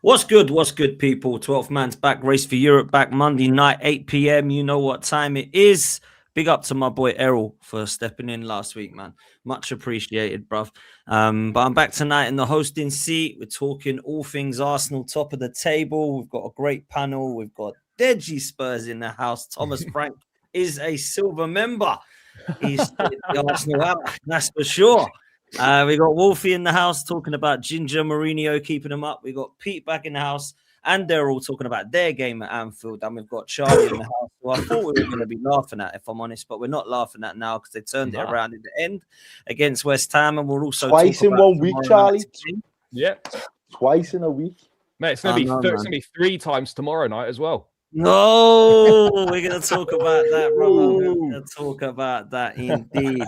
What's good? What's good, people? 12th man's back. Race for Europe back Monday night, 8 p.m. You know what time it is. Big up to my boy Errol for stepping in last week, man. Much appreciated, bruv. But I'm back tonight in the hosting seat. We're talking all things Arsenal, top of the table. We've got a great panel. We've got Deji Spurs in the house. Thomas Frank is a silver member. He's the Arsenal out, that's for sure. We got Wolfie in the house talking about Ginger Mourinho keeping him up. We got Pete back in the house, and they're all talking about their game at Anfield. And we've got Charlie in the house, who I thought we were going to be laughing at, if I'm honest, but we're not laughing at now because they turned it around in the end against West Ham. And we'll also twice in 1 week, Charlie. Yep, twice in a week. Mate, it's going to be 3 times tomorrow night as well. No, we're going to talk about that, brother. We're going to talk about that indeed.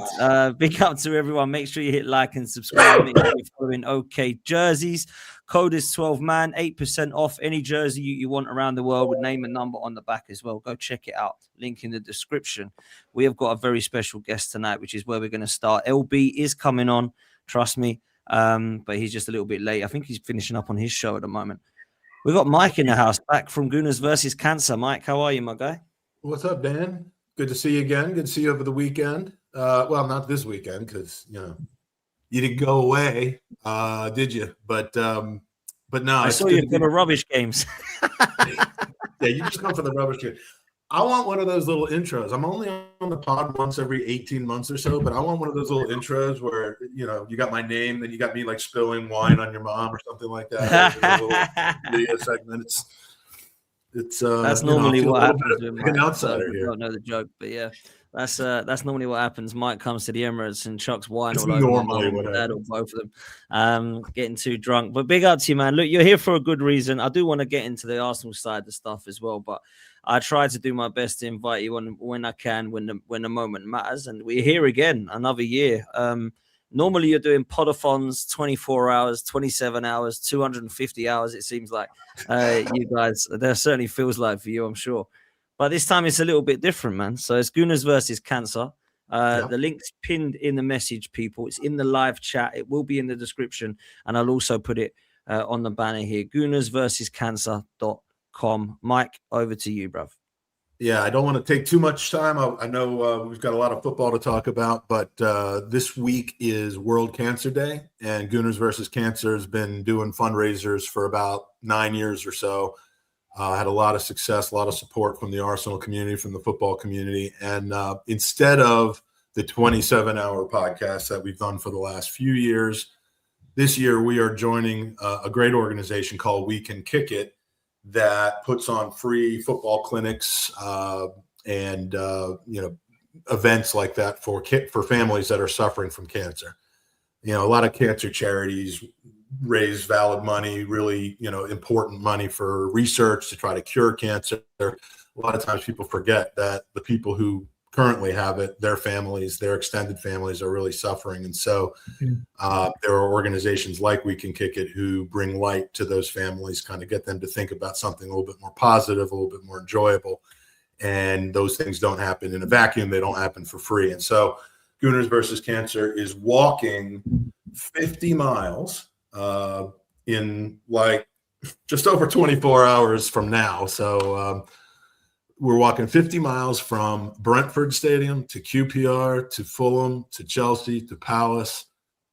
Big up to everyone. Make sure you hit like and subscribe. Make sure you're following OK Jerseys. Code is 12man, 8% off any jersey you want around the world with name and number on the back as well. Go check it out. Link in the description. We have got a very special guest tonight, which is where we're going to start. LB is coming on, trust me, but he's just a little bit late. I think he's finishing up on his show at the moment. We've got Mike in the house, back from Gooners versus Cancer. Mike, how are you, my guy? What's up, Dan? Good to see you again. Good to see you over the weekend. Well, not this weekend because, you didn't go away, did you? But no. I saw you for the rubbish games. Yeah, you just come for the rubbish game. I want one of those little intros. I'm only on the pod once every 18 months or so, but I want one of those little intros where, you got my name, then you got me like spilling wine on your mom or something like that. Video segment. It's that's normally what happens. Like an outsider here. I don't know the joke, but yeah, that's normally what happens. Mike comes to the Emirates and chucks wine It's all over normally my mum, dad, or both of them, getting too drunk. But big up to you, man. Look, you're here for a good reason. I do want to get into the Arsenal side of stuff as well, but I try to do my best to invite you on when I can, when the moment matters. And we're here again, another year. Normally you're doing podathons, 24 hours, 27 hours, 250 hours, it seems like. You guys, there certainly feels like for you, I'm sure. But this time it's a little bit different, man. So it's Gooners versus Cancer. The link's pinned in the message, people. It's in the live chat. It will be in the description. And I'll also put it on the banner here. Gooners versus Cancer.com. Mike, over to you, bruv. Yeah, I don't want to take too much time. I know we've got a lot of football to talk about, but this week is World Cancer Day, and Gooners versus Cancer has been doing fundraisers for about 9 years or so. Had a lot of success, a lot of support from the Arsenal community, from the football community. And instead of the 27-hour podcast that we've done for the last few years, this year we are joining a great organization called We Can Kick It, that puts on free football clinics and events like that for families that are suffering from cancer. A lot of cancer charities raise valid money, really important money for research to try to cure cancer. A lot of times people forget that the people who currently have it, their families, their extended families are really suffering. And so there are organizations like We Can Kick It who bring light to those families, kind of get them to think about something a little bit more positive, a little bit more enjoyable. And those things don't happen in a vacuum. They don't happen for free. And so Gooners versus Cancer is walking 50 miles in like just over 24 hours from now. So we're walking 50 miles from Brentford Stadium to QPR to Fulham to Chelsea to Palace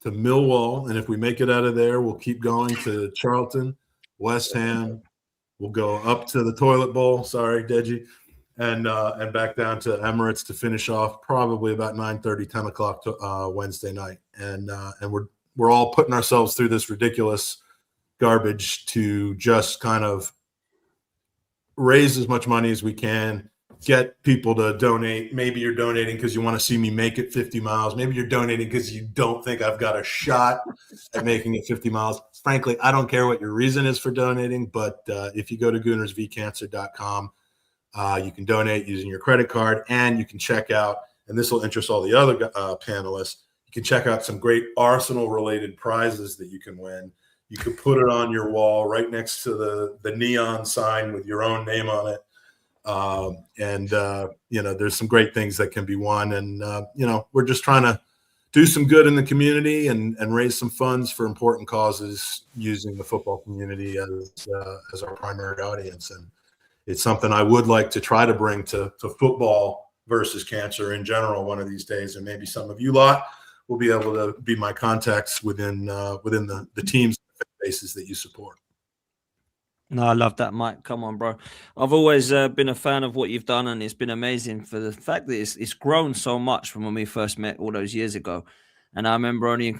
to Millwall. And if we make it out of there, we'll keep going to Charlton, West Ham. We'll go up to the Toilet Bowl. Sorry, Deji. And back down to Emirates to finish off probably about 9:30, 10 o'clock Wednesday night. And we're all putting ourselves through this ridiculous garbage to just kind of raise as much money as we can, get people to donate. Maybe you're donating because you want to see me make it 50 miles. Maybe you're donating because you don't think I've got a shot at making it 50 miles. Frankly, I don't care what your reason is for donating, but if you go to goonersvcancer.com, you can donate using your credit card, and you can check out, and this will interest all the other panelists, you can check out some great Arsenal-related prizes that you can win. You could put it on your wall right next to the neon sign with your own name on it. There's some great things that can be won. And, we're just trying to do some good in the community and raise some funds for important causes using the football community as our primary audience. And it's something I would like to try to bring to football versus cancer in general one of these days. And maybe some of you lot will be able to be my contacts within the teams and bases that you support. No, I love that, Mike. Come on, bro. I've always been a fan of what you've done, and it's been amazing for the fact that it's grown so much from when we first met all those years ago. And I remember only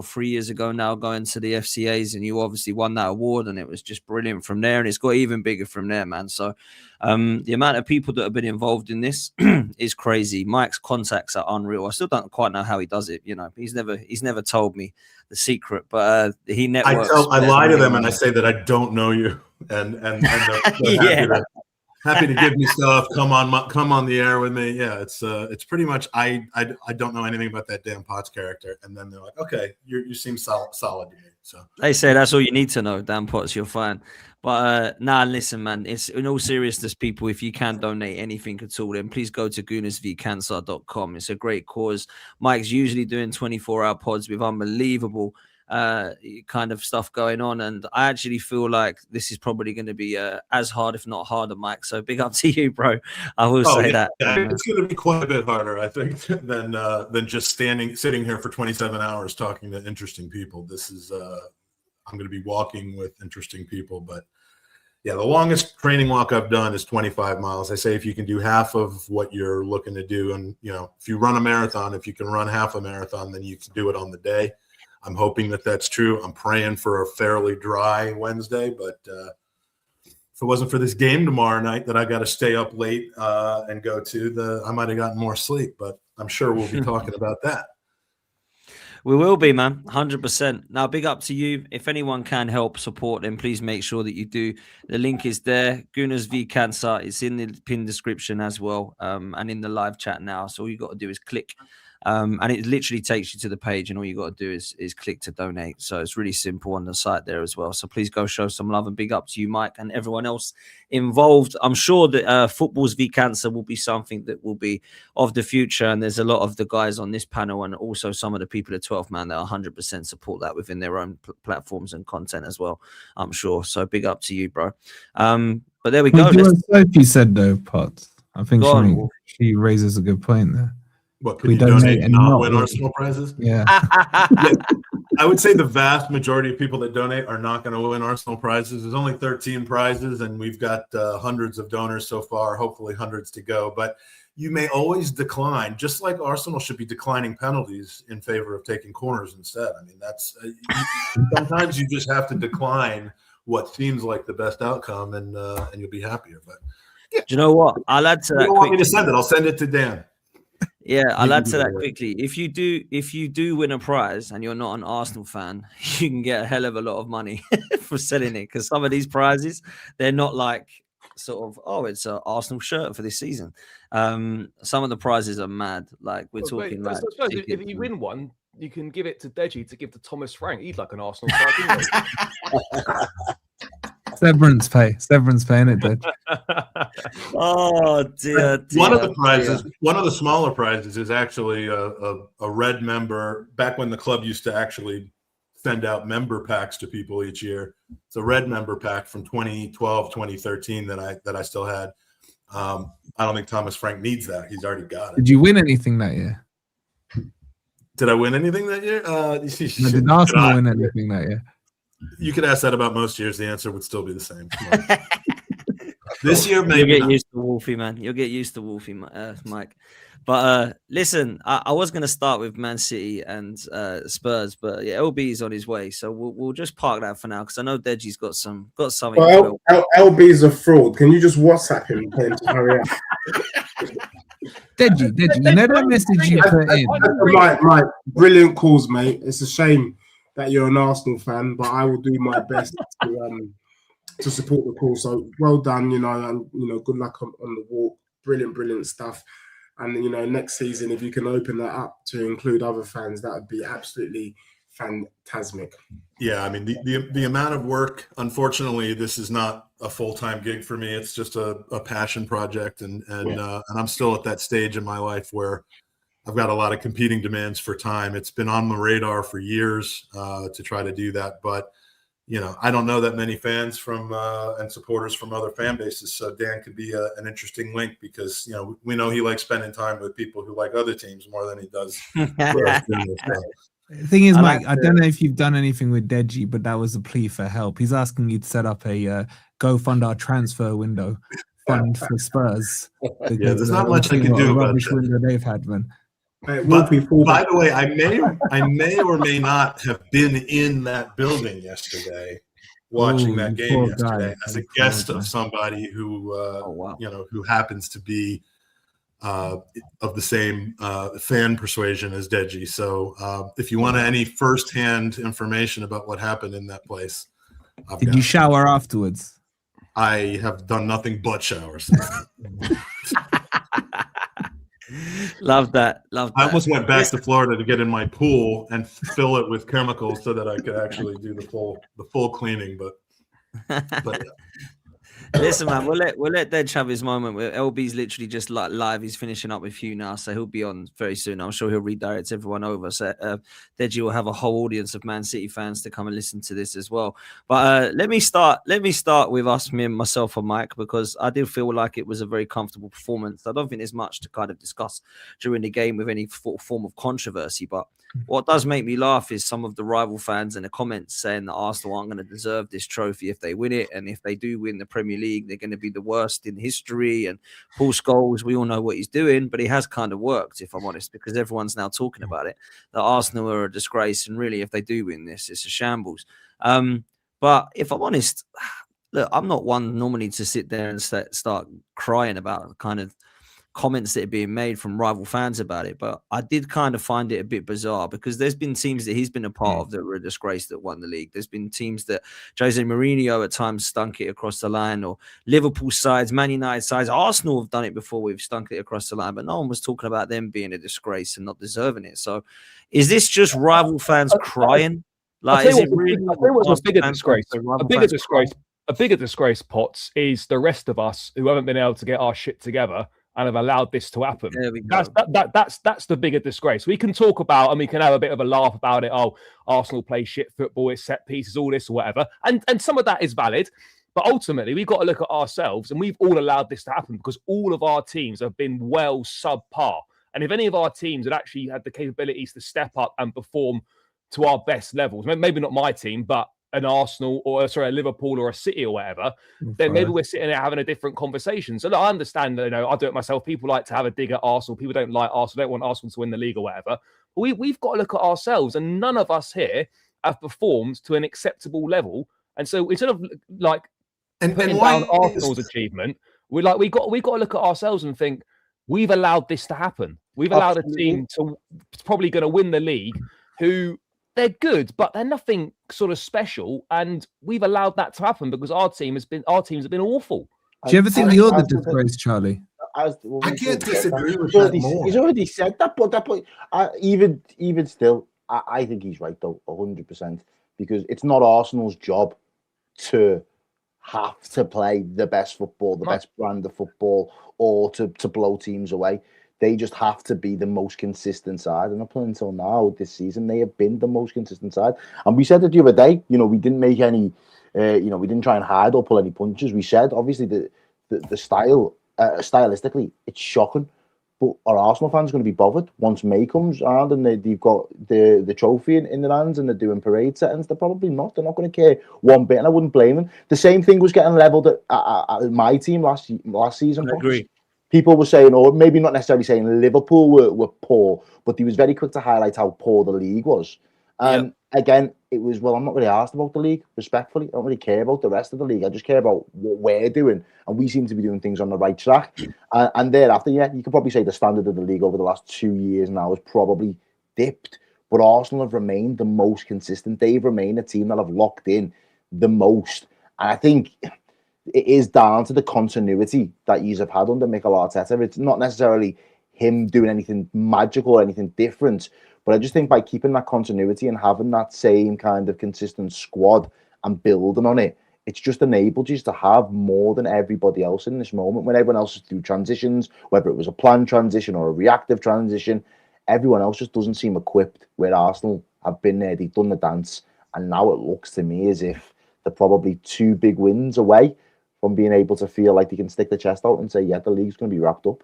3 years ago now going to the FCAs, and you obviously won that award, and it was just brilliant from there. And it's got even bigger from there, man. So the amount of people that have been involved in this is crazy. Mike's contacts are unreal. I still don't quite know how he does it. You know, he's never told me the secret, but he networks. I lie to them and I say that I don't know you, and they're happy to give me stuff. Come on the air with me. Yeah, it's pretty much I don't know anything about that Dan Potts character, and then they're like, okay, you seem solid to me. So they say that's all you need to know, Dan Potts. You're fine. But listen, man. It's in all seriousness, people. If you can donate anything at all, then please go to goonersvcancer.com. It's a great cause. Mike's usually doing 24-hour pods with unbelievable kind of stuff going on, and I actually feel like this is probably going to be as hard, if not harder, Mike. So big up to you, bro. I will say that it's going to be quite a bit harder, I think, than just sitting here for 27 hours talking to interesting people. This is I'm going to be walking with interesting people, but yeah, the longest training walk I've done is 25 miles. I say if you can do half of what you're looking to do, and if you run a marathon, if you can run half a marathon, then you can do it on the day. I'm hoping that that's true. I'm praying for a fairly dry Wednesday, but if it wasn't for this game tomorrow night that I got to stay up late and go to, I might have gotten more sleep, but I'm sure we'll be talking about that. We will be, man, 100%. Now, big up to you. If anyone can help support, then please make sure that you do. The link is there. Gooners v Cancer. It's in the pinned description as well, and in the live chat now. So all you got to do is click. And it literally takes you to the page, and all you got to do is click to donate. So it's really simple on the site there as well. So please go show some love, and big up to you, Mike, and everyone else involved. I'm sure that Footballs v Cancer will be something that will be of the future, and there's a lot of the guys on this panel and also some of the people at 12 Man that 100% support that within their own platforms and content as well, I'm sure. So big up to you, bro. But there we go. Sophie said though, Potts. I think she raises a good point there. What, could you donate and not win Arsenal prizes? Yeah. Yeah. I would say the vast majority of people that donate are not going to win Arsenal prizes. There's only 13 prizes, and we've got hundreds of donors so far, hopefully hundreds to go. But you may always decline, just like Arsenal should be declining penalties in favor of taking corners instead. I mean, that's sometimes you just have to decline what seems like the best outcome, and you'll be happier. But yeah. Do you know what? I'll add to that. You don't want me to send it? I'll send it to Dan. Yeah, I'll add to that quickly. If you do win a prize and you're not an Arsenal fan, you can get a hell of a lot of money for selling it, because some of these prizes, they're not like sort of, it's an Arsenal shirt for this season. Some of the prizes are mad. Like we're talking like. I suppose if you win one, you can give it to Deji to give to Thomas Frank. He'd like an Arsenal prize, Severance pay, in it, Dej. Oh dear. One of the prizes, one of the smaller prizes, is actually a red member. Back when the club used to actually send out member packs to people each year, it's a red member pack from 2012, 2013 that I still had. I don't think Thomas Frank needs that. He's already got it. Did you win anything that year? Did I win anything that year? Did Arsenal win anything that year? You could ask that about most years. The answer would still be the same. This year, maybe you'll get used to Wolfie, man. You'll get used to Wolfie, Mike. But listen, I was going to start with Man City and Spurs, but yeah, LB is on his way, so we'll just park that for now, because I know Deji's got something. Well, LB is a fraud. Can you just WhatsApp him and tell him to hurry up? Deji, you know that message you put in? Mike, brilliant calls, mate. It's a shame that you're an Arsenal fan, but I will do my best to support the cause. So well done, and good luck on the walk. Brilliant stuff. And next season, if you can open that up to include other fans, that would be absolutely fantastic. Yeah, I mean the amount of work. Unfortunately, this is not a full-time gig for me. It's just a passion project, and I'm still at that stage in my life where I've got a lot of competing demands for time. It's been on the radar for years to try to do that, but I don't know that many fans from and supporters from other fan bases. So Dan could be an interesting link because we know he likes spending time with people who like other teams more than he does. The thing is, Mike, I don't know if you've done anything with Deji, but that was a plea for help. He's asking you to set up a go fund our transfer window fund for Spurs. Yeah, there's not much I can do about rubbish that. window they've had, man. By the way, I may or may not have been in that building yesterday, watching that game yesterday as a guest of somebody who who happens to be of the same fan persuasion as Deji. So if you want any firsthand information about what happened in that place, did you shower afterwards? I have done nothing but showers. Love that. I almost went back to Florida to get in my pool and fill it with chemicals so that I could actually do the full cleaning. But Listen, man, we'll let Dej have his moment. LB's literally just like live. He's finishing up with you now, so he'll be on very soon. I'm sure he'll redirect everyone over. So Deji will have a whole audience of Man City fans to come and listen to this as well. But let me start with us, me and myself and Mike, because I did feel like it was a very comfortable performance. I don't think there's much to kind of discuss during the game with any form of controversy, but what does make me laugh is some of the rival fans in the comments saying that Arsenal aren't going to deserve this trophy if they win it. And if they do win the Premier League, they're going to be the worst in history. And Paul Scholes, we all know what he's doing, but he has kind of worked, if I'm honest, because everyone's now talking about it, that Arsenal are a disgrace. And really, if they do win this, it's a shambles. But if I'm honest, look, I'm not one normally to sit there and start crying about kind of comments that are being made from rival fans about it, but I did kind of find it a bit bizarre because there's been teams that he's been a part of that were a disgrace that won the league. There's been teams that Jose Mourinho at times stunk it across the line, or Liverpool sides, Man United sides. Arsenal have done it before, we've stunk it across the line, but no one was talking about them being a disgrace and not deserving it. So is this just rival fans crying? Like, is it really what's a bigger disgrace? A bigger disgrace, Potts, is the rest of us who haven't been able to get our shit together and have allowed this to happen. That's the bigger disgrace. We can talk about, and we can have a bit of a laugh about it. Oh, Arsenal play shit football, it's set pieces, all this or whatever. And some of that is valid. But ultimately, we've got to look at ourselves, and we've all allowed this to happen because all of our teams have been well subpar. And if any of our teams had actually had the capabilities to step up and perform to our best levels, maybe not my team, but an Arsenal or a Liverpool or a City or whatever, then maybe we're sitting there having a different conversation. So look, I understand that, I do it myself. People like to have a dig at Arsenal. People don't like Arsenal, don't want Arsenal to win the league or whatever. But we've got to look at ourselves, and none of us here have performed to an acceptable level. And so instead of putting down Arsenal's achievement, we've got to look at ourselves and think we've allowed this to happen. We've allowed a team to probably going to win the league who they're good, but they're nothing sort of special, and we've allowed that to happen because our teams have been awful. Do you ever think you're the disgrace, Charlie? I can't disagree with that more. He's already said that, but even still, I think he's right though, 100%, because it's not Arsenal's job to have to play the best football, the best brand of football, or to blow teams away. They just have to be the most consistent side. And up until now, this season, they have been the most consistent side. And we said it the other day, we didn't make any, we didn't try and hide or pull any punches. We said, obviously, the style, stylistically, it's shocking. But are Arsenal fans going to be bothered once May comes around and they've got the trophy in their hands and they're doing parade settings? They're probably not. They're not going to care one bit, and I wouldn't blame them. The same thing was getting levelled at my team last season. I agree. People were saying, or maybe not necessarily saying Liverpool were poor, but he was very quick to highlight how poor the league was. And again, it was, well, I'm not really asked about the league, respectfully. I don't really care about the rest of the league. I just care about what we're doing. And we seem to be doing things on the right track. And thereafter, you could probably say the standard of the league over the last 2 years now has probably dipped. But Arsenal have remained the most consistent. They've remained a team that have locked in the most. And I think it is down to the continuity that you have had under Mikel Arteta. It's not necessarily him doing anything magical or anything different, but I just think by keeping that continuity and having that same kind of consistent squad and building on it, it's just enabled you to have more than everybody else in this moment. When everyone else is through transitions, whether it was a planned transition or a reactive transition, everyone else just doesn't seem equipped. Where Arsenal have been there, they've done the dance, and now it looks to me as if they're probably 2 big wins away from being able to feel like they can stick their chest out and say, yeah, the league's going to be wrapped up.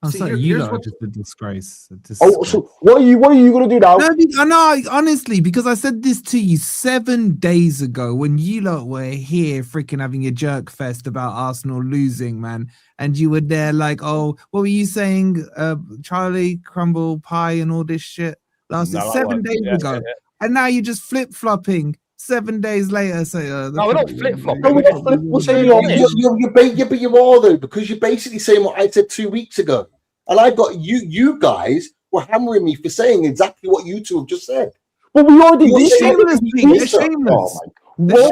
I'm sorry, you lot are just a disgrace. Oh, so what are you going to do now? No, honestly, because I said this to you 7 days ago when you lot were here freaking having your jerk fest about Arsenal losing, man. And you were there like, oh, what were you saying? Charlie, crumble pie and all this shit. Last 7 days ago. Yeah. And now you're just flip-flopping 7 days later. So, no, we're not flip-flopping. No, we're not flip-flopping. But you are, though, because you're basically saying what I said 2 weeks ago. And I've got you guys were hammering me for saying exactly what you two have just said. But we already did. You're shameless. No,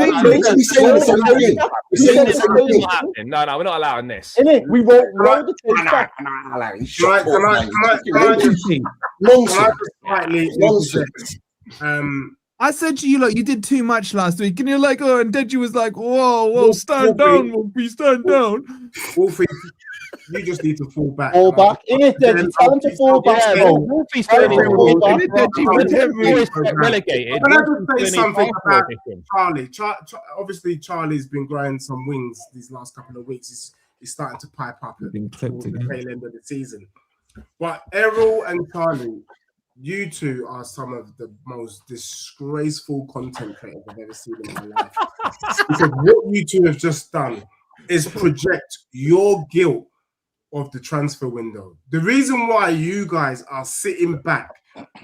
we're not allowing this. Innit? We won't roll the tape. I said to you, look, you did too much last week, and you're like, oh, and Deji was like, whoa, stand down, Wolfie, stand down. Wolfie, you just need to fall back. Fall back, innit, Deji? Tell him to fall back. Wolfie's turning relegated. Can I just say something about Charlie? Obviously, Charlie's been growing some wings these last couple of weeks. He's starting to pipe up at the tail end of the season. But Errol and Charlie, you two are some of the most disgraceful content creators I've ever seen in my life. Because what you two have just done is project your guilt of the transfer window. The reason why you guys are sitting back,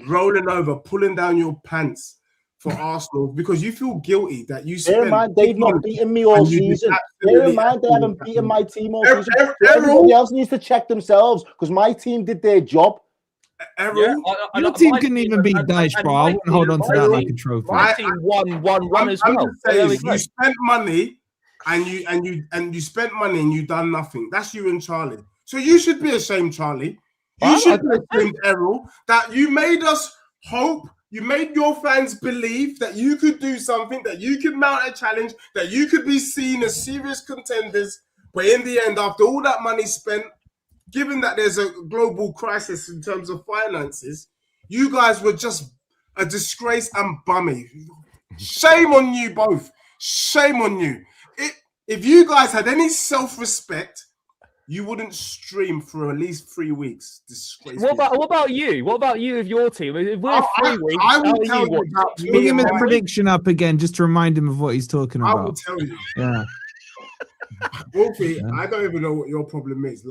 rolling over, pulling down your pants for Arsenal, because you feel guilty that you spent... Bear in mind, they've not beaten me all season. Bear in mind, they haven't beaten my team all season. Everybody else needs to check themselves, because my team did their job. Your team couldn't even beat Dyche, bro. I wouldn't hold on to that like a trophy. My team won as well. You spent money and you spent money and you done nothing. That's you and Charlie. So you should be ashamed, Charlie. You should be ashamed, Errol, that you made us hope. You made your fans believe that you could do something, that you could mount a challenge, that you could be seen as serious contenders. But in the end, after all that money spent, given that there's a global crisis in terms of finances, you guys were just a disgrace and bummy. Shame on you both. Shame on you. If you guys had any self-respect, you wouldn't stream for at least 3 weeks. Disgrace. What about you? What about you with your team? If we're 3 weeks, I will tell you about me. Give him his prediction up again, just to remind him of what he's talking about. I will tell you. Yeah. Wolfie, I don't even know what your problem is.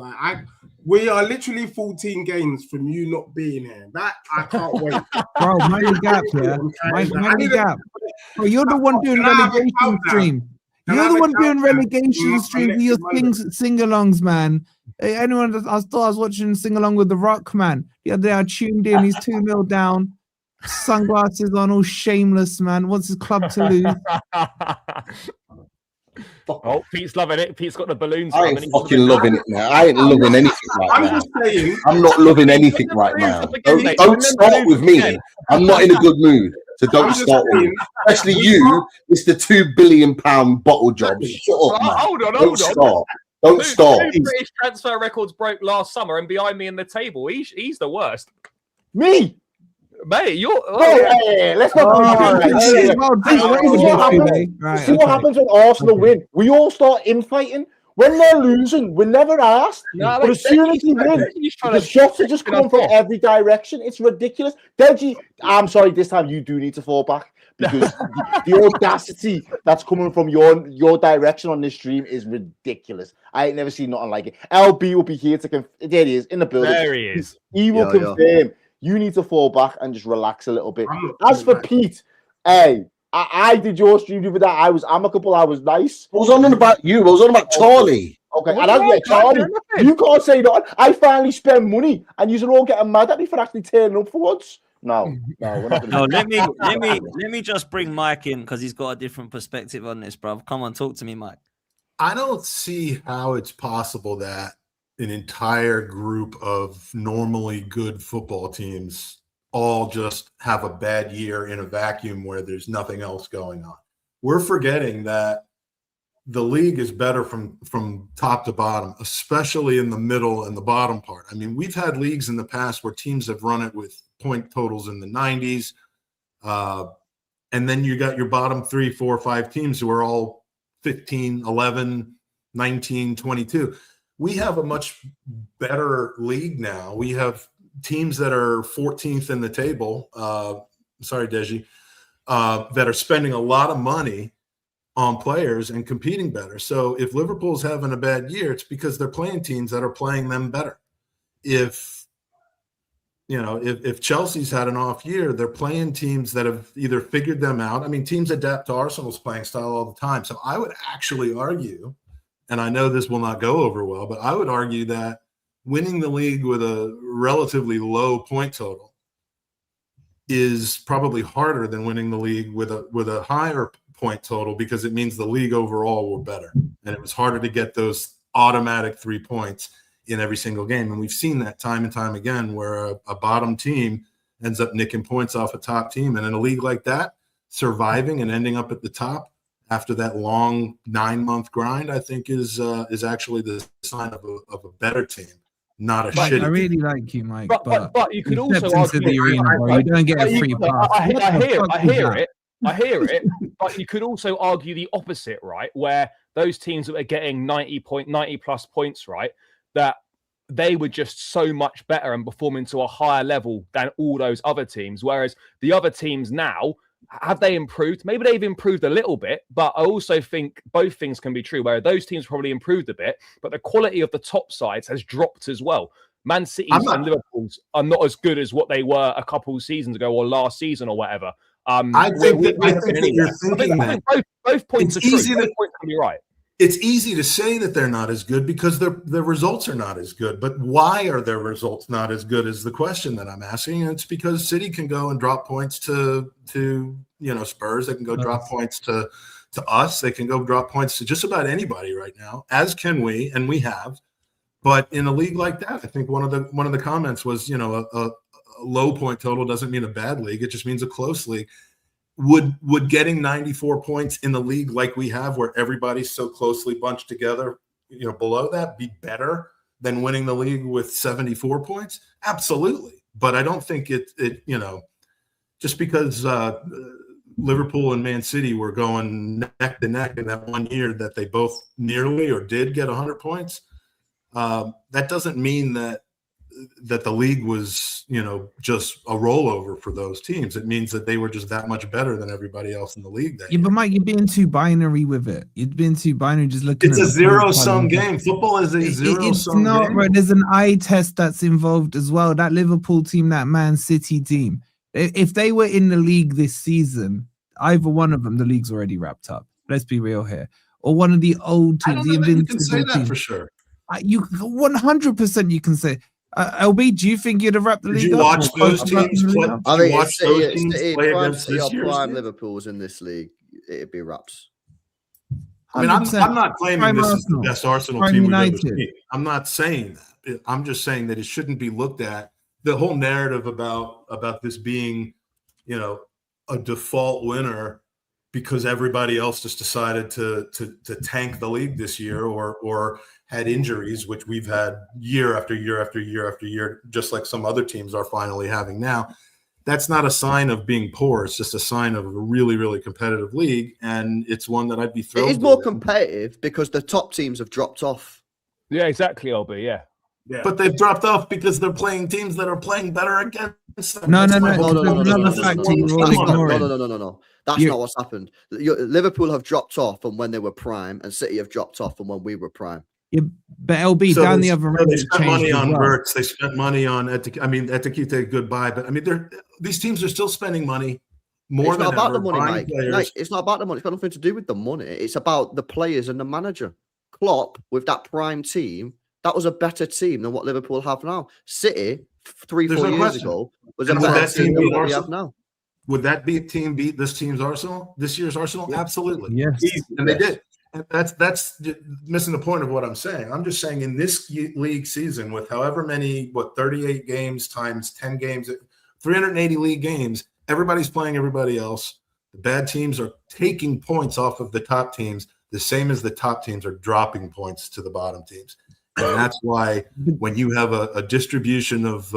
We are literally 14 games from you not being here. That I can't wait. Bro, mind the gap, yeah. Mind the gap. Bro, you're the one doing relegation stream. You're the one doing relegation stream with your sing-alongs, man. Hey, anyone? I thought I was watching sing-along with The Rock, man. The other day I tuned in. He's 2-0 down. Sunglasses on, all shameless, man. Wants his club to lose. Oh, Pete's loving it. Pete's got the balloons. I ain't fucking loving it now. I ain't loving anything right now. Just saying. I'm not loving anything right now. Don't start with me. I'm not in a good mood. So don't start with me. Especially you, it's the £2 billion bottle job. Shut up, man. Hold on. Don't start. British transfer records broke last summer, and behind me in the table, he's the worst. Me? Mate, you're... Hey, let's not... See what happens when Arsenal win. We all start infighting. When they're losing, we're never asked. No, but as soon as we win, the shots are just coming from every direction. It's ridiculous. Deji, I'm sorry, this time you do need to fall back, because the audacity that's coming from your direction on this stream is ridiculous. I ain't never seen nothing like it. LB will be here to confirm. There he is, in the building. There he is. He will confirm. You need to fall back and just relax a little bit. As for Pete, hey, I did your stream the other day. I was amicable. I was nice. I was on about you. I was on about Charlie. Okay, and I was Charlie. You can't say that. I finally spend money, and you're all getting mad at me for actually turning up for once. No, we're not. No, let me just bring Mike in, because he's got a different perspective on this, bro. Come on, talk to me, Mike. I don't see how it's possible that an entire group of normally good football teams all just have a bad year in a vacuum where there's nothing else going on. We're forgetting that the league is better from top to bottom, especially in the middle and the bottom part. I mean, we've had leagues in the past where teams have run it with point totals in the 90s. And then you got your bottom 3, 4, 5 teams who are all 15, 11, 19, 22. We have a much better league now. We have teams that are 14th in the table. Sorry, Deji, that are spending a lot of money on players and competing better. So if Liverpool's having a bad year, it's because they're playing teams that are playing them better. If Chelsea's had an off year, they're playing teams that have either figured them out. I mean, teams adapt to Arsenal's playing style all the time. So I would actually argue, and I know this will not go over well, but I would argue that winning the league with a relatively low point total is probably harder than winning the league with a higher point total, because it means the league overall were better, and it was harder to get those automatic 3 points in every single game. And we've seen that time and time again, where a bottom team ends up nicking points off a top team. And in a league like that, surviving and ending up at the top after that long 9-month grind, I think is actually the sign of a better team, not a shitty. I really like you, Mike, but you could also argue the arena, bro. You don't get a free pass. I hear it, but you could also argue the opposite, right? Where those teams that are getting 90 plus points, right, that they were just so much better and performing to a higher level than all those other teams. Whereas the other teams now, have they improved? Maybe they've improved a little bit, but I also think both things can be true, where those teams probably improved a bit, but the quality of the top sides has dropped as well. Man City's and Liverpool's are not as good as what they were a couple of seasons ago or last season or whatever. I think that you're thinking that. Both points are true. Both points can be right. It's easy to say that they're not as good because their results are not as good. But why are their results not as good is the question that I'm asking. And it's because City can go and drop points to Spurs. They can go drop points to us. They can go drop points to just about anybody right now, as can we, and we have. But in a league like that, I think one of the comments was, a low point total doesn't mean a bad league. It just means a close league. Would getting 94 points in the league like we have, where everybody's so closely bunched together, below that, be better than winning the league with 74 points? Absolutely. But I don't think it just because Liverpool and Man City were going neck to neck in that one year that they both nearly or did get 100 points, that doesn't mean that the league was, just a rollover for those teams. It means that they were just that much better than everybody else in the league. But Mike, you're being too binary with it. You've been too binary, just looking. It's a zero-sum game. Football is a zero-sum game. It's not, right? There's an eye test that's involved as well. That Liverpool team, that Man City team, if they were in the league this season, either one of them, the league's already wrapped up. Let's be real here. Or one of the old teams, the invincible you can say that team. for sure. You 100% you can say. LB, do you think you'd have wrapped the league up? Did you watch those teams play? I think if City prime Liverpool was in this league, it'd be wraps. I mean, I'm not claiming this is the best Arsenal team we've ever seen. I'm not saying that. I'm just saying that it shouldn't be looked at. The whole narrative about this being, a default winner because everybody else just decided to tank the league this year or had injuries, which we've had year after year after year after year, just like some other teams are finally having now. That's not a sign of being poor. It's just a sign of a really, really competitive league, and it's one that I'd be thrilled. It is more competitive because the top teams have dropped off. Yeah, exactly, LB, yeah. But they've dropped off because they're playing teams that are playing better against them. No. That's not what's happened. Liverpool have dropped off from when they were prime, and City have dropped off from when we were prime. Yeah, but LB down the other end. They spent money on Wirtz. They spent money on Ekitike. Goodbye, but I mean, these teams are still spending money more than ever. It's not about the money, Mike. It's not about the money. It's got nothing to do with the money. It's about the players and the manager. Klopp with that prime team, that was a better team than what Liverpool have now. City 3-4 years ago was a better team than what we have now. Would that team beat this year's Arsenal? Absolutely. Yes, and they did. And that's missing the point of what I'm saying. I'm just saying in this league season with however many, 38 games times 10 games, 380 league games, everybody's playing everybody else. The bad teams are taking points off of the top teams. the same as the top teams, are dropping points to the bottom teams. And that's why when you have a distribution of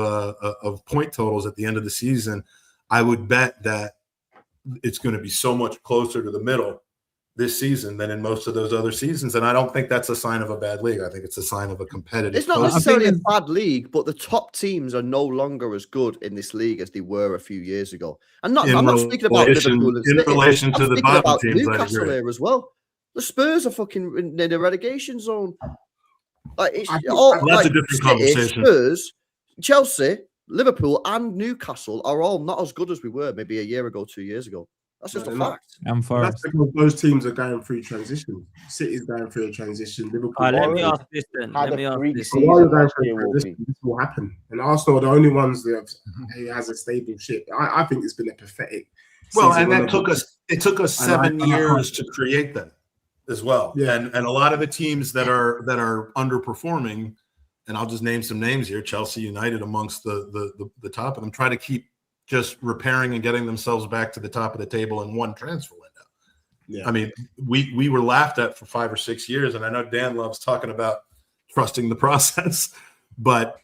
point totals at the end of the season, I would bet that it's going to be so much closer to the middle this season than in most of those other seasons. And I don't think that's a sign of a bad league. I think it's a sign of a competitive. It's not necessarily a bad league, but the top teams are no longer as good in this league as they were a few years ago. And I'm not speaking about Liverpool and City. In relation to the bottom teams, Newcastle here as well. The Spurs are fucking in the relegation zone. Like it's all, that's like, a different City, conversation. Spurs, Chelsea, Liverpool, and Newcastle are all not as good as we were maybe a year ago, 2 years ago. That's just a fact. And that's because those teams are going through transition. City's going through a transition. Liverpool. Let me ask this then. Let me ask this. This will happen. And Arsenal are the only ones that has a stable ship. I think it's been a pathetic. Well, and that took us. It took us 7 years to create them, as well. Yeah. And a lot of the teams that are underperforming, and I'll just name some names here: Chelsea, United, amongst the top of them, try to keep just repairing and getting themselves back to the top of the table in one transfer window. Yeah. I mean, we were laughed at for 5 or 6 years, and I know Dan loves talking about trusting the process, but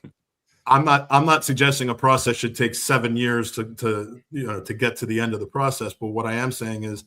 I'm not suggesting a process should take 7 years to get to the end of the process. But what I am saying is,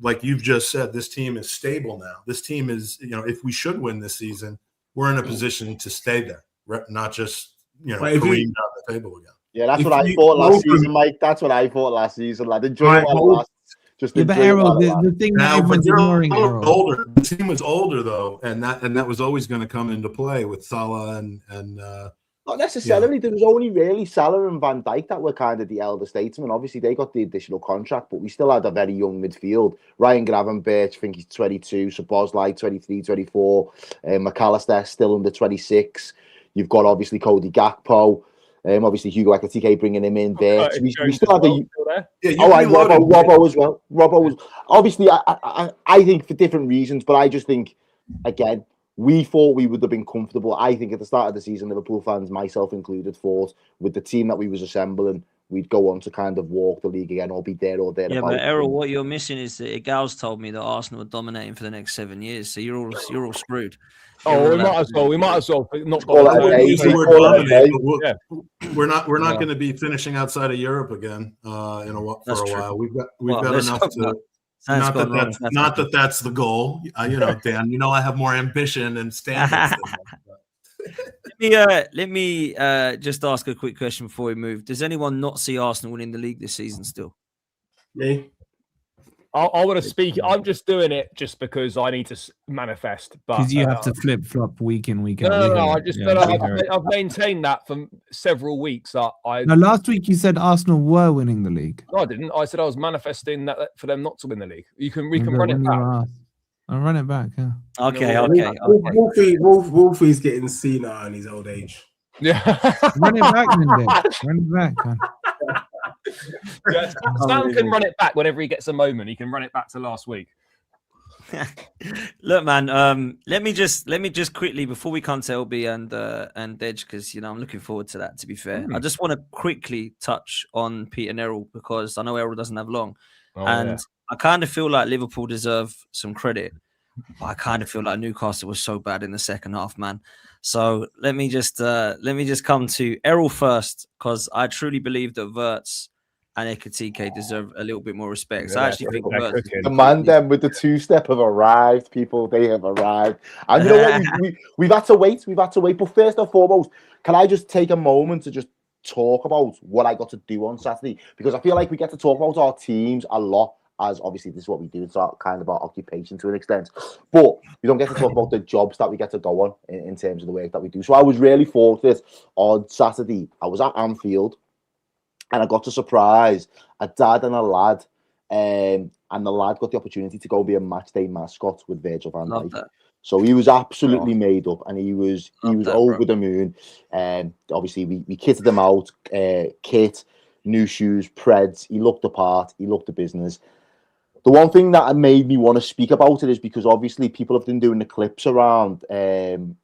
like you've just said, this team is stable now. This team is, if we should win this season, we're in a position to stay there, not just careen down the table again. Yeah, that's what I thought last season, Mike. That's what I thought last season. Like, enjoy it last. Just but Errol, the thing that everyone's ignoring, older. The team was older though, and that was always going to come into play with Salah and not necessarily. There was only really Salah and Van Dijk that were kind of the elder statesmen. Obviously, they got the additional contract, but we still had a very young midfield. Ryan Gravenberch, I think he's 22. Szoboszlai, 23, 24. McAllister still under 26. You've got obviously Cody Gakpo. Obviously, Hugo Ekitike bringing him in there. So we still have the Robbo as well. Robbo was obviously. I think for different reasons, but I just think again we thought we would have been comfortable. I think at the start of the season, Liverpool fans, myself included, thought with the team that we was assembling, we'd go on to kind of walk the league again or be there or there. Yeah, but Errol, what you're missing is that Igal's told me that Arsenal are dominating for the next 7 years, so you're all screwed. We might as well not. We're not going to be finishing outside of Europe again for a while. We've got enough to. Not that that's the goal. Dan. I have more ambition and standards. Let me just ask a quick question before we move. Does anyone not see Arsenal winning the league this season still? Me. I want to speak. I'm just doing it just because I need to manifest. Because you have to flip flop week in, week out. No. I've maintained that for several weeks. Last week you said Arsenal were winning the league. No, I didn't. I said I was manifesting that for them not to win the league. We can run it back. I'll run it back. Yeah. Okay. Wolfie's getting senile in his old age. Yeah. Run it back, then. Run it back, man. Yeah, Sam can run it back whenever he gets a moment. He can run it back to last week. Look, man. Let me just quickly before we come to LB and Dej, because I'm looking forward to that. To be fair, I just want to quickly touch on Pete and Errol because I know Errol doesn't have long, I kind of feel like Liverpool deserve some credit. But I kind of feel like Newcastle was so bad in the second half, man. So let me just come to Errol first because I truly believe that Wirtz and Ekitike deserve a little bit more respect. So I actually think the man them with the two-step have arrived, people. They have arrived. And you know what? We've had to wait. But first and foremost, can I just take a moment to just talk about what I got to do on Saturday? Because I feel like we get to talk about our teams a lot, as obviously this is what we do. It's kind of our occupation to an extent. But we don't get to talk about the jobs that we get to go on in terms of the work that we do. So I was really fortunate on Saturday. I was at Anfield and I got to surprise a dad and a lad. And the lad got the opportunity to go be a match day mascot with Virgil van Dijk. So he was absolutely made up and he was over the moon. And obviously we kitted him out, kit, new shoes, preds. He looked the part, he looked the business. The one thing that made me want to speak about it is because obviously people have been doing the clips around Kieran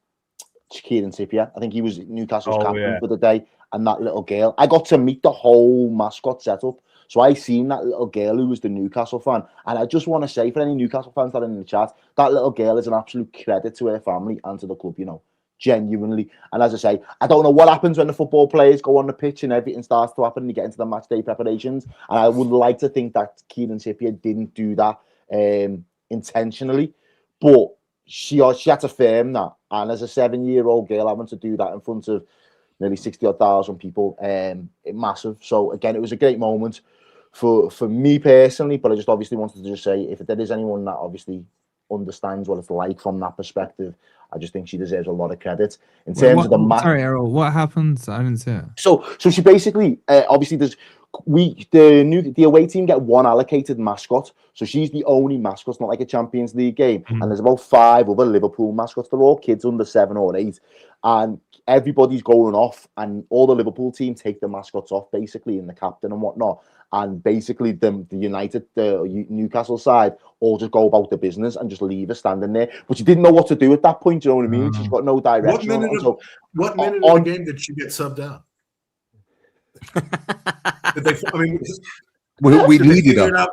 Trippier. I think he was Newcastle's captain for the day, and that little girl. I got to meet the whole mascot setup. So I seen that little girl who was the Newcastle fan. And I just want to say, for any Newcastle fans that are in the chat, that little girl is an absolute credit to her family and to the club, you know, genuinely. And as I say, I don't know what happens when the football players go on the pitch and everything starts to happen and you get into the match day preparations. And I would like to think that Kieran Trippier didn't do that intentionally. But she had to firm that. And as a 7-year-old girl having to do that in front of nearly 60,000 people, massive. So again, it was a great moment for me personally, but I just obviously wanted to just say, if there is anyone that obviously understands what it's like from that perspective, I just think she deserves a lot of credit in terms of the match. Sorry, Errol, what happens? I didn't see it. So she basically, obviously, the away team get one allocated mascot, so she's the only mascot. It's not like a Champions League game, and there's about 5 other Liverpool mascots. They're all kids under 7 or 8, and everybody's going off, and all the Liverpool team take the mascots off, basically, and the captain and whatnot. And basically, the Newcastle side all just go about the business and just leave her standing there. But she didn't know what to do at that point. Do you know what I mean? She's got no direction. What minute of the game did she get subbed out? We needed her.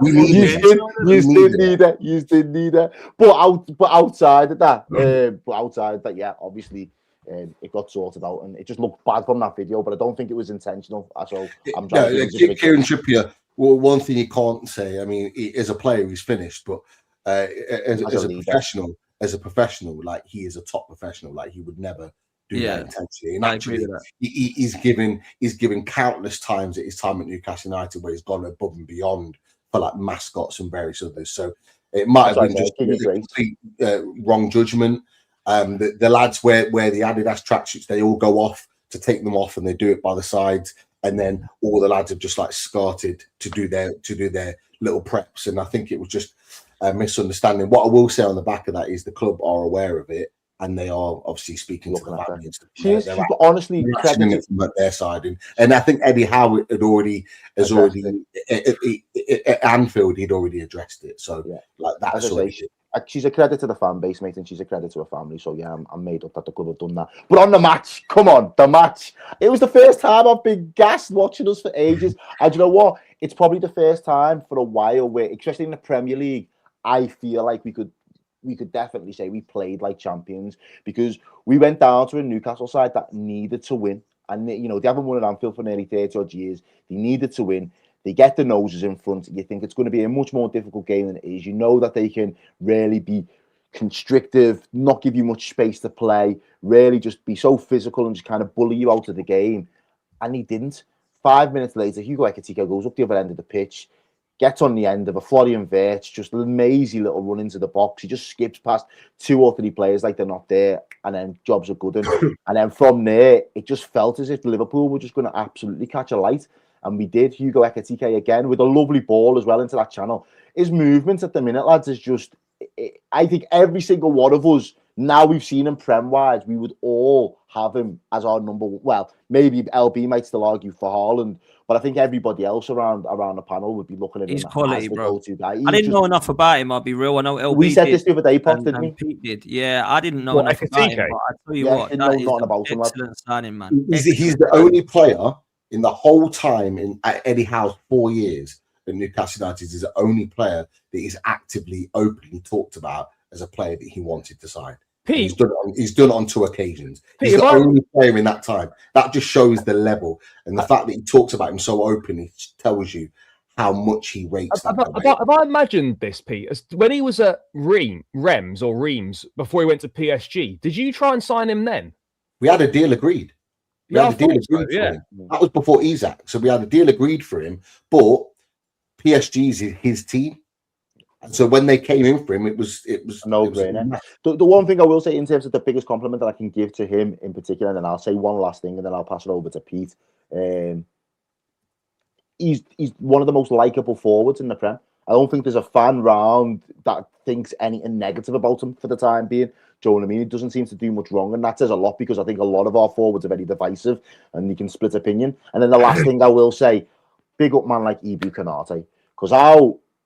You did need her. But outside of that, yeah, obviously. It got sorted out, and it just looked bad from that video, but I don't think it was intentional. So I'm trying to Kieran Trippier. Well, one thing you can't say. I mean, as a player, he's finished, but as a professional, like he is a top professional. Like he would never do that intentionally. And actually, he's given countless times at his time at Newcastle United where he's gone above and beyond for like mascots and various others. So it might have been just a complete wrong judgment. The lads wear the Adidas tracksuits, they all go off to take them off, and they do it by the sides, and then all the lads have just like started to do their little preps, and I think it was just a misunderstanding. What I will say on the back of that is the club are aware of it, and they are obviously speaking to the families. She's honestly credited from their side, and I think Eddie Howe at Anfield he'd already addressed it. So like that's she's a credit to the fan base, mate, and she's a credit to her family. So yeah, I'm made up that they could have done that. But on the match, come on, the match. It was the first time I've been gassed watching us for ages. And you know what? It's probably the first time for a while where, especially in the Premier League, I feel like we could definitely say we played like champions, because we went down to a Newcastle side that needed to win. And you know, they haven't won at Anfield for nearly 30 odd years. They needed to win. They get the noses in front. You think it's going to be a much more difficult game than it is. You know that they can really be constrictive, not give you much space to play, really just be so physical and just kind of bully you out of the game. And he didn't. 5 minutes later, Hugo Ekitike goes up the other end of the pitch, gets on the end of a Florian Wirtz, just a lazy little run into the box. He just skips past 2 or 3 players like they're not there, and then jobs are good. And then from there, it just felt as if Liverpool were just going to absolutely catch a light. And we did. Hugo Ekitike again with a lovely ball as well into that channel. His movement at the minute, lads, is just... I think every single one of us, now we've seen him Prem-wise, we would all have him as our number... Well, maybe LB might still argue for Haaland, but I think everybody else around the panel would be looking at him. He's quality, bro. Go-to guy. I didn't know enough about him, I'll be real. I know LB We said this the other day, Pop, didn't we? Pete did. Yeah, I didn't know enough about him, but I tell you what, that is an excellent signing, man. He's the only player in the whole time at Eddie Howe's 4 years at Newcastle United, is the only player that he's actively, openly talked about as a player that he wanted to sign. He's done it on 2 occasions. He's the only player in that time. That just shows the level, and the fact that he talks about him so openly tells you how much he rates. Have I imagined this, Pete? As when he was at Reims before he went to PSG, did you try and sign him then? We had a deal agreed. That was before Isak, so we had a deal agreed for him. But PSG's his team, and so when they came in for him, it was no-brainer. The one thing I will say in terms of the biggest compliment that I can give to him in particular, and then I'll say one last thing, and then I'll pass it over to Pete. He's one of the most likable forwards in the Prem. I don't think there's a fan round that thinks anything negative about him for the time being. Do you know what I mean? He doesn't seem to do much wrong, and that says a lot, because I think a lot of our forwards are very divisive and you can split opinion. And then the last thing I will say, big up man like Ibu Konate, because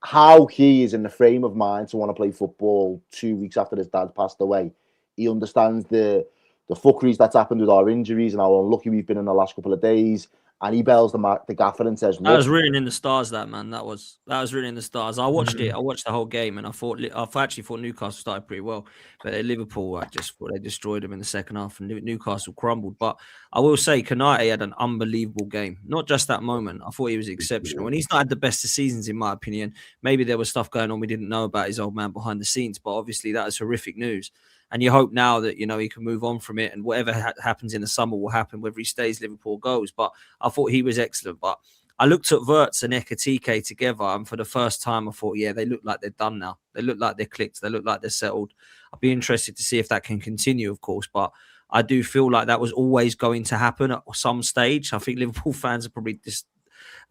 how he is in the frame of mind to want to play football 2 weeks after his dad passed away. He understands the fuckeries that's happened with our injuries and how unlucky we've been in the last couple of days. and he bells the gaffer and says, that was written in the stars, that man. That was written in the stars. I watched it. I watched the whole game, and I actually thought Newcastle started pretty well, but Liverpool, I just thought they destroyed them in the second half, and Newcastle crumbled. But I will say, Konate had an unbelievable game. Not just that moment. I thought he was exceptional, and he's not had the best of seasons, in my opinion. Maybe there was stuff going on we didn't know about his old man behind the scenes, but obviously that is horrific news. And you hope now that, he can move on from it, and whatever happens in the summer will happen, whether he stays, Liverpool goes. But I thought he was excellent. But I looked at Wirtz and Ekitike together, and for the first time I thought, yeah, they look like they're done now. They look like they're clicked. They look like they're settled. I'd be interested to see if that can continue, of course. But I do feel like that was always going to happen at some stage. I think Liverpool fans are probably just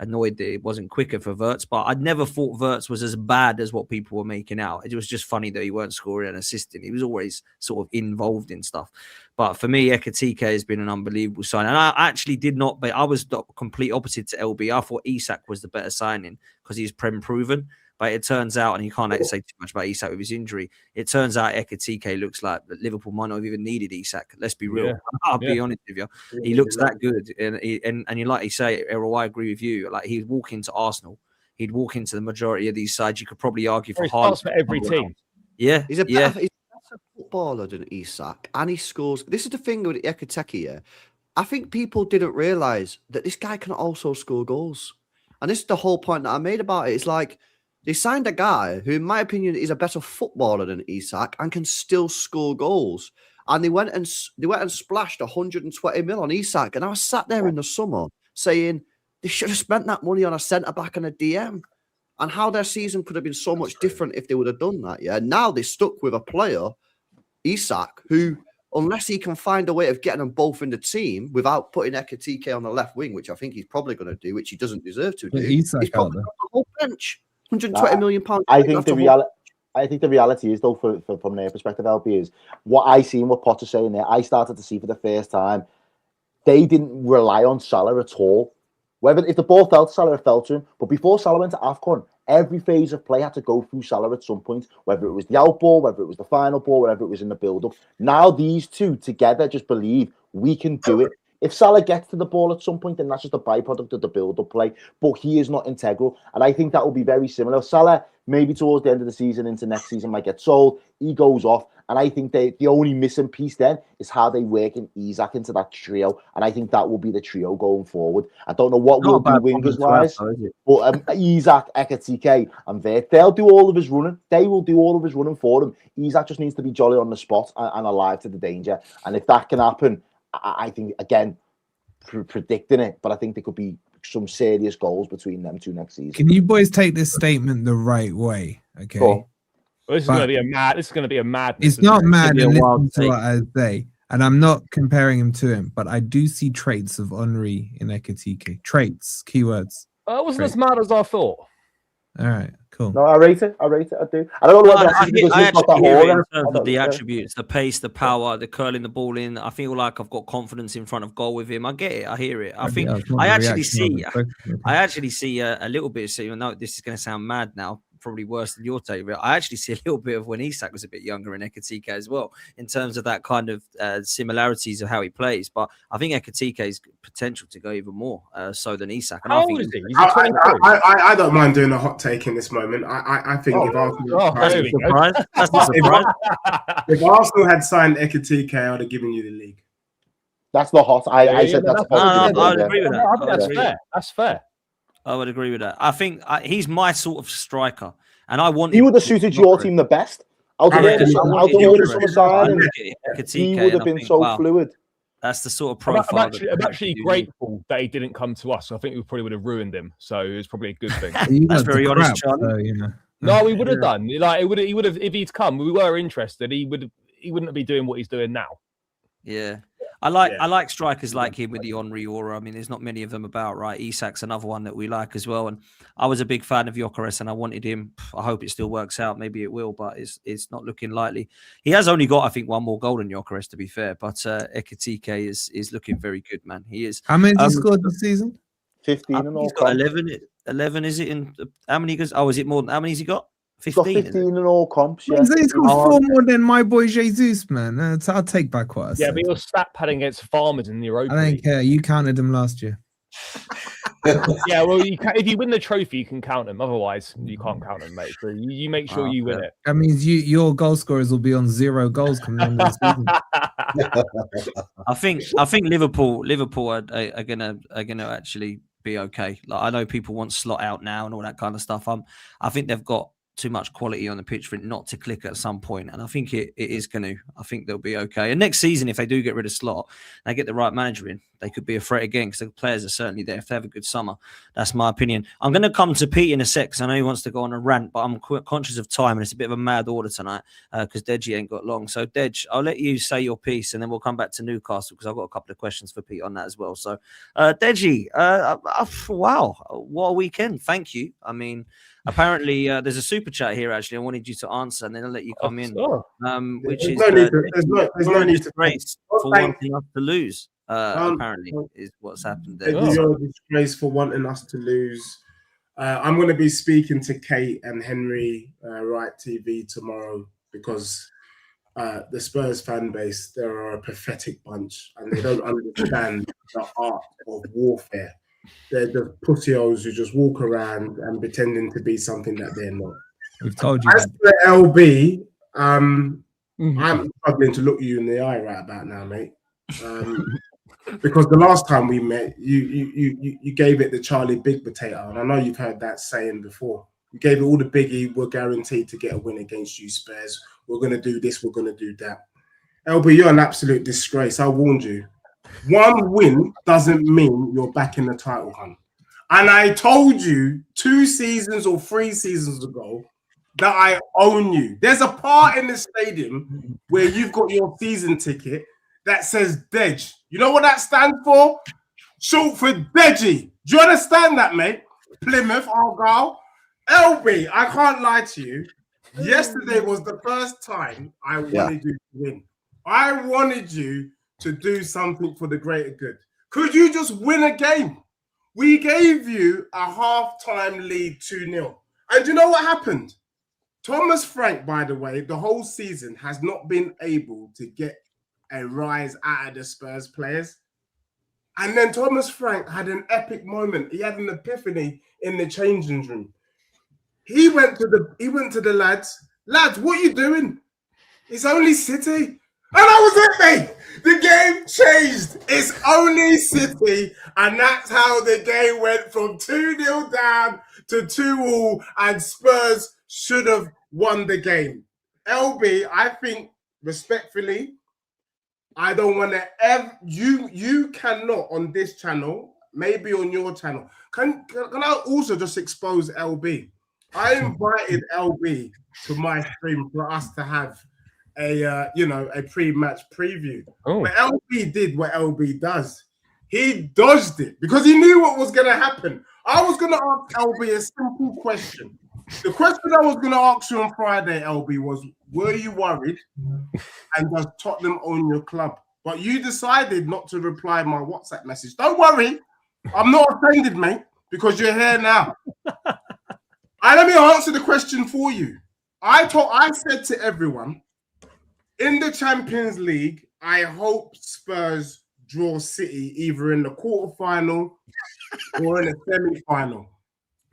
annoyed that it wasn't quicker for Wirtz, but I'd never thought Wirtz was as bad as what people were making out. It was just funny that he weren't scoring and assisting. He was always sort of involved in stuff. But for me, Ekitike has been an unbelievable sign. And I actually did not, but I was the complete opposite to LB. I thought Isak was the better signing because he's Prem proven. But it turns out, and you can't say too much about Isak with his injury, it turns out Ekitike looks like Liverpool might not have even needed Isak. Let's be real. Yeah. I'll be honest with you. He looks that good. And you like you say, Errol, I agree with you. Like, he'd walk into Arsenal. He'd walk into the majority of these sides. You could probably argue for Haaland. For every team. Yeah. He's a better footballer than Isak. And he scores. This is the thing with Ekitike, yeah. I think people didn't realise that this guy can also score goals. And this is the whole point that I made about it. It's like, they signed a guy who, in my opinion, is a better footballer than Isak and can still score goals. And they went and splashed 120 mil on Isak. And I was sat there in the summer saying they should have spent that money on a centre-back and a DM. And how their season could have been so much different if they would have done that. Yeah. Now they're stuck with a player, Isak, who, unless he can find a way of getting them both in the team without putting Ekitike on the left wing, which I think he's probably going to do, which he doesn't deserve to do, he's probably got the whole bench. 120 million pounds. I think the reality is, though, from their perspective, LB, is what I see and what Potter's saying there. I started to see for the first time, they didn't rely on Salah at all. If the ball fell to Salah, it fell to him. But before Salah went to AFCON, every phase of play had to go through Salah at some point, whether it was the out ball, whether it was the final ball, whatever it was in the build-up. Now these two together just believe we can do it. If Salah gets to the ball at some point, then that's just a byproduct of the build-up play. But he is not integral. And I think that will be very similar. Salah, maybe towards the end of the season, into next season, might get sold. He goes off. And I think the only missing piece then is how they work in Isak into that trio. And I think that will be the trio going forward. I don't know what will be wingers-wise. But Isak, Ekitike, and Wirtz, they'll do all of his running. They will do all of his running for him. Isak just needs to be jolly on the spot and alive to the danger. And if that can happen, I think, again, predicting it, but I think there could be some serious goals between them two next season. Can you boys take this statement the right way? Okay. Cool. Well, this is going to be a madness. It's not mad and listen to what I say. And I'm not comparing him to him, but I do see traits of Henry in Ekitike. Traits, keywords. I wasn't as mad as I thought. All right, cool. No, I rate it. I do. I don't know whether I actually hear it in terms of the attributes, the pace, the power, the curling the ball in. I feel like I've got confidence in front of goal with him. I get it. I hear it. I think I actually see a little bit. So, you know, this is going to sound mad now, probably worse than your take, but I actually see a little bit of when Isak was a bit younger in Ekitike as well, in terms of that kind of similarities of how he plays. But I think Ekitike's potential to go even more so than Isak. And how old is he? I don't mind doing a hot take in this moment. I think if Arsenal had signed Ekitike, I would have given you the league. That's not hot. I said that's I would agree with that. I think that's fair. That's fair. I would agree with that. I think he's my sort of striker, and I want. He would have suited your team the best. He would have been so fluid. That's the sort of profile. I'm actually grateful that he didn't come to us. I think we probably would have ruined him. So it was probably a good thing. That's very honest, Charlie. No, we would have done. Like he would have if he'd come. We were interested. He wouldn't be doing what he's doing now. Yeah. I like strikers like him with the Henry aura. I mean, there's not many of them about, right? Isak's another one that we like as well. And I was a big fan of Gyökeres and I wanted him. I hope it still works out. Maybe it will, but it's not looking likely. He has only got, I think, one more goal than Gyökeres, to be fair. But Ekitike is looking very good, man. He is. How many has he scored this season? 15 and all. He's got 11. 11, is it? In how many goes? Oh, is it more? How many has he got? 15. He's got 15 in all comps. Yeah. He's got 4 more than my boy Jesus, man. I'll take back what I said. Yeah, but you're stat padding against farmers in the Europa. I don't care. You counted them last year. Yeah, well, you can, if you win the trophy, you can count them. Otherwise, you can't count them, mate. So you make sure you win it. That means your goal scorers will be on 0 goals coming the end of the season. I think Liverpool are gonna actually be okay. Like, I know people want slot out now and all that kind of stuff. I think they've got too much quality on the pitch for it not to click at some point, and I think it is going to. I think they'll be okay. And next season, if they do get rid of Slot, they get the right manager in, they could be a threat again because the players are certainly there if they have a good summer. That's my opinion. I'm going to come to Pete in a sec because I know he wants to go on a rant, but I'm conscious of time and it's a bit of a mad order tonight because Deji ain't got long. So Dej, I'll let you say your piece and then we'll come back to Newcastle because I've got a couple of questions for Pete on that as well. So Deji, wow, what a weekend! Thank you. I mean. Apparently, there's a super chat here. Actually, I wanted you to answer, and then I'll let you come in. Which is there's no need to disgrace for wanting us to lose. Apparently, is what's happened there. You're a disgrace for wanting us to lose. I'm going to be speaking to Kate and Henry Wright TV tomorrow because the Spurs fan base, they're a pathetic bunch, and they don't understand the art of warfare. They're the pussy-holes who just walk around and pretending to be something that they're not. We've told you. As for LB, I'm struggling to look you in the eye right about now, mate. Because the last time we met, you gave it the Charlie Big Potato, and I know you've heard that saying before. You gave it all the biggie. We're guaranteed to get a win against you, Spurs. We're going to do this. We're going to do that. LB, you're an absolute disgrace. I warned you. One win doesn't mean you're back in the title hunt. And I told you 2 seasons or 3 seasons ago that I own you. There's a part in the stadium where you've got your season ticket that says Dej. You know what that stands for? Short for Deji. Do you understand that, mate? Plymouth, Argyle. LB, I can't lie to you. Yesterday was the first time I wanted you to win. I wanted you to do something for the greater good. Could you just win a game? We gave you a half-time lead 2-0. And you know what happened? Thomas Frank, by the way, the whole season has not been able to get a rise out of the Spurs players. And then Thomas Frank had an epic moment. He had an epiphany in the changing room. He went to the lads, what are you doing? It's only City. And that was it, mate. The game changed. It's only City. And that's how the game went from 2-0 down to 2-2. And Spurs should have won the game. LB, I think, respectfully, I don't want to ever... You cannot on this channel, maybe on your channel. Can I also just expose LB? I invited LB to my stream for us to have a pre-match preview. But LB did what LB does. He dodged it because he knew what was going to happen. I was going to ask LB a simple question. The question I was going to ask you on Friday, LB, was, were you worried? And does Tottenham own your club? But you decided not to reply my WhatsApp message. Don't worry. I'm not offended, mate, because you're here now. Let me answer the question for you. I said to everyone, in the Champions League, I hope Spurs draw City either in the quarterfinal or in the semi-final.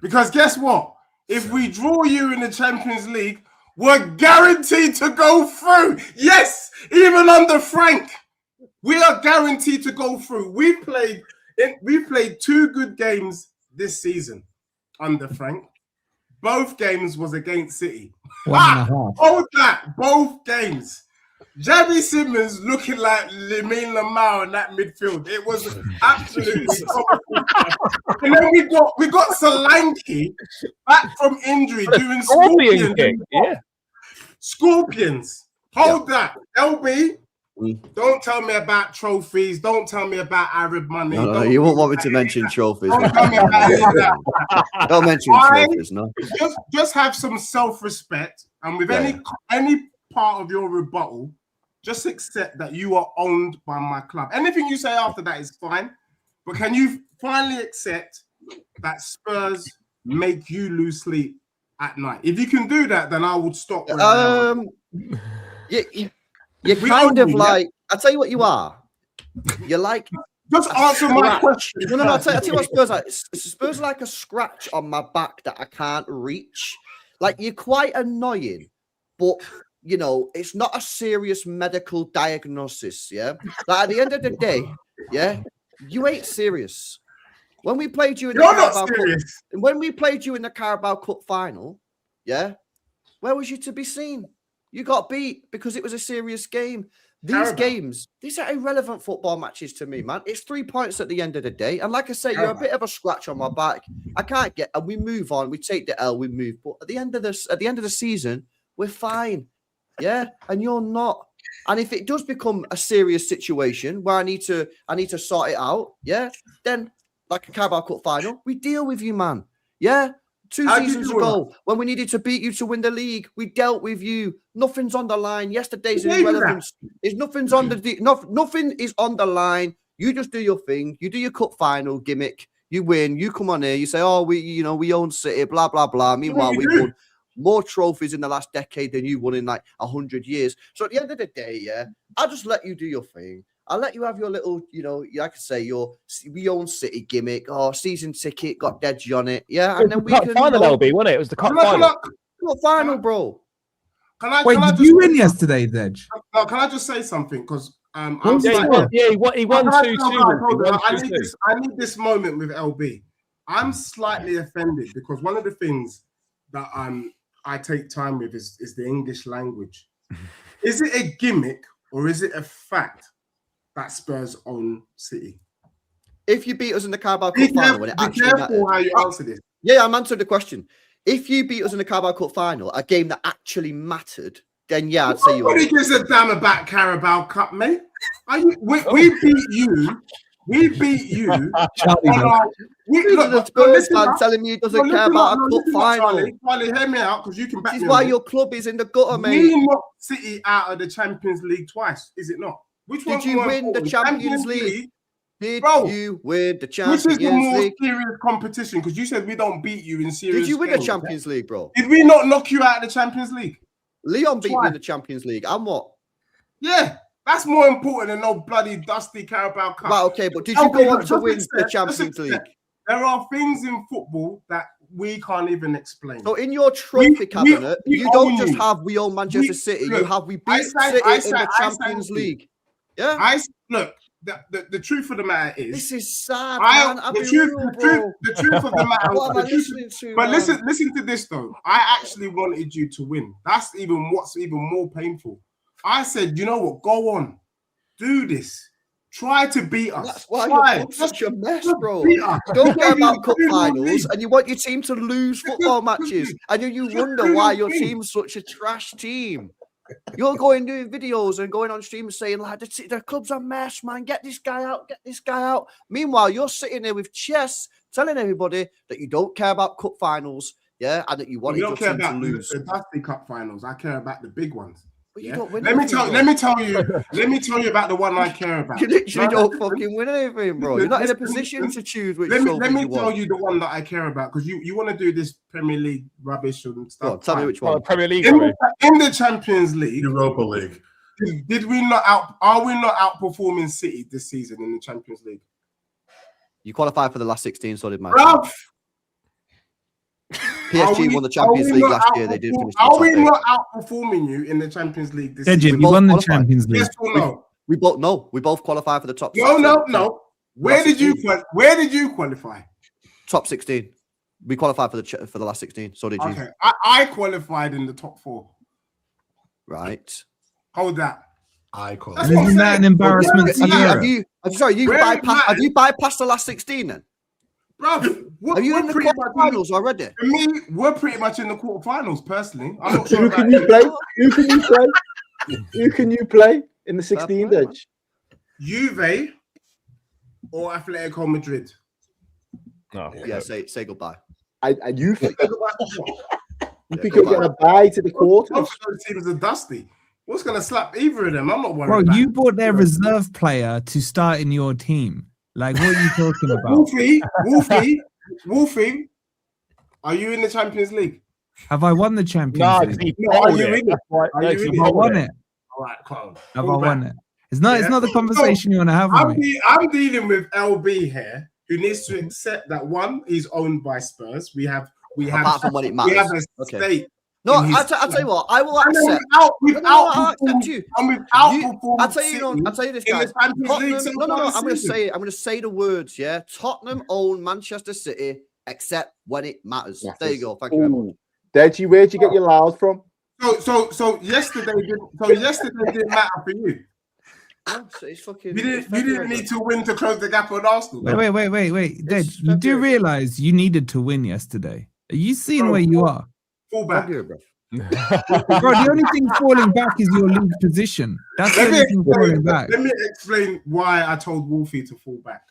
Because guess what? If we draw you in the Champions League, we're guaranteed to go through. Yes, even under Frank, we are guaranteed to go through. We played 2 good games this season under Frank. Both games was against City. Hold that. Both games. Javi Simmons looking like Lamine Lamar in that midfield. It was absolutely and then we got Solanke back from injury doing Scorpions. Scorpions. Hold that. LB, don't tell me about trophies. Don't tell me about Arab money. No, you won't want me to mention trophies. Don't tell me about don't mention trophies, no. Just have some self-respect. And with any part of your rebuttal, just accept that you are owned by my club. Anything you say after that is fine. But can you finally accept that Spurs make you lose sleep at night? If you can do that, then I would stop. You're kind of like, I'll tell you what you are. You're like Just answer my question. No. I'll tell you what Spurs like. Spurs are like a scratch on my back that I can't reach. Like, you're quite annoying, but you know, it's not a serious medical diagnosis. Yeah. Like, at the end of the day, yeah, you ain't serious. When we played you in the Carabao Cup, when we played you in the Carabao Cup final, yeah, where was you to be seen? You got beat because it was a serious game. These games, these are irrelevant football matches to me, man. It's 3 points at the end of the day. And like I say, you're a bit of a scratch on my back. I can't get, and we move on. We take the L, we move. But at the end of the season, we're fine. Yeah. And you're not. And if it does become a serious situation where I need to sort it out, yeah, then like a Carabao Cup final, we deal with you, man. Yeah. 2 seasons ago, when we needed to beat you to win the league, we dealt with you. Nothing's on the line. Yesterday's irrelevance. Nothing is on the line. You just do your thing. You do your cup final gimmick. You win. You come on here. You say, "Oh, we own City." Blah blah blah. Meanwhile, we won more trophies in the last decade than you won in like 100 years. So at the end of the day, yeah, I'll just let you do your thing. I'll let you have your little, like I say, we own City gimmick. Oh, season ticket, got Deji on it. Yeah, and then we can... final, LB, wasn't it? It was the cup final. Cup final, bro. Did you win yesterday, Dej? No, can I just say something? Because he won 2-2. I need this moment with LB. I'm slightly offended because one of the things that I take time with is the English language. Is it a gimmick or is it a fact that Spurs own City? If you beat us in the Carabao Cup final, when it actually careful how you answer this. Yeah, I'm answering the question. If you beat us in the Carabao Cup final, a game that actually mattered, then yeah, I'd say you. Nobody gives a damn about Carabao Cup, mate. We beat you. We beat you. Telling me he doesn't care about a cup final. Charlie, hear me out because you can back me. This is why your club is in the gutter, mate. We knocked City out of the Champions League twice, is it not? Did you win the Champions League? Did you win the Champions League? Which is the more serious competition? Because you said we don't beat you in serious. Did you win the Champions League, bro? Did we not knock you out of the Champions League? Leon beat me in the Champions League. And what? Yeah, that's more important than no bloody dusty Carabao Cup. Right, okay, but did you go on to win the Champions League? There are things in football that we can't even explain. So in your trophy cabinet, you don't just have we own Manchester City. You have we beat City in the Champions League. Yeah. Look, the truth of the matter is this is sad. The truth of the matter. But listen to this though. I actually wanted you to win. That's what's even more painful. I said, you know what? Go on, do this. Try to beat us. That's why you're such a mess, bro. You don't care about cup finals, and you want your team to lose football matches, and you wonder why your team's such a trash team. You're going doing videos and going on stream and saying, like, the club's a mess, man. Get this guy out. Get this guy out. Meanwhile, you're sitting there with chess telling everybody that you don't care about cup finals, yeah, and that you want your team to lose. The dusty cup finals. I care about the big ones. But you don't win. Let me tell you about the one I care about. You literally don't fucking win anything, bro. You're not in a position to choose which. Let me tell you the one that I care about because you want to do this Premier League rubbish and stuff. Tell me which one. Premier League in the Champions League, Europa League. Did we not Are we not outperforming City this season in the Champions League? You qualified for the last 16, so did Man City. PSG won the Champions League last year. They did finish. Are we not outperforming you in the Champions League this season? You won the Champions League. Yes or no? We both qualified for the top. No. Where did you qualify? Top 16. We qualified for the last 16. So did you. Okay, I qualified in the top 4. Right. Hold that. I qualified. Isn't that an embarrassment? Have you bypassed the last 16 then? Bro, are you in the quarterfinals already? For me, we're pretty much in the quarterfinals. Personally, I'm not sure. Who can you play? Who can you play in the 16th edge? Juve or Atletico Madrid? No. Yeah, say goodbye. And you think you think you're going to buy to the quarter? I'm sure the teams are dusty. What's going to slap either of them? I'm not worried. Bro, you bought their reserve player to start in your team. Like, what are you talking about? Wolfie, are you in the Champions League? Have I won the Champions League? No, are you in it? Have I won it? All right, come on. Have I won it? It's not the conversation you want to have with me. I'm dealing with LB here, who needs to accept that one, he's owned by Spurs. We have apart from when it matters. We have a stake. No, I'll tell you what. I will accept. I'll accept you. I'll tell you this, guys. Tottenham, I'm going to say it. I'm going to say the words. Yeah, Tottenham own Manchester City, except when it matters. Yes. There you go. Thank you very much. Deji, where'd you get your loud from? So yesterday didn't matter for you. It's fucking. You didn't need to win to close the gap on Arsenal. Wait. Dej, you do realize you needed to win yesterday. Are you seeing where you are? Fall back. Bro, the only thing falling back is your league position. That's the only thing falling back. Let me explain why I told Wolfie to fall back.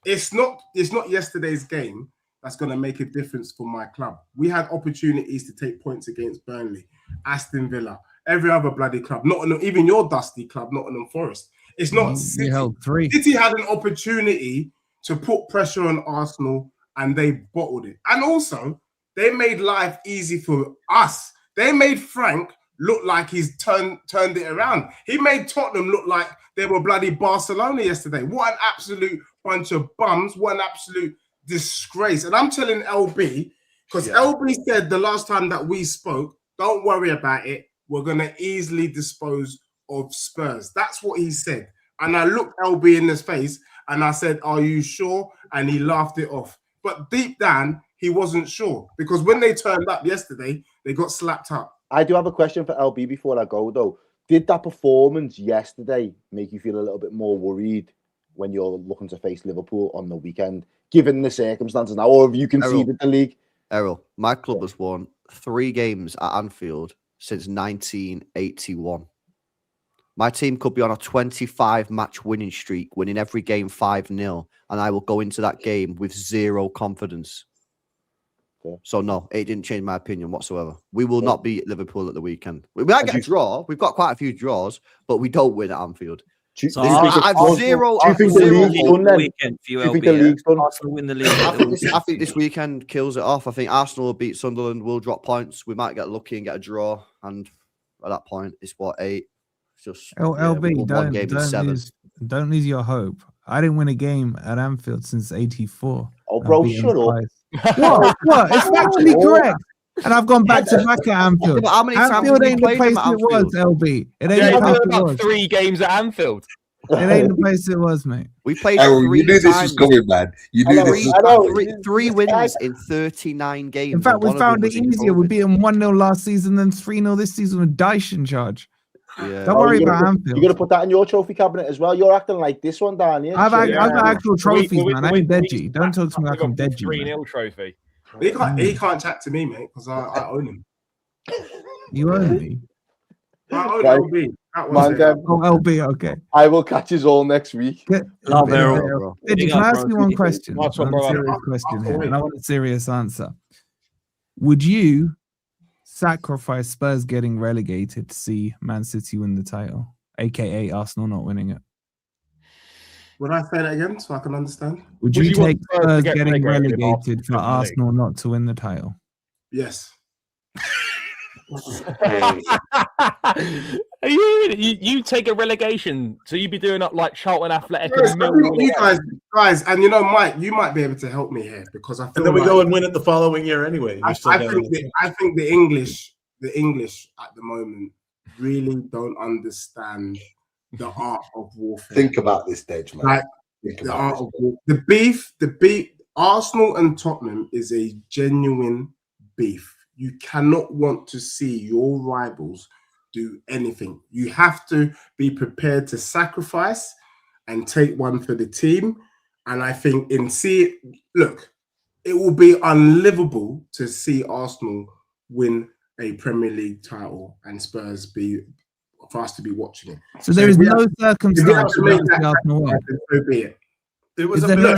It's not yesterday's game that's going to make a difference for my club. We had opportunities to take points against Burnley, Aston Villa, every other bloody club, even your dusty club, Nottingham Forest. It's not City. Held 3. City had an opportunity to put pressure on Arsenal and they bottled it. And also, they made life easy for us. They made Frank look like he's turned it around. He made Tottenham look like they were bloody Barcelona yesterday. What an absolute bunch of bums. What an absolute disgrace. And I'm telling LB, because LB said the last time that we spoke, don't worry about it. We're going to easily dispose of Spurs. That's what he said. And I looked LB in his face and I said, are you sure? And he laughed it off. But deep down, he wasn't sure, because when they turned up yesterday, they got slapped up. I do have a question for LB before I go, though. Did that performance yesterday make you feel a little bit more worried when you're looking to face Liverpool on the weekend, given the circumstances now, or have you conceded the league? Errol, my club has won 3 games at Anfield since 1981. My team could be on a 25-match winning streak, winning every game 5-0, and I will go into that game with 0 confidence. So no, it didn't change my opinion whatsoever. We will not beat Liverpool at the weekend. We might get a draw. We've got quite a few draws, but we don't win at Anfield. So I have 0. Do you think the league's done then? Do you think the league's done? Arsenal win the league. I think this weekend kills it off. I think Arsenal will beat Sunderland. We'll drop points. We might get lucky and get a draw. And at that point, it's what, 8? It's just LB. Don't lose your hope. I didn't win a game at Anfield since '84. Oh, bro, shut up. What? It's actually correct. And I've gone back to back at Anfield. How many times Anfield ain't the place it was, LB. It ain't the place it was. 3 games at Anfield. It ain't the place it was, mate. We played you knew this was coming, man. You knew this was 3 wins in 39 games. In fact, we found it easier. We beat them 1-0 last season, then 3-0 this season with Dyson charge. Yeah. Don't worry about Anfield. You're going to put that in your trophy cabinet as well. You're acting like this one, Dan. Yeah? I've got actual trophies, man. I ain't Deji. Don't talk to me like I'm Deji. 3-0 trophy. He can't chat to me, mate, because I own him. You own me? I own LB. LB, okay. I will catch us all next week. Love Errol. Can I ask you one question? And I want a serious answer. Would you sacrifice Spurs getting relegated to see Man City win the title, aka Arsenal not winning it? Would I say that again so I can understand? Would you take Spurs getting relegated for Arsenal not to win the title? Yes. you take a relegation, so you'd be doing up like Charlton Athletic. You guys, and you know, Mike, you might be able to help me here because I feel. And then we go and win it the following year anyway. I think the English at the moment really don't understand the art of warfare. Think about this, Dej, man. Like, the art of the beef. Arsenal and Tottenham is a genuine beef. You cannot want to see your rivals do anything. You have to be prepared to sacrifice and take one for the team. And I think it will be unlivable to see Arsenal win a Premier League title and Spurs for us to be watching it. So there is no circumstance to make Arsenal win. So be it. It was Arsenal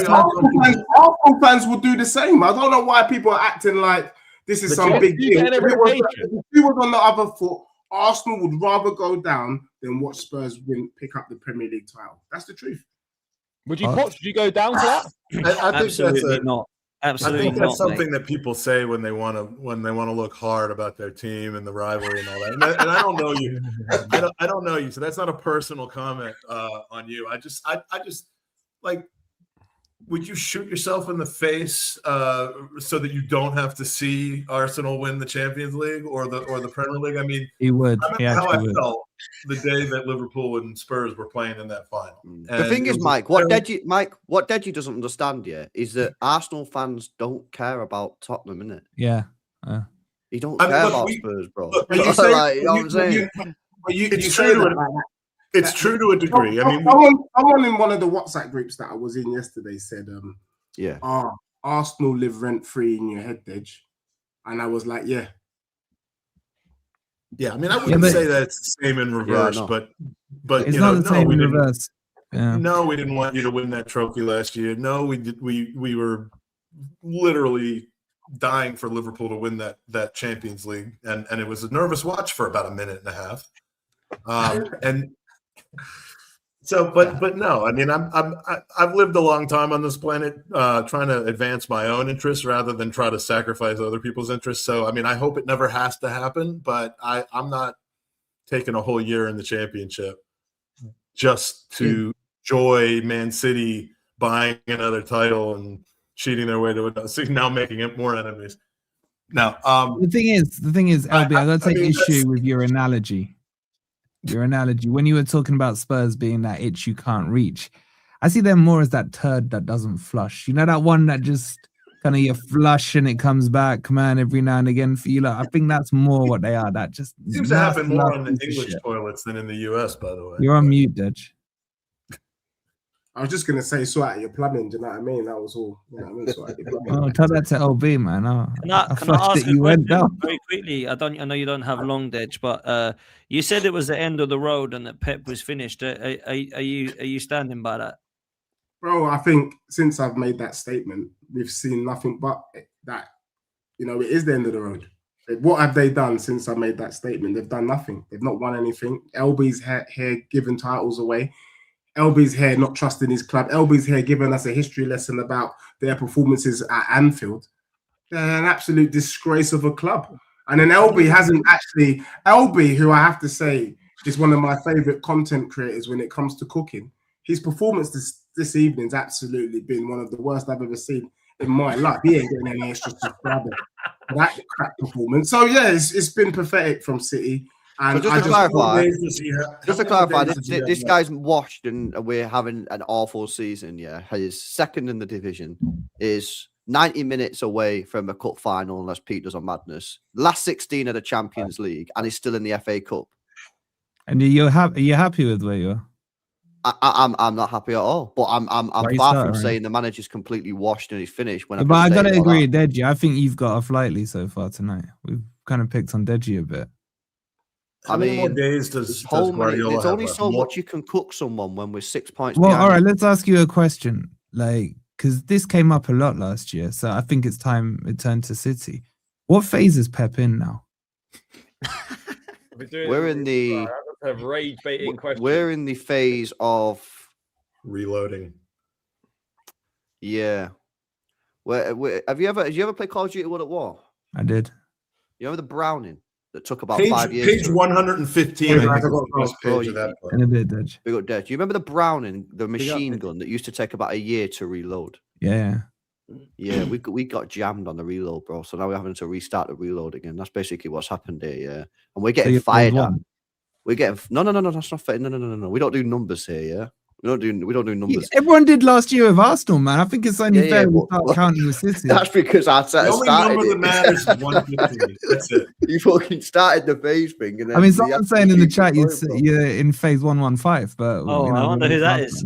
fans will do the same. I don't know why people are acting like this is some big deal. If he was on the other foot, Arsenal would rather go down than watch Spurs pick up the Premier League title. That's the truth. Would you go down for that? Absolutely not. Absolutely. I think that's not, something that people say when they want to look hard about their team and the rivalry and all that. And I don't know you. I don't know you. So that's not a personal comment on you. I just like, would you shoot yourself in the face so that you don't have to see Arsenal win the Champions League or the Premier League? I mean, he would. I remember how I felt the day that Liverpool and Spurs were playing in that final. The thing is, Mike, what Deji doesn't understand yet is that Arsenal fans don't care about Tottenham, innit? Yeah. You don't care about Spurs, bro. Look, you know what I'm saying? It's true to a degree. I mean, someone in one of the WhatsApp groups that I was in yesterday said, Arsenal live rent free in your head, Dej. And I was like, yeah. Yeah, I mean, I wouldn't say that it's the same in reverse, but it's not the same in reverse. Yeah. No, we didn't want you to win that trophy last year. No, we did. We were literally dying for Liverpool to win that Champions League, and it was a nervous watch for about a minute and a half. And so, but no, I mean, I've lived a long time on this planet, trying to advance my own interests rather than try to sacrifice other people's interests. So, I mean, I hope it never has to happen, but I'm not taking a whole year in the championship just to enjoy Man City buying another title and cheating their way to it. So now making it more enemies. Now, the thing is, LB, I got to take issue with your analogy. Your analogy when you were talking about Spurs being that itch you can't reach, I see them more as that turd that doesn't flush. You know, that one that just kind of you flush and it comes back, man, every now and again for you. Like, I think that's more what they are. That just seems to happen more on the English toilets than in the US, by the way. You're on mute, Dej. I was just gonna say, sort out your plumbing. Do you know what I mean? That was all. You know what I mean? Sort out your plumbing. Oh, tell that to LB, man. Can I ask you went down very quickly? I know you don't have long, Dej, but you said it was the end of the road and that Pep was finished. Are you standing by that? Bro, I think since I've made that statement, we've seen nothing but that. You know, it is the end of the road. What have they done since I made that statement? They've done nothing. They've not won anything. LB's here giving titles away. LB's here not trusting his club. LB's here giving us a history lesson about their performances at Anfield. They're an absolute disgrace of a club. And then LB hasn't actually... LB, who I have to say is one of my favourite content creators when it comes to cooking, his performance this evening's absolutely been one of the worst I've ever seen in my life. He ain't getting any extra subscribers for that crap performance. So, yeah, it's been pathetic from City. And so just to clarify, this guy's washed and we're having an awful season. Yeah, his second in the division is 90 minutes away from a cup final, unless Pete does on madness. Last 16 of the Champions League, and he's still in the FA Cup. And are you happy with where you are? I'm not happy at all. But I'm far from saying the manager's completely washed and he's finished. But I gotta agree, Deji. I think you've got off lightly so far tonight. We've kind of picked on Deji a bit. How many more days does Guardiola There's only so much you can cook someone when we're 6 points well, behind. All right, let's ask you a question. Like, because this came up a lot last year, so I think it's time it turned to City. What phase is Pep in now? We're in the rage-baiting question. We're in the phase of reloading. Yeah. Have you ever played Call of Duty World at War? I did. You remember the Browning that took about page, 5 years? Page 115. Big up Dej. Do you remember the Browning, the machine gun that used to take about a year to reload? Yeah. Yeah, we got jammed on the reload, bro. So now we're having to restart the reload again. That's basically what's happened here, yeah. And we're getting fired at. We're getting no, that's not fair. No. We don't do numbers here, yeah. We don't do numbers. Yeah, everyone did last year with Arsenal, man. I think it's only fair we start counting with City. That's because I started. The only number that matters is 150. That's it. You fucking started the phase thing, and then I mean, someone's saying in the chat you're in phase 115, but I wonder who that is.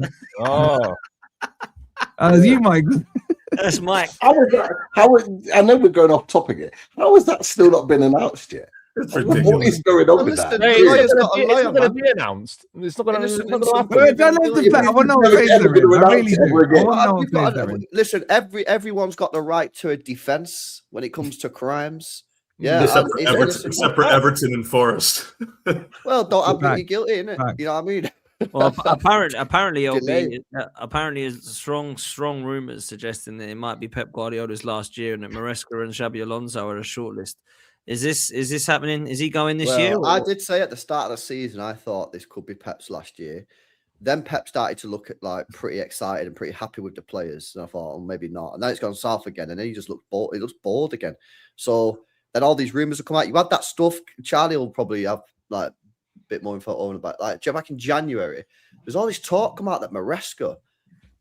It's you, Mike. That's Mike. I know we're going off topic here. How has that still not been announced yet? It's ridiculous. What is going on with that? It's not going to be announced. It's not going to happen. I don't know the plan. I want to know what phase they're in. Listen, everyone's got the right to a defense when it comes to crimes. Yeah, except for Everton and Forest. Well, don't admit you're guilty, innit? You know what I mean? Well, apparently, is strong rumors suggesting that it might be Pep Guardiola's last year and that Maresca and Xabi Alonso are a shortlist. Is this happening? Is he going this year? I did say at the start of the season, I thought this could be Pep's last year. Then Pep started to look at like pretty excited and pretty happy with the players. And I thought, maybe not. And then it's gone south again. And then he just looked bored. He looks bored again. So then all these rumors will come out. You had that stuff. Charlie will probably have like a bit more info on about. Like back in January, there's all this talk come out that Maresca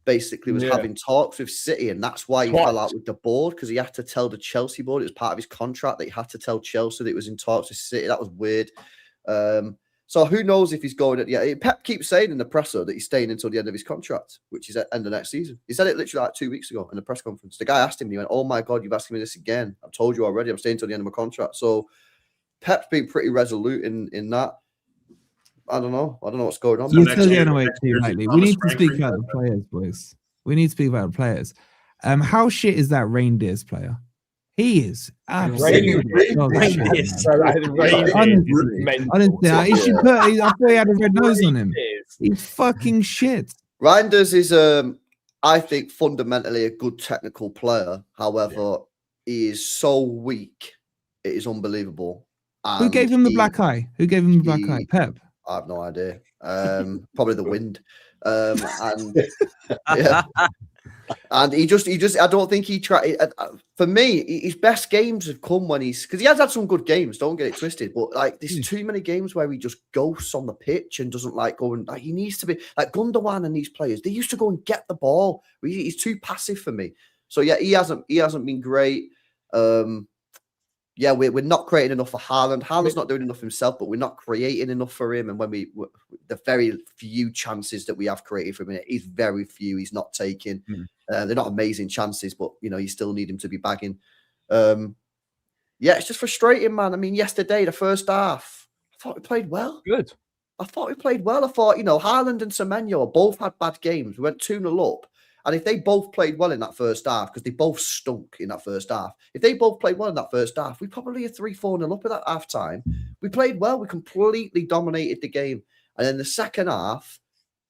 basically was having talks with City, and that's why he fell out with the board, because he had to tell the Chelsea board, it was part of his contract that he had to tell Chelsea that he was in talks with City. That was weird. So who knows if he's going at the end. Pep keeps saying in the presser that he's staying until the end of his contract, which is at the end of next season. He said it literally like 2 weeks ago in the press conference. The guy asked him, he went, "Oh my God, you've asked me this again. I've told you already, I'm staying until the end of my contract." So Pep's been pretty resolute in that. I don't know what's going on. You're still getting away too lightly. We need to speak about the players, boys. We need to speak about the players. How shit is that Reindeers player? He is absolutely. Honestly, I thought he had a red nose on him. He's fucking shit. Reinders is, I think, fundamentally a good technical player. However, he is so weak. It is unbelievable. Who gave him the black eye? Pep. I have no idea. Probably the wind. And yeah. And he just, I don't think he tried. For me, his best games have come when because he has had some good games, don't get it twisted, but like there's too many games where he just ghosts on the pitch and doesn't like going, like he needs to be like Gundogan and these players, they used to go and get the ball. He's too passive for me. So yeah, he hasn't been great. Yeah, we're not creating enough for Haaland. Haaland's not doing enough himself, but we're not creating enough for him. And when the very few chances that we have created for him, he's very few. He's not taking. They're not amazing chances, but you still need him to be bagging. Yeah, it's just frustrating, man. I mean, yesterday, the first half, I thought we played well. Good. I thought Haaland and Semenyo both had bad games. We went 2-0 up. And if they both played well in that first half, because they both stunk in that first half, if they both played well in that first half, we probably are 3-4-0 up at that half time. We played well. We completely dominated the game. And then the second half,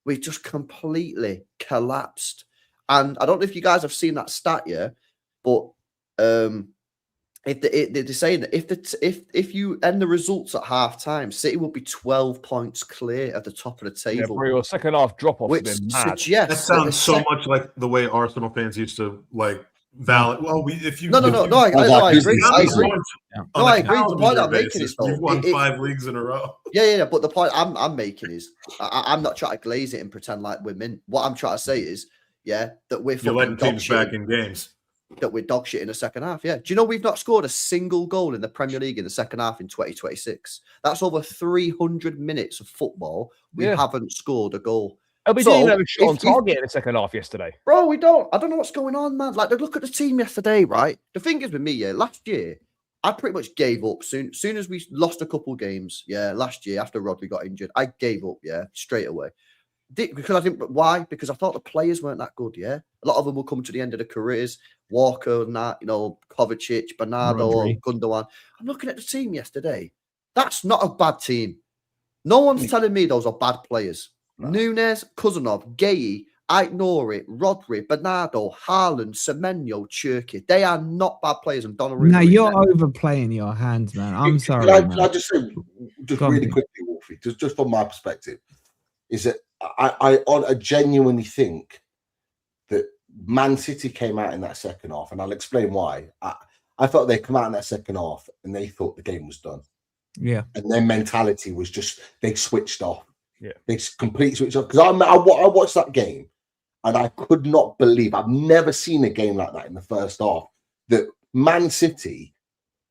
we just completely collapsed. And I don't know if you guys have seen that stat yet, but they're saying that if you end the results at half time, City will be 12 points clear at the top of the table. Yeah, your second half drop off has been mad. That sounds so much like the way Arsenal fans used to like valid. Well, I agree. I agree. The point I'm making is you've won 5 leagues in a row. Yeah. But the point I'm making is I'm not trying to glaze it and pretend like we're mint. What I'm trying to say is, that we're letting teams back in games. That we're dog shit in the second half. Yeah. Do you know we've not scored a single goal in the Premier League in the second half in 2026? That's over 300 minutes of football. We haven't scored a goal. And we didn't have a shot on target in the second half yesterday. Bro, we don't. I don't know what's going on, man. Like, look at the team yesterday, right? The thing is with me, last year, I pretty much gave up soon as we lost a couple games. Last year after Rodri got injured, I gave up, straight away. Because I think why? Because I thought the players weren't that good. A lot of them will come to the end of their careers. Walker and that, Kovacic, Bernardo, Gundogan. I'm looking at the team yesterday. That's not a bad team. No one's telling me those are bad players. No. Nunes, Kuzanov, Gueye, Aït-Nouri, Rodri, Bernardo, Haaland, Semenyo, Cherki. They are not bad players. And Donnarumma. Now you're overplaying your hands, man. I'm sorry. Can I just say, really quickly, Wolfie, just from my perspective, is that I genuinely think that Man City came out in that second half, and I'll explain why. I felt they come out in that second half and they thought the game was done. Yeah. And their mentality was just, they switched off. Yeah. They completely switched off. Because I watched that game and I could not believe, I've never seen a game like that in the first half, that Man City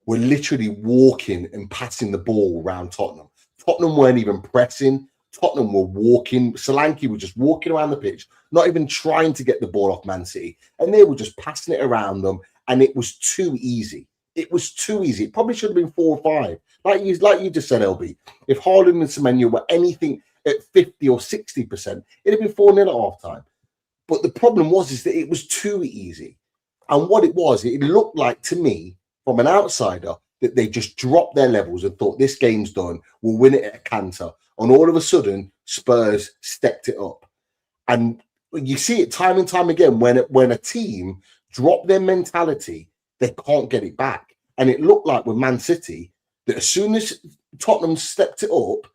were literally walking and passing the ball around Tottenham. Tottenham weren't even pressing. Tottenham were walking. Solanke was just walking around the pitch, not even trying to get the ball off Man City. And they were just passing it around them. And it was too easy. It was too easy. It probably should have been 4 or 5. Like you just said, LB. If Haaland and Semenyo were anything at 50 or 60%, it'd have been 4-0 at half-time. But the problem is that it was too easy. And what it was, it looked like to me, from an outsider, that they just dropped their levels and thought, this game's done. We'll win it at a canter. And all of a sudden, Spurs stepped it up. And you see it time and time again when a team drop their mentality, they can't get it back. And it looked like with Man City that as soon as Tottenham stepped it up,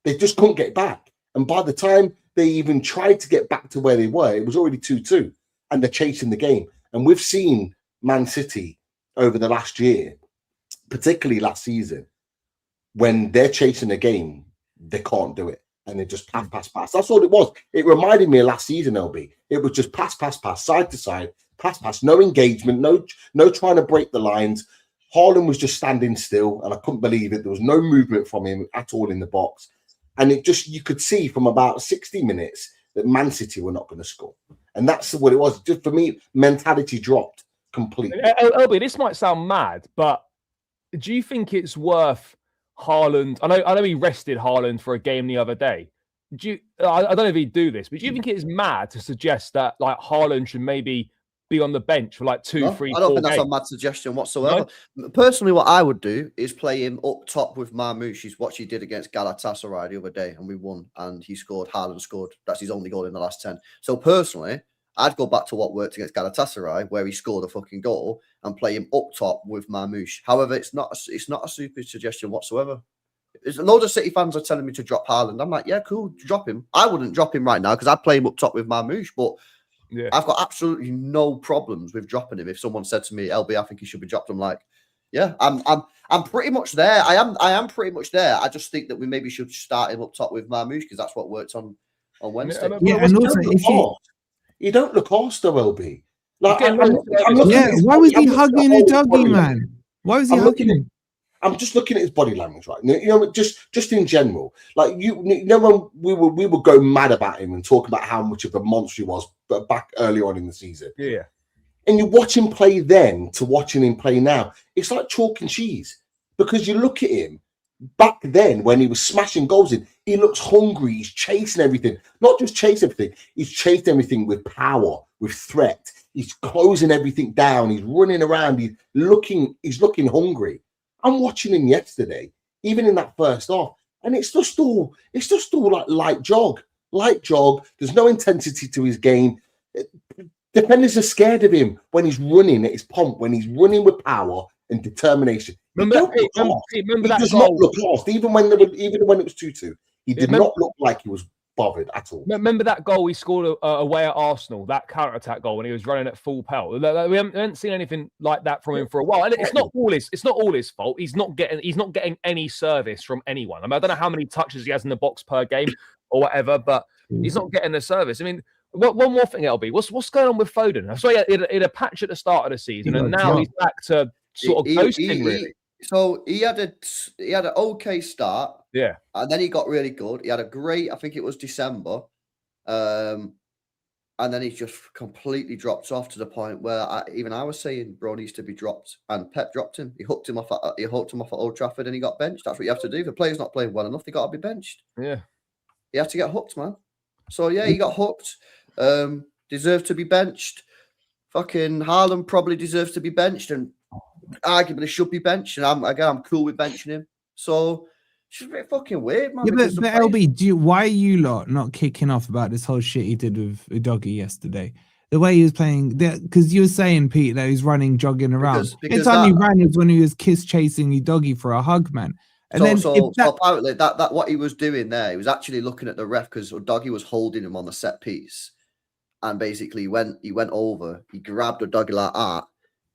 they just couldn't get back. And by the time they even tried to get back to where they were, it was already 2-2, and they're chasing the game. And we've seen Man City over the last year, particularly last season, when they're chasing a game, they can't do it. And they just pass. That's all it was. It reminded me of last season, LB. It was just pass, side to side, pass. No engagement, no trying to break the lines. Haaland was just standing still, and I couldn't believe it. There was no movement from him at all in the box. And it just, you could see from about 60 minutes that Man City were not going to score. And that's what it was. Just for me, mentality dropped completely. LB, this might sound mad, but do you think it's worth Haaland? I know he rested Haaland for a game the other day. I don't know if he'd do this, but do you think it is mad to suggest that like Haaland should maybe be on the bench for like 2, 3, 4 I don't think games? that's a mad suggestion whatsoever. No? Personally, what I would do is play him up top with Marmoush. He's what he did against Galatasaray the other day, and we won. And he scored. Haaland scored. That's his only goal in the last 10. So personally, I'd go back to what worked against Galatasaray, where he scored a fucking goal, and play him up top with Marmoush. However, it's not a super suggestion whatsoever. There's loads of City fans are telling me to drop Haaland. I'm like, yeah, cool, drop him. I wouldn't drop him right now because I'd play him up top with Marmoush, but yeah, I've got absolutely no problems with dropping him. If someone said to me, LB, I think he should be dropped, I'm like, yeah, I'm pretty much there. I am pretty much there. I just think that we maybe should start him up top with Marmoush because that's what worked on Wednesday. Yeah, and also you don't look arse though, LB. Like, why was he hugging a doggy, man? Why was he hugging him? I'm just looking at his body language, right? You know, just in general, like you know, when we would go mad about him and talk about how much of a monster he was, but back early on in the season, yeah. And you watch him play then to watching him play now, it's like chalk and cheese because you look at him back then when he was smashing goals in, he looks hungry, he's chasing everything, not just chasing everything, he's chasing everything with power, with threat, he's closing everything down, he's running around, he's looking hungry. I'm watching him yesterday, even in that first half, and it's just all like light jog. There's no intensity to his game. Defenders are scared of him when he's running at his pomp, when he's running with power and determination. Remember that does goal? Not look lost, even when it was 2-2. He did not look like he was bothered at all. Remember that goal he scored away at Arsenal, that counter-attack goal when he was running at full pelt. We haven't seen anything like that from him for a while. And it's not all his fault. He's not getting any service from anyone. I mean, I don't know how many touches he has in the box per game or whatever, but he's not getting the service. I mean, one more thing, LB. What's going on with Foden? I saw he had a patch at the start of the season, and now he's back to sort of ghosting, really. So he had an okay start. Yeah. And then he got really good. He had a great, I think it was December. And then he just completely dropped off to the point where I was saying bro needs to be dropped. And Pep dropped him. He hooked him off at Old Trafford and he got benched. That's what you have to do. If a player's not playing well enough, they got to be benched. Yeah. You have to get hooked, man. So yeah, he got hooked. Deserved to be benched. Fucking Haaland probably deserves to be benched and arguably should be benched. And I'm cool with benching him. So it's just a bit fucking weird, man. Yeah, but LB, why are you lot not kicking off about this whole shit he did with Udogie yesterday? The way he was playing, because you were saying, Pete, that he's running, jogging around. It's only ran is when he was kiss chasing Udogie for a hug, man. And so apparently that what he was doing there, he was actually looking at the ref because Udogie was holding him on the set piece, and basically he went over, he grabbed Udogie like that,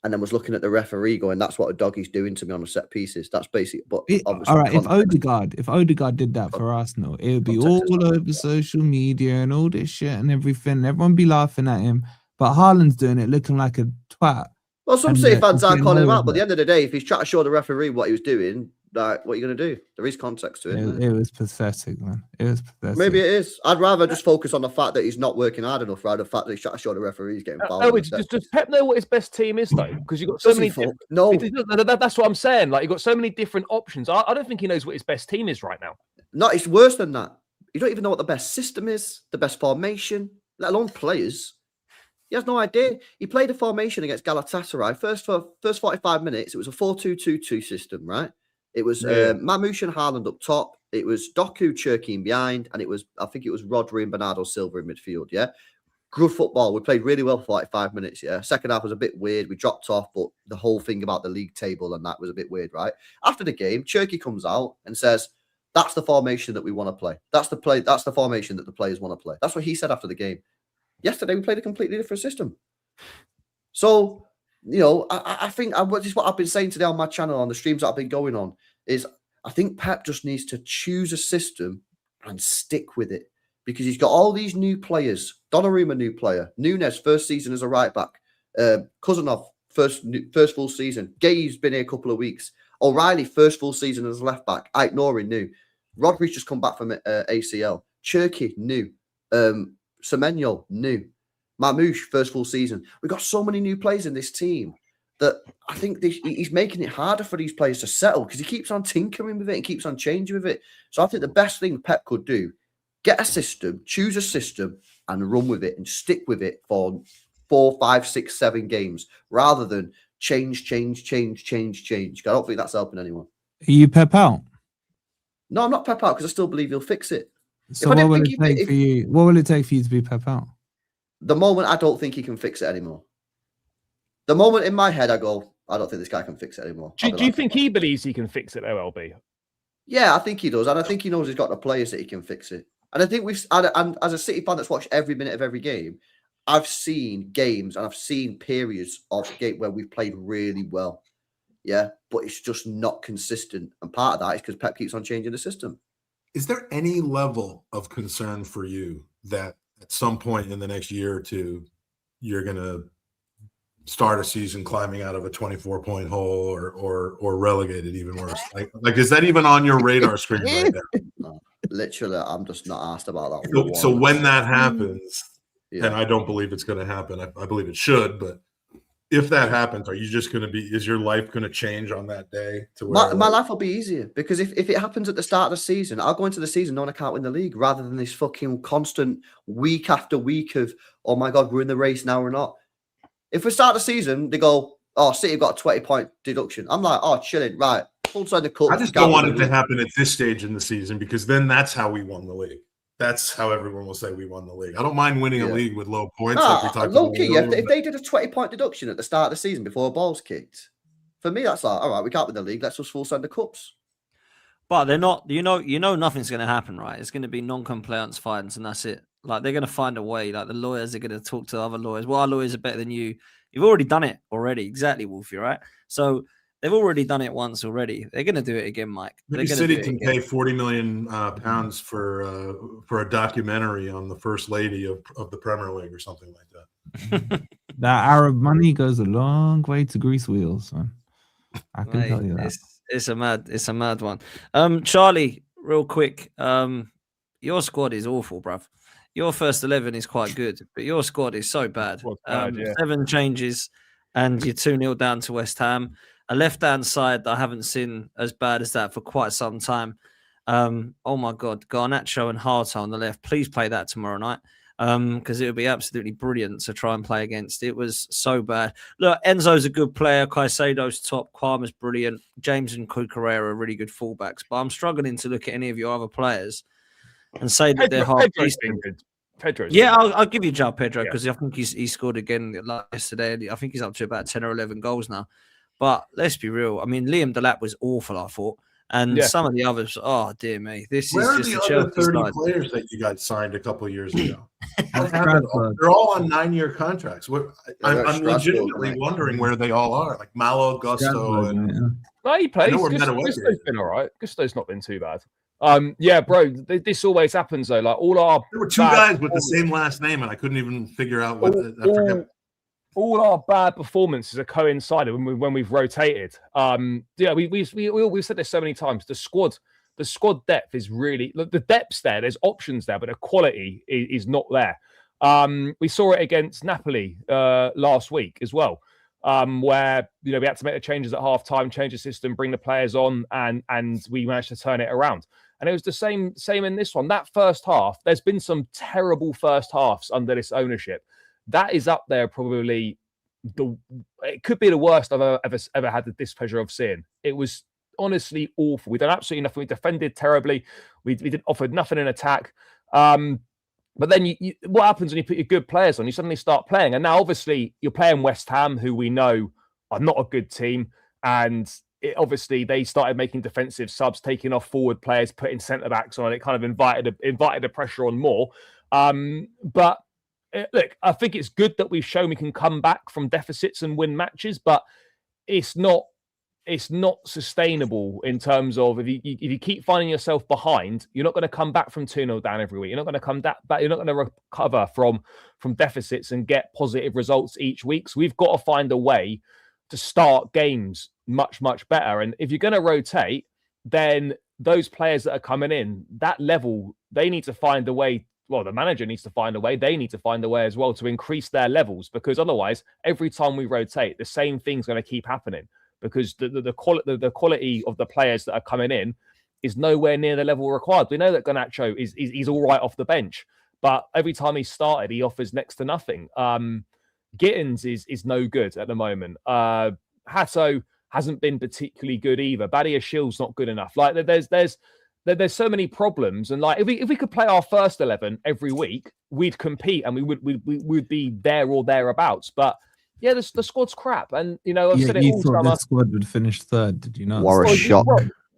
and then was looking at the referee going, that's what Udogie's doing to me on the set pieces. That's basically, but all right, if Odegaard did that for Arsenal, it would be all over social media and all this shit and everything. Everyone be laughing at him. But Haaland's doing it looking like a twat. Well, some City fans are calling him out, but at the end of the day, if he's trying to show the referee what he was doing, like, what are you going to do? There is context to it. It was pathetic, man. It was pathetic. Maybe it is. I'd rather just focus on the fact that he's not working hard enough, rather than the fact that he's trying to show the referee he's getting fouled. Does Pep know what his best team is, though? Because you've got so many. No, that's what I'm saying. Like, you've got so many different options. I don't think he knows what his best team is right now. No, it's worse than that. You don't even know what the best system is, the best formation, let alone players. He has no idea. He played a formation against Galatasaray. First 45 minutes, it was a 4-2-2-2 system, right? It was Mamouche and Haaland up top. It was Doku, Cherki in behind, and I think it was Rodri and Bernardo Silva in midfield. Yeah, good football. We played really well for like 5 minutes. Yeah, second half was a bit weird. We dropped off, but the whole thing about the league table and that was a bit weird, right? After the game, Cherki comes out and says, "That's the formation that we want to play. That's the formation that the players want to play." That's what he said after the game. Yesterday, we played a completely different system. So, I think this is what I've been saying today on my channel, on the streams that I've been going on, is I think Pep just needs to choose a system and stick with it, because he's got all these new players. Donnarumma, new player. Nunes, first season as a right back. Kuzanov, first full season. Gay's been here a couple of weeks. O'Reilly, first full season as a left back. Ike Nori, new. Rodri's just come back from ACL. Cherki, new. Semenyo, new. Mamouche, first full season. We've got so many new players in this team that I think he's making it harder for these players to settle, because he keeps on tinkering with it and keeps on changing with it. So I think the best thing Pep could do, get a system, choose a system and run with it and stick with it for 4, 5, 6, 7 games, rather than change. I don't think that's helping anyone. Are you Pep out? No, I'm not Pep out, because I still believe he'll fix it. So what will it take for you? What will it take for you to be Pep out? The moment I don't think he can fix it anymore. The moment in my head I go, I don't think this guy can fix it anymore. Do you think he believes he can fix it, OLB? Yeah, I think he does. And I think he knows he's got the players that he can fix it. And I think and as a City fan that's watched every minute of every game, I've seen games and I've seen periods of game where we've played really well. Yeah, but it's just not consistent. And part of that is because Pep keeps on changing the system. Is there any level of concern for you that at some point in the next year or two, you're going to start a season climbing out of a 24-point hole or relegated even worse? Like, is that even on your radar screen right now? No, literally, I'm just not asked about that. So when that happens, and I don't believe it's going to happen, I believe it should, but if that happens, are you just going to is your life going to change on that day? To where my life will be easier, because if it happens at the start of the season, I'll go into the season knowing I can't win the league, rather than this fucking constant week after week of, oh my God, we're in the race now or not. If we start the season, they go, oh, City got a 20-point deduction. I'm like, oh, chilling, right. Full side the cup. I just don't want it to happen at this stage in the season, because then that's how we won the league. That's how everyone will say we won the league. I don't mind winning a league with low points. Like we talked low key, if they did a 20-point deduction at the start of the season before a ball's kicked, for me, that's like, all right, we can't win the league. Let's just full send the cups. But they're not, nothing's going to happen, right? It's going to be non-compliance fines, and that's it. Like, they're going to find a way. Like, the lawyers are going to talk to other lawyers. Well, our lawyers are better than you. You've already done it already. Exactly, Wolfie, right? So they've already done it once already. They're going to do it again, Mike. Maybe City can pay £40 million pounds for a documentary on the First Lady of the Premier League or something like that. That Arab money goes a long way to grease wheels, man. I can tell you that. It's a mad one. Charlie, real quick, your squad is awful, bruv. Your first 11 is quite good, but your squad is so bad. 7 changes, and you're 2-0 down to West Ham. A left-hand side that I haven't seen as bad as that for quite some time. Oh my God, Garnacho and Hart on the left. Please play that tomorrow night, because it would be absolutely brilliant to try and play against. It was so bad. Look, Enzo's a good player. Caicedo's top. Kwama's brilliant. James and Cucurella are really good fullbacks. But I'm struggling to look at any of your other players and say that they're half decent. I'll give you João Pedro, because I think he scored again yesterday. I think he's up to about 10 or 11 goals now. But let's be real. I mean, Liam Delap was awful, I thought. And some of the others, oh, dear me. Where is just the other 30 players that you guys signed a couple of years ago? They're all on 9-year contracts. I'm legitimately wondering where they all are. Like Malo, Gusto, and... No, he plays. Gusto's been all right. Gusto's not been too bad. Bro, this always happens, though. Like, there were 2 guys with the same last name, and I couldn't even figure out what... All our bad performances are coincided when we've rotated. We've said this so many times. The squad depth is really, the depth's there. There's options there, but the quality is not there. We saw it against Napoli last week as well, where we had to make the changes at half time, change the system, bring the players on, and we managed to turn it around. And it was the same in this one. That first half, there's been some terrible first halves under this ownership. That is up there, probably it could be the worst I've ever had the displeasure of seeing. It was honestly awful. We've done absolutely nothing. We defended terribly. We did offered nothing in attack. But then what happens when you put your good players on? You suddenly start playing. And now, obviously, you're playing West Ham, who we know are not a good team. And obviously, they started making defensive subs, taking off forward players, putting centre-backs on. It kind of invited the pressure on more. But look, I think it's good that we've shown we can come back from deficits and win matches. But it's not sustainable in terms of if you keep finding yourself behind, you're not going to come back from 2-0 down every week. You're not going to come back. You're not going to recover from deficits and get positive results each week. So we've got to find a way to start games much, much better. And if you're going to rotate, then those players that are coming in, that level, they need to find a way. Well, the manager needs to find a way. They need to find a way as well to increase their levels, because otherwise, every time we rotate, the same thing's going to keep happening. Because the quality of the players that are coming in is nowhere near the level required. We know that Garnacho is all right off the bench, but every time he started, he offers next to nothing. Gittins is no good at the moment. Hato hasn't been particularly good either. Badiashil's not good enough. Like there's so many problems, and like if we could play our first 11 every week, we'd compete and we would be there or thereabouts. But yeah, the squad's crap, and I've said it all summer. The squad would finish third, did you not? What a shock,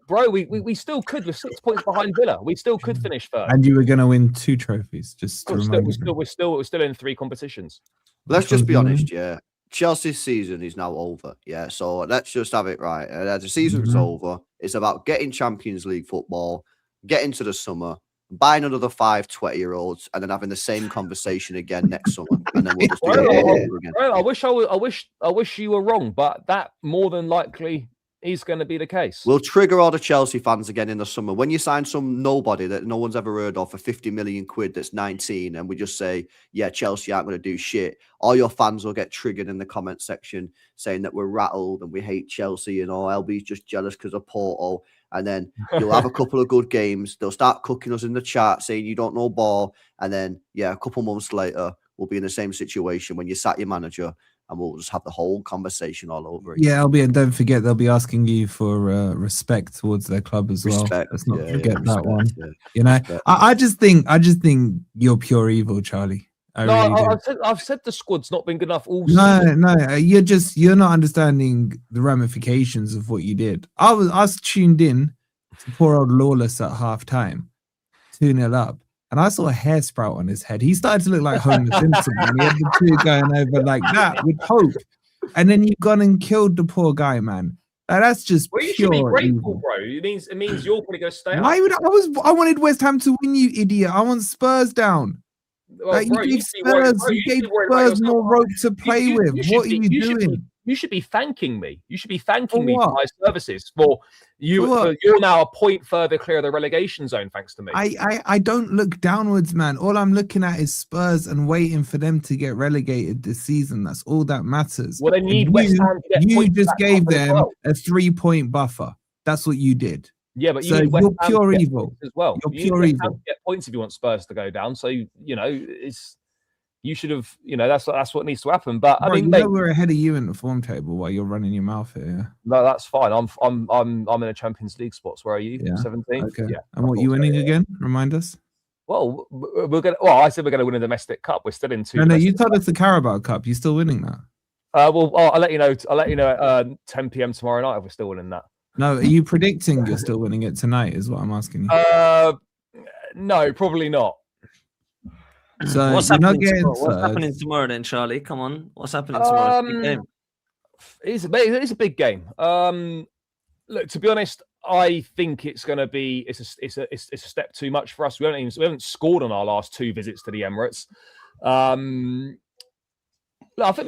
bro! We still could. We're 6 points behind Villa. We still could finish third, and you were going to win 2 trophies. Just to we're still in 3 competitions. Let's just be honest, yeah. Chelsea's season is now over, yeah. So let's just have it right. The season's over. It's about getting Champions League football, getting to the summer, buying another 5 20-year-olds, and then having the same conversation again next summer, and then we'll just do it all over again. I wish you were wrong, but that more than likely is going to be the case. We'll trigger all the Chelsea fans again in the summer. When you sign some nobody that no one's ever heard of for 50 million quid that's 19, and we just say, yeah, Chelsea aren't going to do shit, all your fans will get triggered in the comment section saying that we're rattled and we hate Chelsea, LB's just jealous because of Porto. And then you'll have a couple of good games. They'll start cooking us in the chat saying you don't know ball. And then, a couple months later, we'll be in the same situation when you sat your manager, and we'll just have the whole conversation all over again. Yeah, and don't forget, they'll be asking you for respect towards their club as well. Let's not forget that one. Yeah. I just think you're pure evil, Charlie. I've said the squad's not been good enough all season. No, you're not understanding the ramifications of what you did. I was tuned in to poor old Lawless at halftime, 2-0 up. And I saw a hair sprout on his head. He started to look like Homer Simpson, and he had the two going over like that with hope. And then you've gone and killed the poor guy, man. That's just you should be grateful, bro. It means you're probably going to stay up. I wanted West Ham to win, you idiot. I want Spurs down. Well, you gave Spurs more rope to play with. What are you doing? You should be thanking me. You should be thanking me for my services. For you're now a point further clear of the relegation zone, thanks to me. I don't look downwards, man. All I'm looking at is Spurs and waiting for them to get relegated this season. That's all that matters. Well, they need West Ham to get You just gave them a 3-point buffer. That's what you did. Yeah, but you're pure evil as well. You're pure evil. To get points if you want Spurs to go down. So you should have. That's what needs to happen. But I mean, we're ahead of you in the form table while you're running your mouth here. Yeah? No, that's fine. I'm in a Champions League spots. Where are you? 17th. Okay. Yeah. And what are you winning again? Remind us. Well, I said we're gonna win a domestic cup. We're still in 2. No, you told us the Carabao Cup. You're still winning that. I'll let you know. I'll let you know at 10 p.m. tomorrow night if we're still winning that. No, are you predicting you're still winning it tonight? Is what I'm asking you. No, probably not. So what's happening tomorrow then, Charlie? Come on, what's happening tomorrow? It's a big game. It's a big game. Look, to be honest, I think it's going to be it's a step too much for us. We haven't scored on our last 2 visits to the Emirates. I think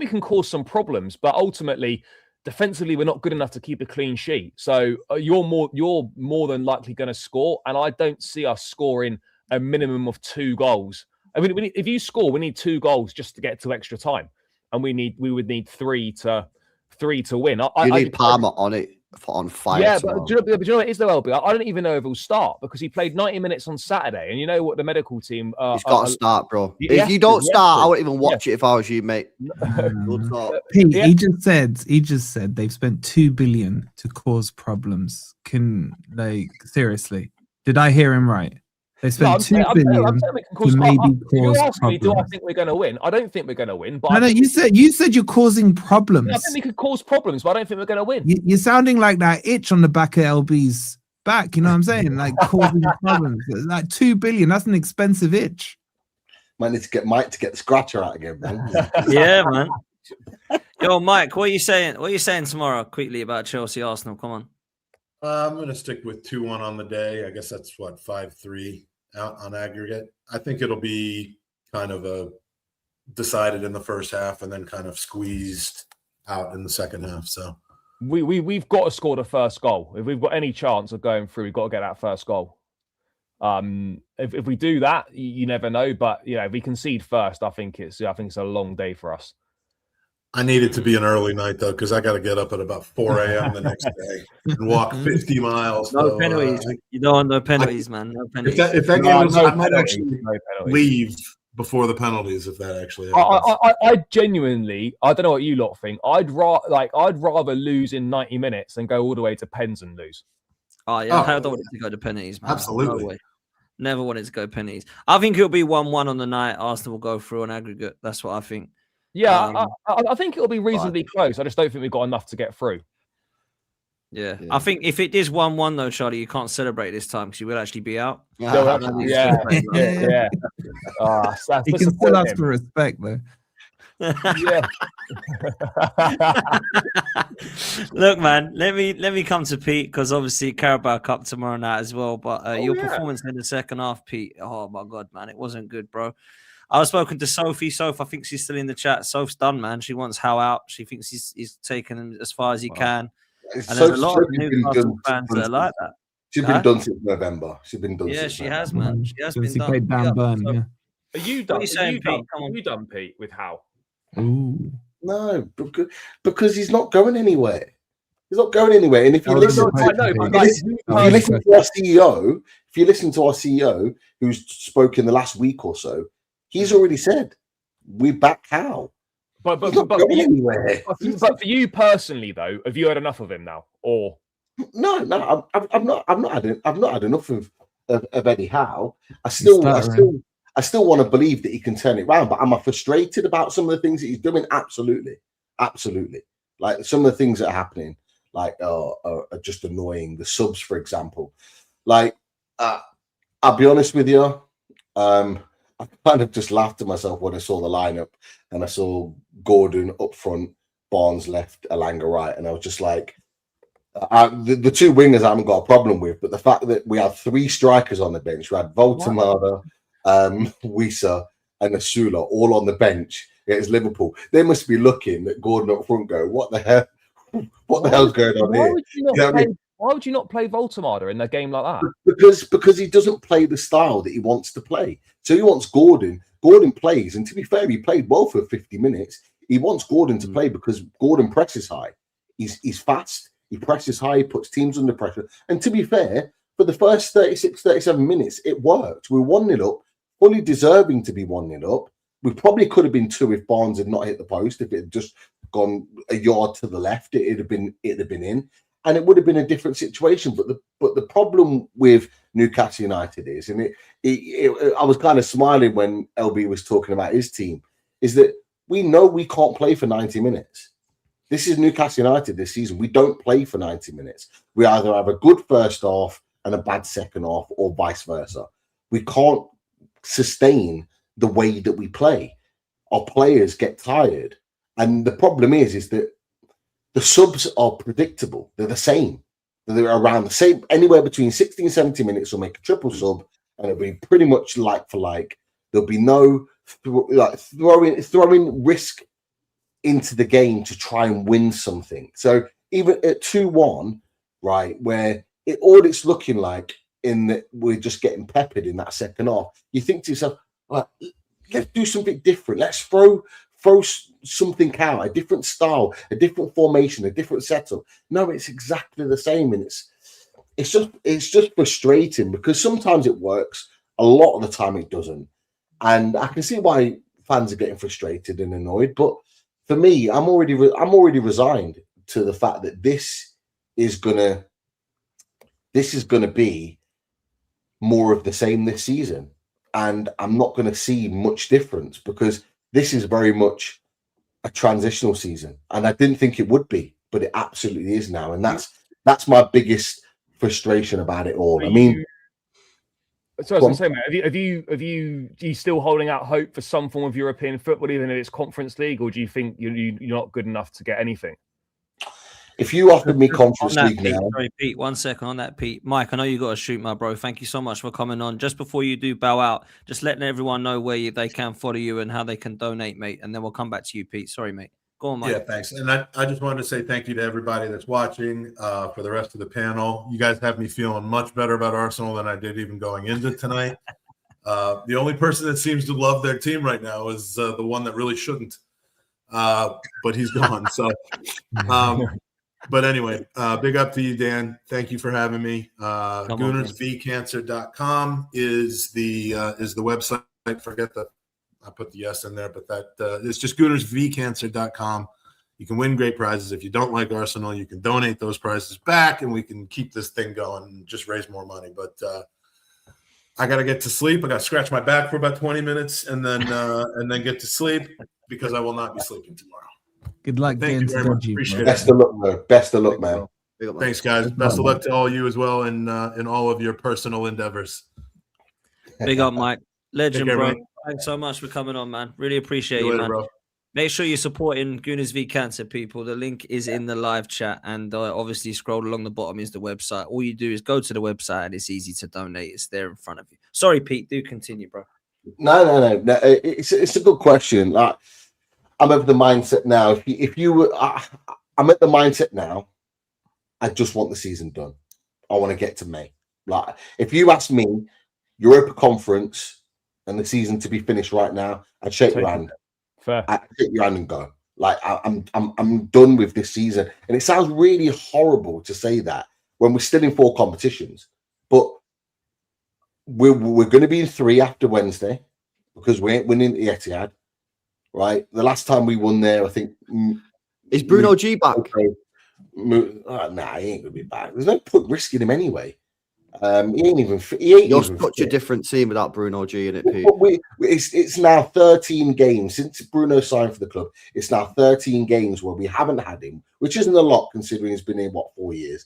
we can cause some problems, but ultimately, defensively, we're not good enough to keep a clean sheet. So you're more than likely going to score, and I don't see us scoring a minimum of 2 goals. I mean, if you score, we need 2 goals just to get to extra time, and we would need 3 to win. You need Palmer on it. on fire. Yeah, but do you know what it is though, LB? I don't even know if he'll start because he played 90 minutes on Saturday, and you know what the medical team. He's got to start, bro. If you don't start, I wouldn't even watch it if I was you, mate. Pete, he just said they've spent $2 billion to cause problems. Seriously, did I hear him right? They spent $2 billion to maybe cause problems. Do I think we're going to win? I don't think we're going to win. But no, you said you're causing problems. I think we could cause problems, but I don't think we're going to win. You're sounding like that itch on the back of LB's back. You know what I'm saying? Like causing problems. Like $2 billion. That's an expensive itch. Might need to get Mike to get the scratcher out again, man. Yeah, man. Yo, Mike, what are you saying? What are you saying tomorrow? Quickly about Chelsea Arsenal. Come on. I'm going to stick with 2-1 on the day. I guess that's 5-3 out on aggregate. I think it'll be kind of decided in the first half and then kind of squeezed out in the second half. So we've got to score the first goal. If we've got any chance of going through, we've got to get that first goal. If we do that, you never know. But if we concede first, I think it's a long day for us. I need it to be an early night, though, because I got to get up at about 4 a.m. the next day and walk 50 miles. No penalties. You don't want no penalties, man. No penalties. If that game was, I might actually leave before the penalties if that actually happens. I genuinely, I don't know what you lot think. I'd rather lose in 90 minutes than go all the way to pens and lose. Oh, yeah. I don't want it to go to penalties, man. Absolutely. No way. Never wanted to go penalties. I think it'll be 1-1 on the night. Arsenal will go through on aggregate. That's what I think. Yeah, I think it'll be reasonably close. I just don't think we've got enough to get through. Yeah. I think if it is 1-1 though, Charlie, you can't celebrate this time because you will actually be out. Yeah. He can still ask for respect though. Yeah. Look, man, let me come to Pete because obviously Carabao Cup tomorrow night as well. But your performance in the second half, Pete. Oh my god, man, it wasn't good, bro. I was spoken to Sophie. Soph, I think she's still in the chat. Soph's done, man. She wants Howe out. She thinks he's taken him as far as he can. And there's a lot of Newcastle fans that are like that. She's been done since November. She's been done. Yeah, she has, man. She has been done. Played Dan Burn, yeah. Are you done? Are you done, Pete, with Howe? Ooh. No, because he's not going anywhere. He's not going anywhere. And if you listen to our CEO, who's spoken the last week or so, he's already said we back Howe. But for you personally, though, have you had enough of him now? Or no, I've not had enough of Eddie Howe. I still want to believe that he can turn it around. But am I frustrated about some of the things that he's doing? Absolutely. Like some of the things that are happening, like are just annoying. The subs, for example. Like I'll be honest with you. I kind of just laughed to myself when I saw the lineup and I saw Gordon up front, Barnes left, Elanga right, and I was just like, the two wingers I haven't got a problem with, but the fact that we had three strikers on the bench, we had Voltemada, Wissa, and Asula all on the bench against Liverpool. They must be looking at Gordon up front, go, what the hell? What the hell's going on here? Why would you not play Voltemada in a game like that? Because he doesn't play the style that he wants to play. So he wants Gordon. Gordon plays, and to be fair, he played well for 50 minutes. He wants Gordon to play because Gordon presses high. He's fast. He presses high. He puts teams under pressure. And to be fair, for the first 36, 37 minutes, it worked. We were 1-0 up, fully deserving to be 1-0 up. We probably could have been 2 if Barnes had not hit the post. If it had just gone a yard to the left, it'd have been in. And it would have been a different situation. But the problem with Newcastle United is, and I was kind of smiling when LB was talking about his team, is that we know we can't play for 90 minutes. This is Newcastle United this season. We don't play for 90 minutes. We either have a good first half and a bad second half or vice versa. We can't sustain the way that we play. Our players get tired. And the problem is that the subs are predictable. They're the same. They're around the same, anywhere between 60 and 70 minutes. We'll make a triple sub, and it'll be pretty much like for like. There'll be no throwing risk into the game to try and win something. So even at 2-1, right, where all it's looking like in that we're just getting peppered in that second half, you think to yourself, like, let's do something different. Let's throw something out, a different style, a different formation, a different setup. No, it's exactly the same, and it's just frustrating because sometimes it works, a lot of the time it doesn't, and I can see why fans are getting frustrated and annoyed. But for me, I'm already resigned to the fact that this is gonna be more of the same this season, and I'm not going to see much difference because this is very much a transitional season, and I didn't think it would be, but it absolutely is now, and that's my biggest frustration about it all. I mean, so I was going to say, mate, are you still holding out hope for some form of European football, even if it's Conference League, or do you think you're not good enough to get anything? If you offered me Conference League Pete, now... Sorry, Pete, 1 second on that, Pete. Mike, I know you got to shoot, my bro. Thank you so much for coming on. Just before you do bow out, just letting everyone know where they can follow you and how they can donate, mate. And then we'll come back to you, Pete. Sorry, mate. Go on, Mike. Yeah, thanks. And I just wanted to say thank you to everybody that's watching, for the rest of the panel. You guys have me feeling much better about Arsenal than I did even going into tonight. The only person that seems to love their team right now is the one that really shouldn't. But he's gone. So... But anyway, big up to you, Dan. Thank you for having me. GoonersVCancer.com is the website. I put the S in there, but it's just GoonersVCancer.com. You can win great prizes. If you don't like Arsenal, you can donate those prizes back, and we can keep this thing going and just raise more money. But I got to get to sleep. I got to scratch my back for about 20 minutes and then get to sleep because I will not be sleeping tomorrow. Good luck. Thank you very much. Appreciate it. Best of luck, man. Best of luck, man. Thanks, guys. Best of luck to all you as well in all of your personal endeavors. Big up, Mike. Legend, bro. Thanks so much for coming on, man. Really appreciate you, man. Bro. Make sure you're supporting Gooners v Cancer, people. The link is in the live chat, and obviously scroll along the bottom is the website. All you do is go to the website, and it's easy to donate. It's there in front of you. Sorry, Pete. Do continue, bro. No. It's a good question. Like, I'm of the mindset now. I'm at the mindset now. I just want the season done. I want to get to May. Like, if you ask me, Europa Conference and the season to be finished right now, I'd shake your hand. Fair. I'd shake your hand and go. Like, I'm done with this season. And it sounds really horrible to say that when we're still in 4 competitions, but we're going to be in 3 after Wednesday because we ain't winning the Etihad. Right, the last time we won there, I think. Is Bruno G back? Nah, he ain't gonna be back. There's no point risking him anyway. He ain't even. You're such a different team without Bruno G in it, Pete. It's now 13 games since Bruno signed for the club. It's now 13 games where we haven't had him, which isn't a lot considering he's been here 4 years.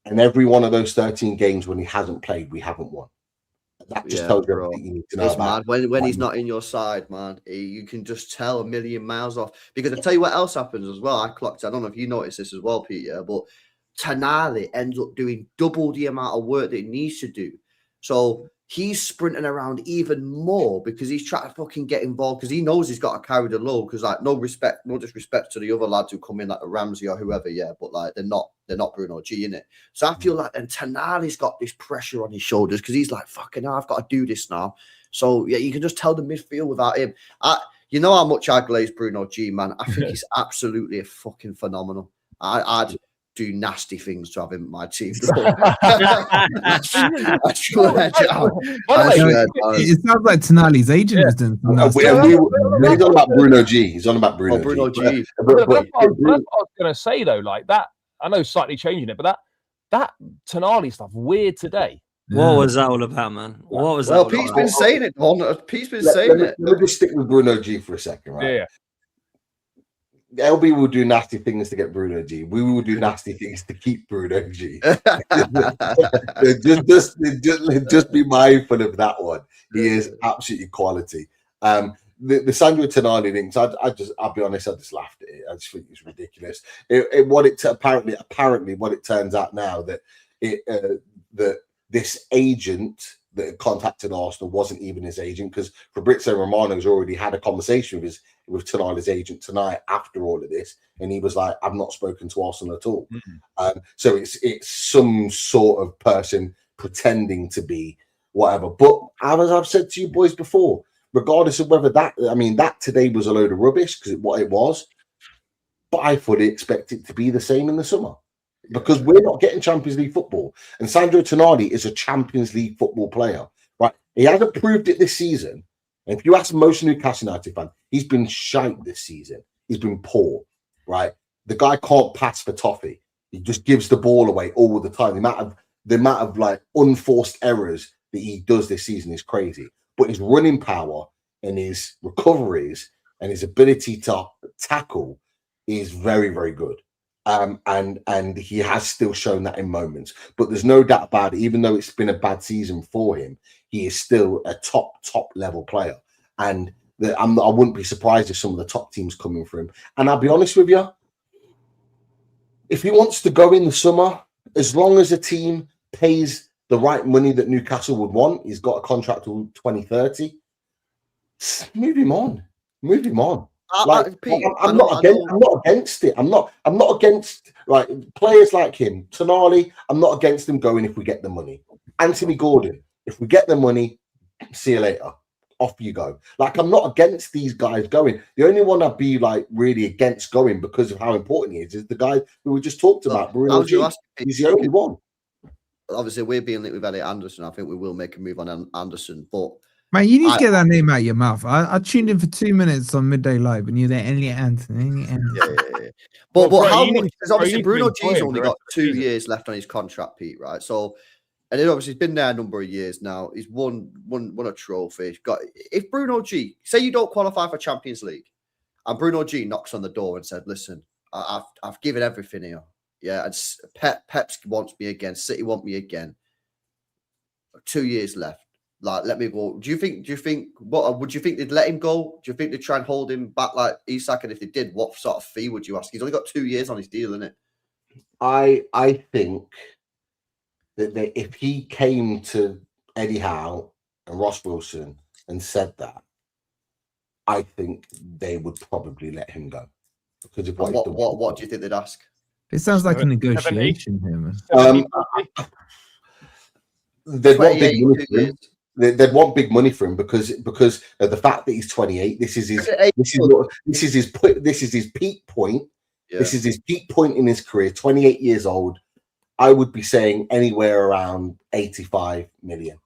And every one of those 13 games when he hasn't played, we haven't won. That just tells you everything you need to know it's about. Mad. When he's not in your side, man, you can just tell a million miles off. Because I tell you what else happens as well. I don't know if you noticed this as well, Pete, but Tonali ends up doing double the amount of work that he needs to do. So he's sprinting around even more because he's trying to fucking get involved because he knows he's got to carry the load. Because like no disrespect to the other lads who come in like Ramsey or whoever, but like they're not Bruno G in it. So I feel like and Tonali's got this pressure on his shoulders because he's like fucking hell, I've got to do this now. So yeah, you can just tell the midfield without him. You know how much I glaze Bruno G, man. I think he's absolutely fucking phenomenal. I'd do nasty things to have him in my team. I swear down. It sounds like Tonali's agent is doing he's on about Bruno G. He's on about Bruno G. But what I was going to say, though, like that, I know slightly changing it, but that Tonali stuff, weird today. What was that all about, man? What was that? Well, Pete's been saying it. Pete's been saying it. Let me just stick with Bruno G for a second, right? Yeah. LB will do nasty things to get Bruno G. We will do nasty things to keep Bruno G. just be mindful of that one. He is absolutely quality. The Sandro Tonali things, I'll be honest, I just laughed at it. I just think it's ridiculous. Apparently, what it turns out now that that this agent that contacted Arsenal wasn't even his agent because Fabrizio Romano's already had a conversation with Tonali's agent tonight after all of this, and he was like, "I've not spoken to Arsenal at all." So it's some sort of person pretending to be whatever. But as I've said to you boys before, regardless of whether that today was a load of rubbish because what it was, but I fully expect it to be the same in the summer because we're not getting Champions League football. And Sandro Tonali is a Champions League football player, right? He hasn't proved it this season. And if you ask most Newcastle United fans, he's been shite this season. He's been poor, right? The guy can't pass for toffee. He just gives the ball away all the time. The amount of like unforced errors that he does this season is crazy. But his running power and his recoveries and his ability to tackle is very, very good. And he has still shown that in moments. But there's no doubt about it, even though it's been a bad season for him, he is still a top level player. And I wouldn't be surprised if some of the top teams coming for him. And I'll be honest with you, if he wants to go in the summer, as long as a team pays the right money that Newcastle would want, he's got a contract till 2030. Move him on. I'm not against it. I'm not against like players like him. Tonali, I'm not against him going if we get the money. Anthony Gordon, if we get the money, see you later. Off you go. Like, I'm not against these guys going. The only one I'd be like really against going because of how important he is the guy who we just talked about. Bruno G. He's the only one. Obviously, we're being linked with Elliot Anderson. I think we will make a move on Anderson, but man, you need to get that name out of your mouth. I tuned in for 2 minutes on Midday Live, and you're there, Elliot Anderson. Yeah. But how much? Because obviously Bruno G's only got 2 years left on his contract, Pete. Right, so. And obviously, he's been there a number of years now. He's won a trophy. If Bruno G, say you don't qualify for Champions League, and Bruno G knocks on the door and said, "Listen, I've given everything here. Yeah, and Pep wants me again. City want me again. 2 years left. Like, let me go." Do you think? What would you think they'd let him go? Do you think they'd try and hold him back like Isak? And if they did, what sort of fee would you ask? He's only got 2 years on his deal, isn't it? I think that if he came to Eddie Howe and Ross Wilson and said that, I think they would probably let him go because of what do you think they'd ask? It sounds like a negotiation here, man. They'd want big money for him. They'd want big money for him because of the fact that he's 28. This is his peak point. Yeah. This is his peak point in his career. 28 years old. I would be saying anywhere around 85 million.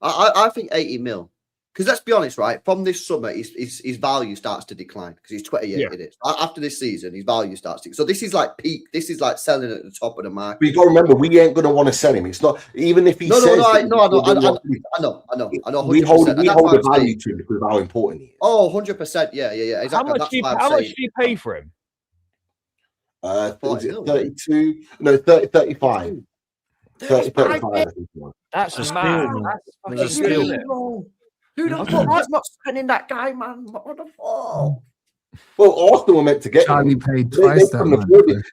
I think 80 mil. Because let's be honest, right? From this summer, his value starts to decline because he's 28. Yeah. It is. After this season, his value starts to. So this is like peak. This is like selling at the top of the market. But you got to remember, we ain't going to want to sell him. It's not even if he says. I know. We hold a value to him because of how important he is. Oh, 100%. Yeah. Exactly. How much do you pay for him? 32? No, 35. 35. That's mad. That's a steal. Who the fuck was not spending that guy, man? What the fuck? Well, Arsenal were meant to get Charlie him. Paid twice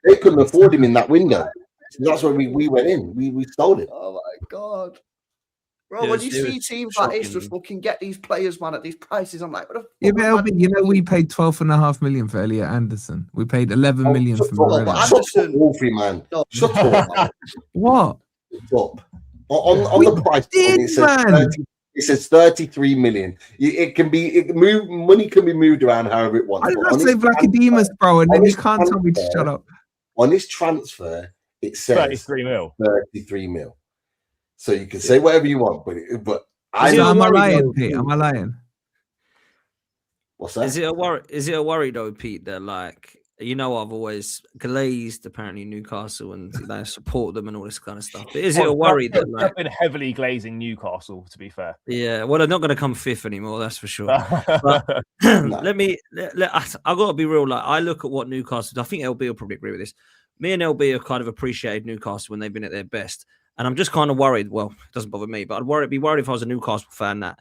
they couldn't afford him in that window. So that's where we went in. We stole it. Oh my god. Bro, when you see teams like this just fucking get these players, man, at these prices, I'm like, what the fuck? Yeah, we paid 12.5 million for Elliot Anderson. We paid 11 million for Moreno. Anderson, man. Shut up, man. What? Stop. On the price, it says 33 million. Money can be moved around however it wants. I don't say Vlachodimos, bro, and then you can't tell me to shut up. On this transfer, it says 33 mil. 33 mil. So you can say whatever you want, but am I lying, Pete? Am I lying? What's that? Is it a worry though, Pete, that like I've always glazed apparently Newcastle and they support them and all this kind of stuff. But is it a worry that they've been heavily glazing Newcastle, to be fair? Yeah, well, they're not going to come fifth anymore, that's for sure. But I've got to be real. Like, I look at what Newcastle. I think LB will probably agree with this. Me and LB have kind of appreciated Newcastle when they've been at their best. And I'm just kind of worried. Well, it doesn't bother me, but I'd be worried if I was a Newcastle fan that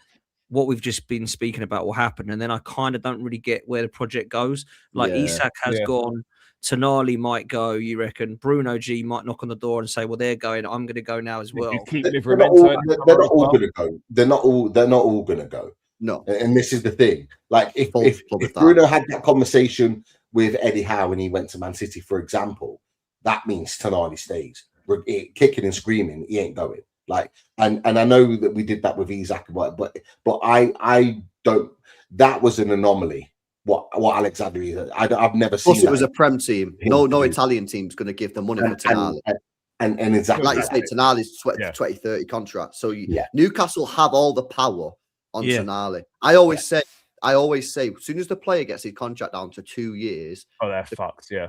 what we've just been speaking about will happen. And then I kind of don't really get where the project goes. Like Isak has gone. Tonali might go, you reckon? Bruno G might knock on the door and say, well, they're going. I'm going to go now as well. They're not all going to go. They're not all going to go. No. And this is the thing. Like, if Bruno had that conversation with Eddie Howe when he went to Man City, for example, that means Tonali stays. Kicking and screaming, he ain't going. Like, and I know that we did that with Isak, but I don't. That was an anomaly. What Alexander is, I've never seen. Plus, it was a Prem team. No Italian team's going to give the money for Tonali. And exactly, like you say, Tonali's 2030 contract. So Newcastle have all the power on Tonali. I always say, as soon as the player gets his contract down to 2 years, they're fucked. Yeah,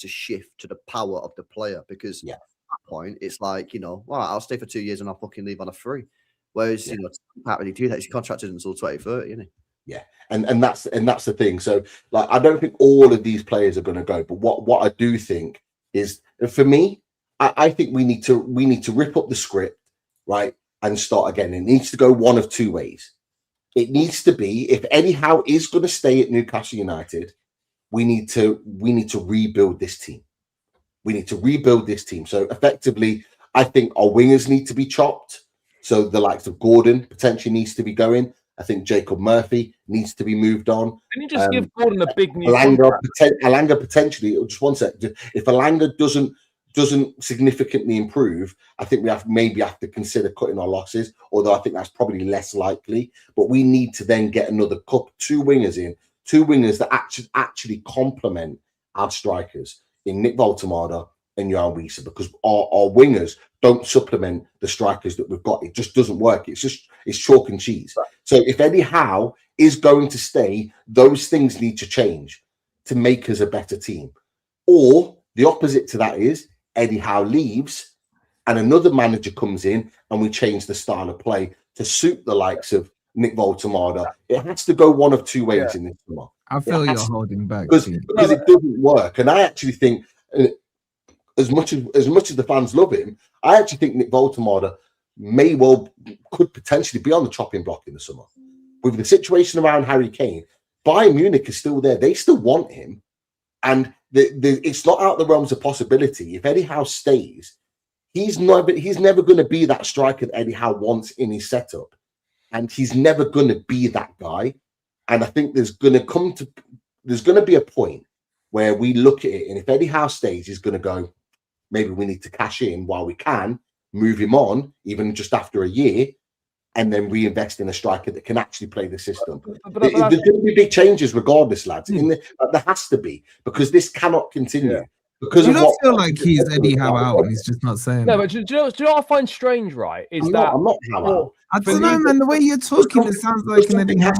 to shift to the power of the player, because at that point it's like, all right, I'll stay for 2 years and I'll fucking leave on a free. Whereas you can't really do that. He's contracted until 2030, isn't he? Yeah, and that's the thing. So like, I don't think all of these players are going to go, but what I do think is, for me, I think we need to rip up the script, right, and start again. It needs to go one of two ways. It needs to be, if Eddie Howe is going to stay at Newcastle United, we need to rebuild this team. We need to rebuild this team. So effectively, I think our wingers need to be chopped. So the likes of Gordon potentially needs to be going. I think Jacob Murphy needs to be moved on. Can you just give Gordon a big new Alanga potentially, just one sec. If Alanga doesn't significantly improve, I think we maybe have to consider cutting our losses, although I think that's probably less likely. But we need to then get another two wingers that actually complement our strikers in Nick Voltemada and Johan Wieser, because our wingers don't supplement the strikers that we've got. It just doesn't work. It's chalk and cheese. So if Eddie Howe is going to stay, those things need to change to make us a better team. Or the opposite to that is Eddie Howe leaves and another manager comes in and we change the style of play to suit the likes of Nick Voltemada. It has to go one of two ways in this summer. I feel you're holding back because it doesn't work. And I actually think, as much as the fans love him, I actually think Nick Voltemada could potentially be on the chopping block in the summer. With the situation around Harry Kane, Bayern Munich is still there. They still want him. And it's not out of the realms of possibility. If Eddie Howe stays, he's never going to be that striker that Eddie Howe wants in his setup. And he's never going to be that guy. And I think there's going to be a point where we look at it, and if Eddie Howe stays, he's going to go, maybe we need to cash in while we can, move him on, even just after a year, and then reinvest in a striker that can actually play the system. There's going to be big changes regardless, lads. There has to be, because this cannot continue. Yeah. Because you don't feel like he's Eddie Howe out and he's just not saying no, but do you know what I find strange, right? Is I'm not Howe out. I don't know, man. The way you're talking, it sounds like an Eddie Howe.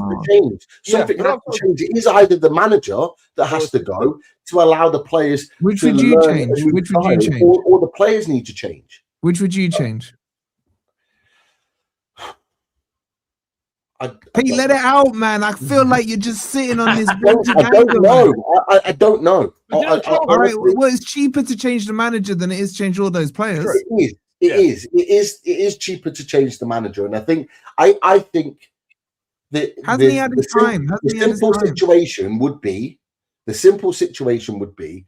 Something has to change. It is either the manager that has to go to allow the players. Which would you change? Which would you change? Or the players need to change. Which would you change? Pete, let it out, man. I feel like you're just sitting on this. I don't know. I don't know. All right. Well, it's cheaper to change the manager than it is to change all those players. It is cheaper to change the manager, and I think that hasn't he had his time? The simple situation would be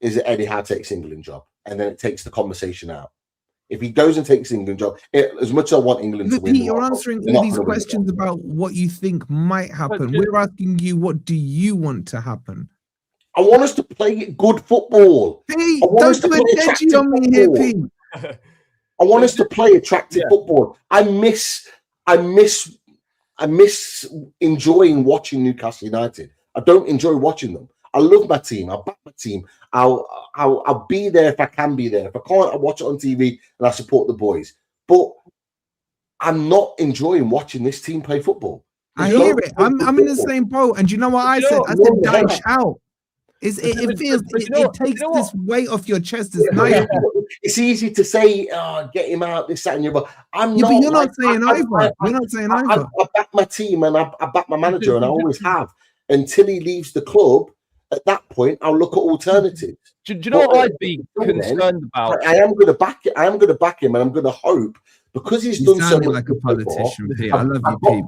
is that Eddie Howe takes England job, and then it takes the conversation out. If he goes and takes England job, as much as I want England to win, you're answering all these questions about what you think might happen. We're asking you, what do you want to happen? I want us to play good football. Pete, don't put edgy on me here, Pete. I want us to play attractive football. I miss enjoying watching Newcastle United. I don't enjoy watching them. I love my team. I back my team. I'll be there if I can be there. If I can't, I watch it on TV and I support the boys. But I'm not enjoying watching this team play football. I hear it. I'm in the same boat. And you know what I said? I said dash out. It takes this weight off your chest. It's easy to say, get him out, this, that, and the other. But you're not saying either. You're not saying either. I back my team and I back my manager, and I always have. Until he leaves the club, at that point, I'll look at alternatives. Do you know what I'd be concerned about? I am going to back it. I am going to back him, and I'm going to hope, because he's done so much like a politician. Pete. I love you, Pete.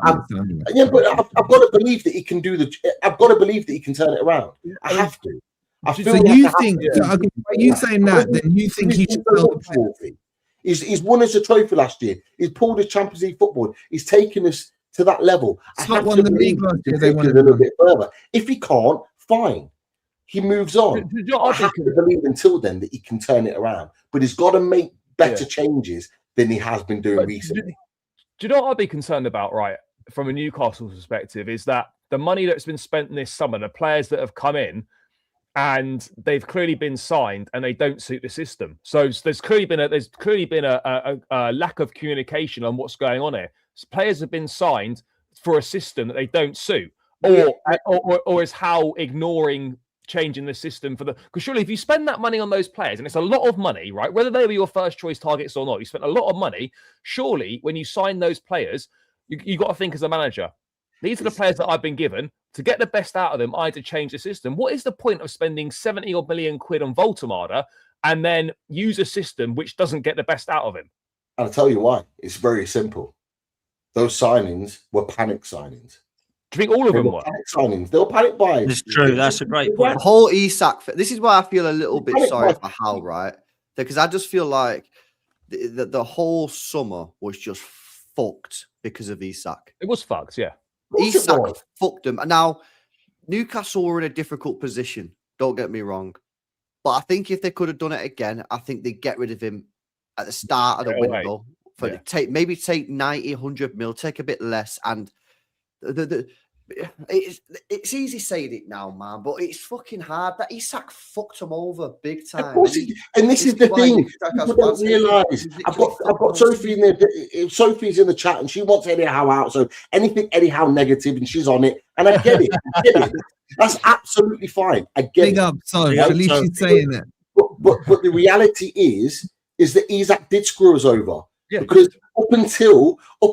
But I've got to believe that he can do I've got to believe that he can turn it around. I have to. So you think? Okay, by you saying that, then you think he should sell the trophy? He's won us a trophy last year. He's pulled us Champions League football. He's taken us to that level. It's not won the league last year. They want a little bit further. If he can't, fine. He moves on. I have to believe until then that he can turn it around. But he's got to make better changes than he has been doing recently. Do you know what I'd be concerned about, right, from a Newcastle perspective, is that the money that's been spent this summer, the players that have come in, and they've clearly been signed and they don't suit the system. So there's clearly been a lack of communication on what's going on here. So players have been signed for a system that they don't suit, or is how ignoring changing the system for the, because surely if you spend that money on those players, and it's a lot of money, right, whether they were your first choice targets or not, you spent a lot of money. Surely when you sign those players, you got to think as a manager, these are the players that I've been given. To get the best out of them, I had to change the system. What is the point of spending 70 odd million quid on Voltemada and then use a system which doesn't get the best out of him? I'll tell you why. It's very simple. Those signings were panic signings. Do you think all of them were? Panic signings. They were panic buys. It's true. That's a great point. The whole Isak. This is why I feel a little bit sorry for Hal, right? Because I just feel like the whole summer was just fucked because of Isak. It was fucked, yeah. Isak fucked them. Now, Newcastle were in a difficult position. Don't get me wrong. But I think if they could have done it again, I think they'd get rid of him at the start of the window. Maybe take 90, 100 mil, take a bit less. And it's easy saying it now, man, but it's fucking hard. That Isak fucked him over big time. Of course, and this is the thing. People don't realise. I've got Sophie in there. Sophie's in the chat, and she wants Eddie Howe out. So anything Eddie Howe negative, and she's on it. And I get it. That's absolutely fine. I get Big it. up, sorry. At least she's saying it. But the reality is that Isak did screw us over. Yeah. Because up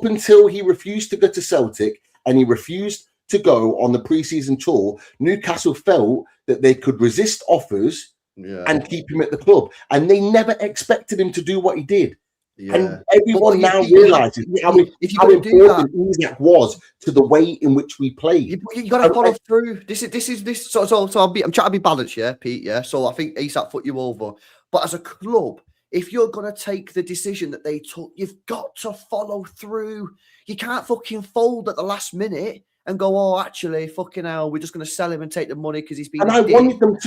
until he refused to go to Celtic and he refused to go on the pre-season tour, Newcastle felt that they could resist offers and keep him at the club. And they never expected him to do what he did. Yeah. And everyone now realizes how important Isak was to the way in which we played. You got to follow through. This is. So I'm trying to be balanced, yeah, Pete. Yeah. So I think Isak put you over, but as a club, if you're going to take the decision that they took, you've got to follow through. You can't fucking fold at the last minute and go, oh, actually, fucking hell, we're just going to sell him and take the money because he's been. And I wanted them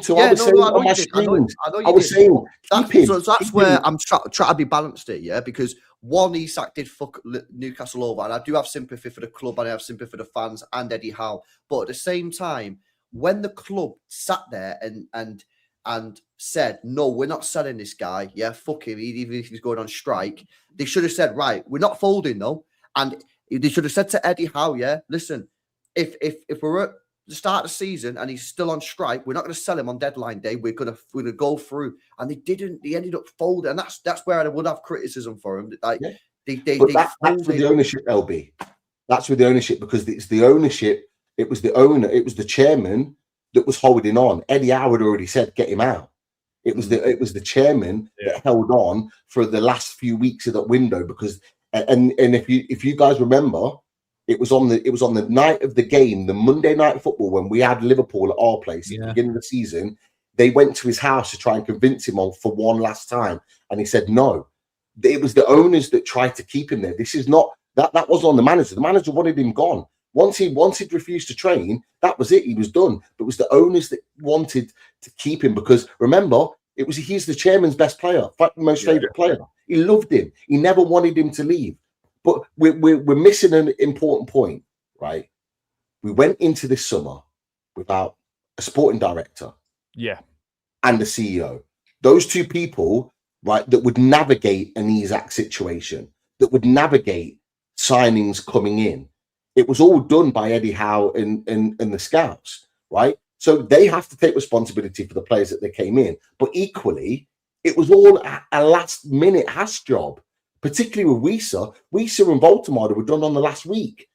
to. Yeah, I was saying on my streams. I was saying, that's where I'm trying to be balanced it, yeah, because one, Isak did fuck Newcastle over, and I do have sympathy for the club and I have sympathy for the fans and Eddie Howe. But at the same time, when the club sat there and said, no, we're not selling this guy, yeah, fuck him, even if he's going on strike, they should have said, right, we're not folding though. And they should have said to Eddie Howe, yeah, listen, if we're at the start of the season and he's still on strike, we're not going to sell him on deadline day. We're gonna go through. And they didn't. They ended up folding, and that's where I would have criticism for him. Like that's with the ownership, LB. That's with the ownership, because it's the ownership. It was the owner. It was the chairman that was holding on. Eddie Howe had already said, get him out. It was the chairman that held on for the last few weeks of that window, because. And if you guys remember, it was on the night of the game, the Monday night football, when we had Liverpool at our place at the beginning of the season. They went to his house to try and convince him on for one last time, and he said no. It was the owners that tried to keep him there. This is not that was on the manager. The manager wanted him gone. Once he'd refused to train, that was it. He was done. But it was the owners that wanted to keep him, because remember, he's the chairman's best player, most favourite player. He loved him. He never wanted him to leave. But we're missing an important point, right? We went into this summer without a sporting director, and the CEO. Those two people, right, that would navigate an Isak situation, that would navigate signings coming in. It was all done by Eddie Howe and the scouts, right? So they have to take responsibility for the players that they came in. But equally, it was all a last-minute hash job, particularly with Wisa. Wisa and Voltemada were done on the last week.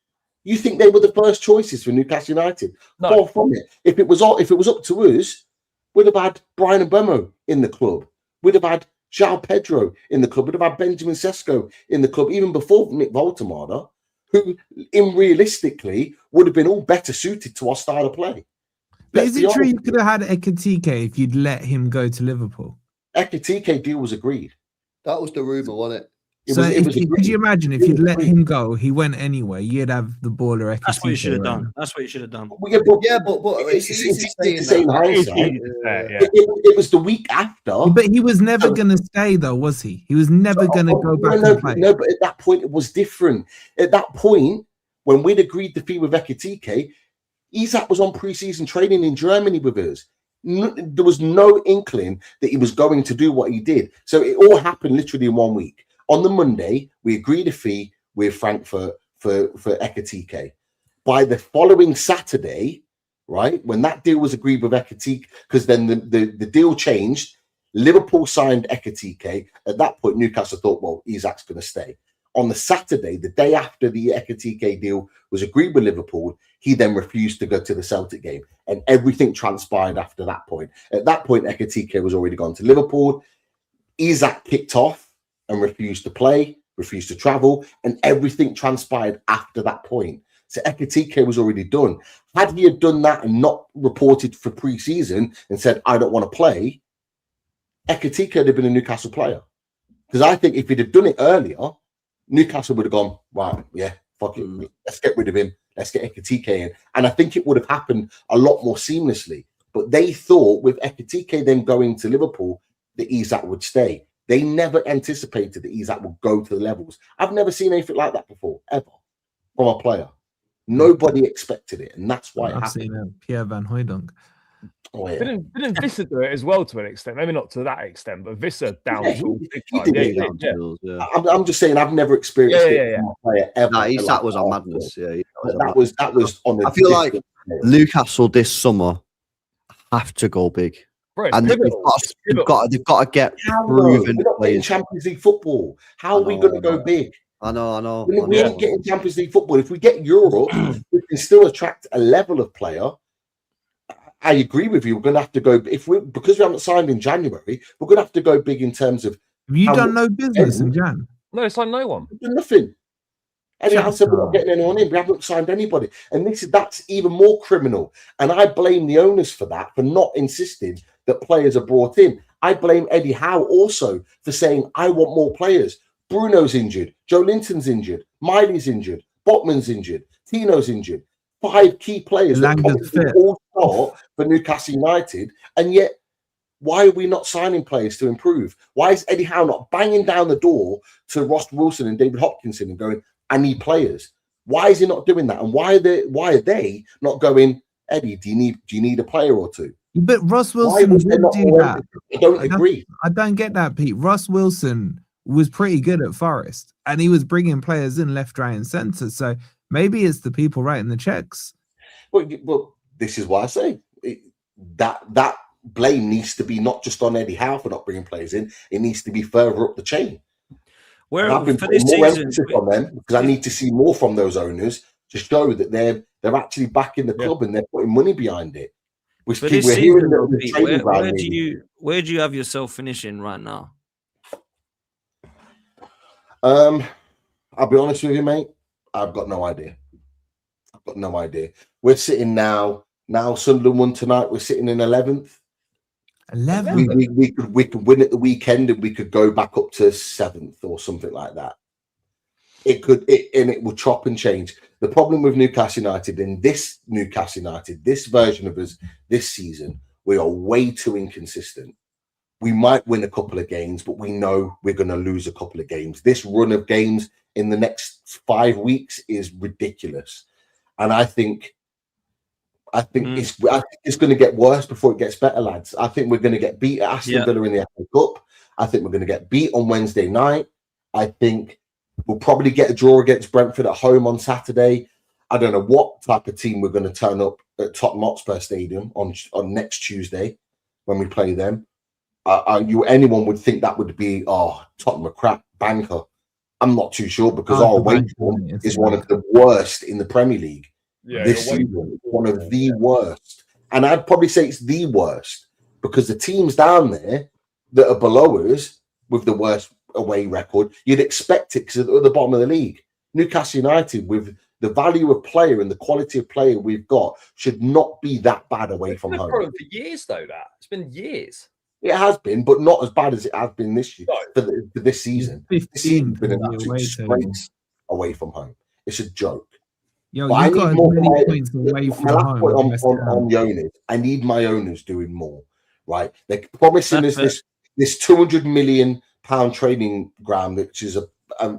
You think they were the first choices for Newcastle United? No. Far from it. If it was up to us, we'd have had Brian Mbeumo in the club. We'd have had João Pedro in the club. We'd have had Benjamin Sesko in the club, even before Nick Voltemada, who, realistically, would have been all better suited to our style of play. But is it true you could have had Ekitike if you'd let him go to Liverpool? Ekitike deal was agreed. That was the rumour, wasn't it? Could you imagine if you'd let him go, he went anyway, you'd have the baller. That's what you should have done. That's what you should have done. But it's the same hindsight. It was the week after. But he was never going to stay, though, was he? He was never going to go back and play. No, but at that point, it was different. At that point, when we'd agreed the fee with Ekitike, Isak was on pre-season training in Germany with us. There was no inkling that he was going to do what he did. So it all happened literally in 1 week. On the Monday, we agreed a fee with Frankfurt for Ekitike. By the following Saturday, right, when that deal was agreed with Ekitike, because then the deal changed, Liverpool signed Ekitike. At that point, Newcastle thought, well, Isak's going to stay. On the Saturday, the day after the Ekitike deal was agreed with Liverpool, he then refused to go to the Celtic game. And everything transpired after that point. At that point, Ekitike was already gone to Liverpool. Isak kicked off and refused to play, refused to travel, and everything transpired after that point. So Ekitike was already done. Had he had done that and not reported for pre-season and said, I don't want to play, Ekitike would have been a Newcastle player. Because I think if he'd have done it earlier, Newcastle would have gone, right, yeah, fuck it, let's get rid of him, let's get Ekitike in. And I think it would have happened a lot more seamlessly. But they thought with Ekitike then going to Liverpool, that Isak would stay. They never anticipated that Isak would go to the levels. I've never seen anything like that before, ever, from a player. Nobody expected it, and that's why it happened. Seen Pierre Van Hooijdonk. Oh, yeah. Didn't Visser do it as well to an extent? Maybe not to that extent, but Visser down tools. I'm just saying I've never experienced it from a player ever. Nah, Isak was on madness. Yeah, that was on. I feel like Newcastle this summer have to go big. Bro, and they've got to get proven players. Champions League football. How are we going to go big? I know. We ain't getting Champions League football. If we get Europe, we can still attract a level of player. I agree with you. We're going to have to go because we haven't signed in January. We're going to have to go big in terms of. Have you done no business in Jan? No, it's like no one. We've done nothing. Anyhow, said we're not getting anyone in. We haven't signed anybody, and that's even more criminal. And I blame the owners for that, for not insisting that players are brought in. I blame Eddie Howe also for saying, I want more players. Bruno's injured. Joe Linton's injured. Miley's injured. Botman's injured. Tino's injured. 5 key players that all start for Newcastle United. And yet, why are we not signing players to improve? Why is Eddie Howe not banging down the door to Ross Wilson and David Hopkinson and going, I need players? Why is he not doing that? And why are they not going, Eddie, do you need a player or two? But Ross Wilson would do that. I don't agree. I don't get that, Pete. Ross Wilson was pretty good at Forest, and he was bringing players in left, right, and centre. So maybe it's the people writing the checks. Well, this is why I say that blame needs to be not just on Eddie Howe for not bringing players in. It needs to be further up the chain. I've been putting more emphasis on them because I need to see more from those owners to show that they're actually backing the club and they're putting money behind it. But this season, where do you have yourself finishing right now? I'll be honest with you, mate. I've got no idea. We're sitting now. Sunderland won tonight. We're sitting in 11th. 11th. We could win at the weekend and we could go back up to 7th or something like that. It will chop and change. The problem with Newcastle United and this version of us this season, we are way too inconsistent. We might win a couple of games, but we know we're going to lose a couple of games. This run of games in the next 5 weeks is ridiculous. And I think it's going to get worse before it gets better, lads. I think we're going to get beat at Aston Villa in the FA Cup. I think we're going to get beat on Wednesday night. I think we'll probably get a draw against Brentford at home on Saturday. I don't know what type of team we're going to turn up at Tottenham Hotspur Stadium on next Tuesday when we play them. Anyone would think that would be Tottenham a crap banker. I'm not too sure because our away form is one of the worst in the Premier League this season. One of the worst, and I'd probably say it's the worst because the teams down there that are below us with the worst away record, you'd expect it because they're at the bottom of the league. Newcastle United, with the value of player and the quality of player we've got, should not be that bad away from home. For years, though, it's been years. It has been, but not as bad as it has been this year for this season. This season's been an absolute disgrace away from home. It's a joke. Yo, you got as many points away from home. On the owners, I need my owners doing more. Right? They're promising us this £200 million training ground, which is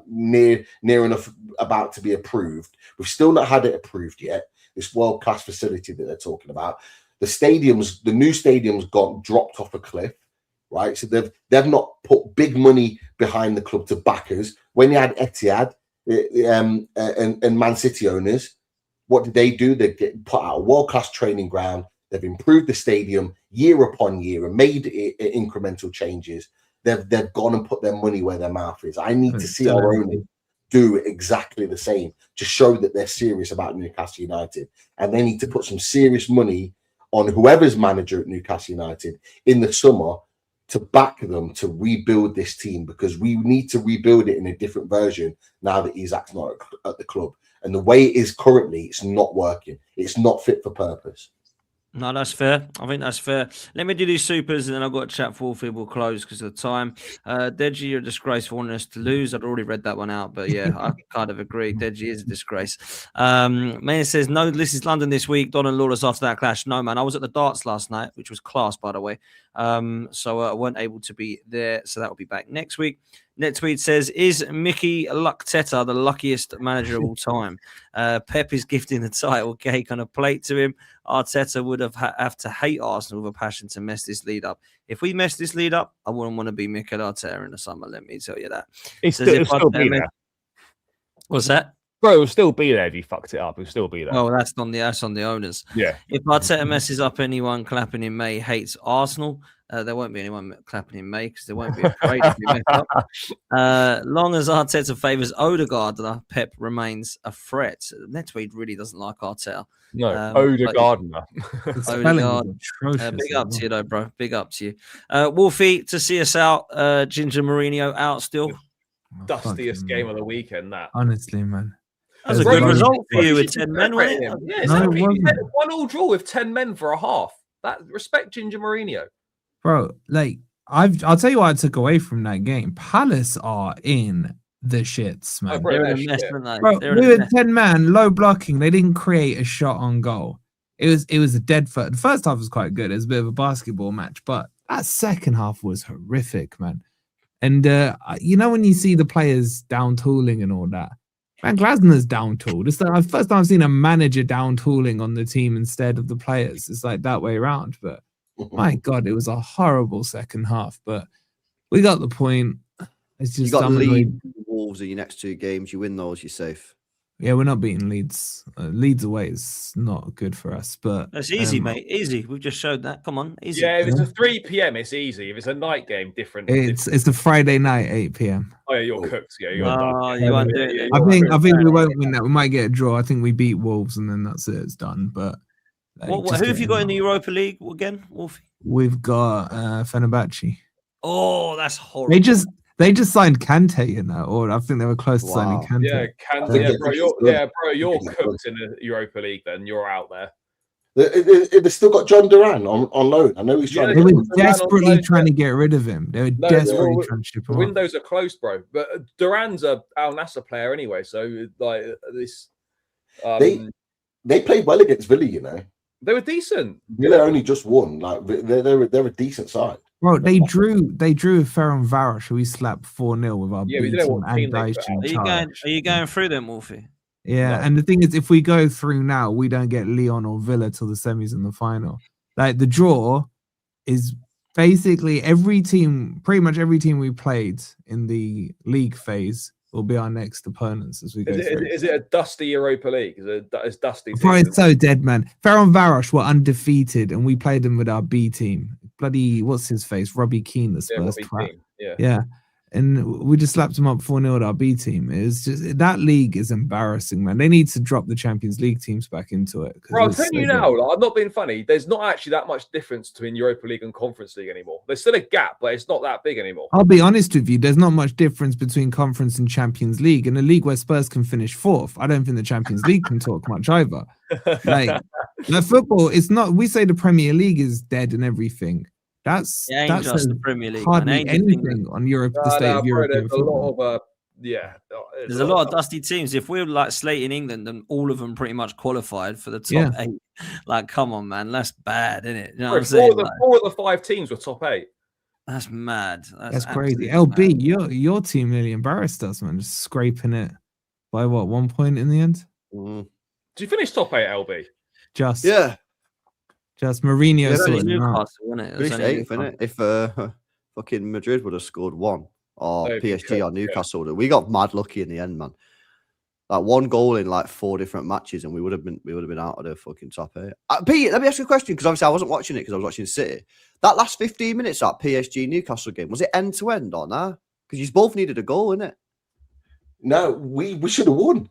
near enough about to be approved. We've still not had it approved yet. This world-class facility that they're talking about. The new stadium's got dropped off a cliff, right? So they've not put big money behind the club to backers. When you had Etihad and Man City owners, what did they do? They put out a world-class training ground. They've improved the stadium year upon year and made incremental changes. They've gone and put their money where their mouth is. I need to see our owners do exactly the same to show that they're serious about Newcastle United. And they need to put some serious money on whoever's manager at Newcastle United in the summer to back them to rebuild this team, because we need to rebuild it in a different version now that Isak's not at the club. And the way it is currently, it's not working. It's not fit for purpose. No, that's fair. I think that's fair. Let me do these supers, and then I've got a chat for Wolfie. We'll close because of the time. Deji, you're a disgrace for wanting us to lose. I'd already read that one out, but yeah, I kind of agree. Deji is a disgrace. Man says, no, this is London this week. Don and Lawless after that clash. No, man, I was at the darts last night, which was class, by the way. So I weren't able to be there. So that will be back next week. NetTweet says, is Mickey Luck-Teta the luckiest manager of all time? Pep is gifting the title cake on a plate to him. Arteta would have to hate Arsenal with a passion to mess this lead up. If we mess this lead up, I wouldn't want to be Mikel Arteta in the summer, let me tell you that. It'll still be there. What's that? Bro, it'll still be there if you fucked it up. It'll still be there. Oh, that's on the owners. Yeah. If Arteta messes up, anyone clapping in May hates Arsenal. There won't be anyone clapping in May because there won't be a parade to be messed up. Long as Arteta favours Odegaard, Pep remains a threat. NetTweet really doesn't like Arteta. No, Odegaard. Big up to you, though, bro. Big up to you. Wolfie, to see us out. Ginger Mourinho out still. Dustiest game of the weekend, that. Honestly, man. That was a good result for you with 10 men, wasn't it? Yeah, exactly. He had a 1-1 draw with 10 men for a half. That respect Ginger Mourinho. Bro, like I'll tell you what I took away from that game. Palace are in the shits, man. We were 10 man, low blocking. They didn't create a shot on goal. It was a dead foot. The first half was quite good. It was a bit of a basketball match, but that second half was horrific, man. And you know when you see the players down tooling and all that, man, Glasner's down tooled. It's the first time I've seen a manager down tooling on the team instead of the players. It's like that way around, but. My God, it was a horrible second half, but we got the point. It's just you got Wolves in your next two games. You win those, you're safe. Yeah, we're not beating Leeds. Leeds away is not good for us, but it's easy, mate. Easy. We've just showed that. Come on, easy. Yeah, if it's a 3 p.m, it's easy. If it's a night game, different. It's a Friday night, 8 p.m. Oh yeah, you're cooked. Yeah, you won't do it. I think we won't win that. We might get a draw. I think we beat Wolves, and then that's it. It's done. But. Who have you got in the Europa League again, Wolfie? We've got Fenerbahce. Oh, that's horrible. They just signed Kante, you know, or I think they were close to signing Kante. Yeah, Kante. Bro, you're cooked in the Europa League. Then you're out there. They've still got John Duran on loan. I know he's trying. They were desperately trying to get rid of him. They were desperately trying to ship him. The windows are closed, bro. But Duran's a Al Nassr player anyway, so like this. They played well against Villa, you know. They were decent. Villa only just won. Like they're a decent side. Bro, they drew with Ferran Varos, who we slapped 4-0 with our Are you going through them, Wolfie? Yeah, and the thing is, if we go through now, we don't get Lyon or Villa till the semis and the final. Like the draw is basically pretty much every team we played in the league phase will be our next opponents as we go through. Is it a dusty Europa League? It's dusty. It's so dead, man. Ferran Varos were undefeated, and we played them with our B team. Bloody, what's his face? Robbie Keane, the Spurs twat. Yeah. And we just slapped them up 4-0 at our B team. It's just that league is embarrassing, man. They need to drop the Champions League teams back into it. Bro, I'm telling you now, like, I'm not being funny. There's not actually that much difference between Europa League and Conference League anymore. There's still a gap, but it's not that big anymore. I'll be honest with you. There's not much difference between Conference and Champions League. In a league where Spurs can finish fourth, I don't think the Champions League can talk much either. Like football, it's not. We say the Premier League is dead and everything. That's just the Premier League. Hardly anything on Europe. The state of European football. There's a lot of dusty teams. If we're like slating England, then all of them pretty much qualified for the top 8. Like, come on, man, that's bad, isn't it? You know what I'm saying? Four of the 5 teams were top 8. That's mad. That's crazy. LB, your team nearly embarrassed us, man. Just scraping it by 1 point in the end. Did you finish top 8, LB? Just Newcastle, Mourinho. wasn't it? It was only 8th, innit? If fucking Madrid would have scored 1, or PSG or Newcastle, we got mad lucky in the end, man. Like 1 goal in like 4 different matches, and we would have been out of the fucking top 8. Pete, let me ask you a question, because obviously I wasn't watching it because I was watching City. That last 15 minutes at PSG Newcastle game, was it end to end or nah? Because you both needed a goal, innit? No, we should have won.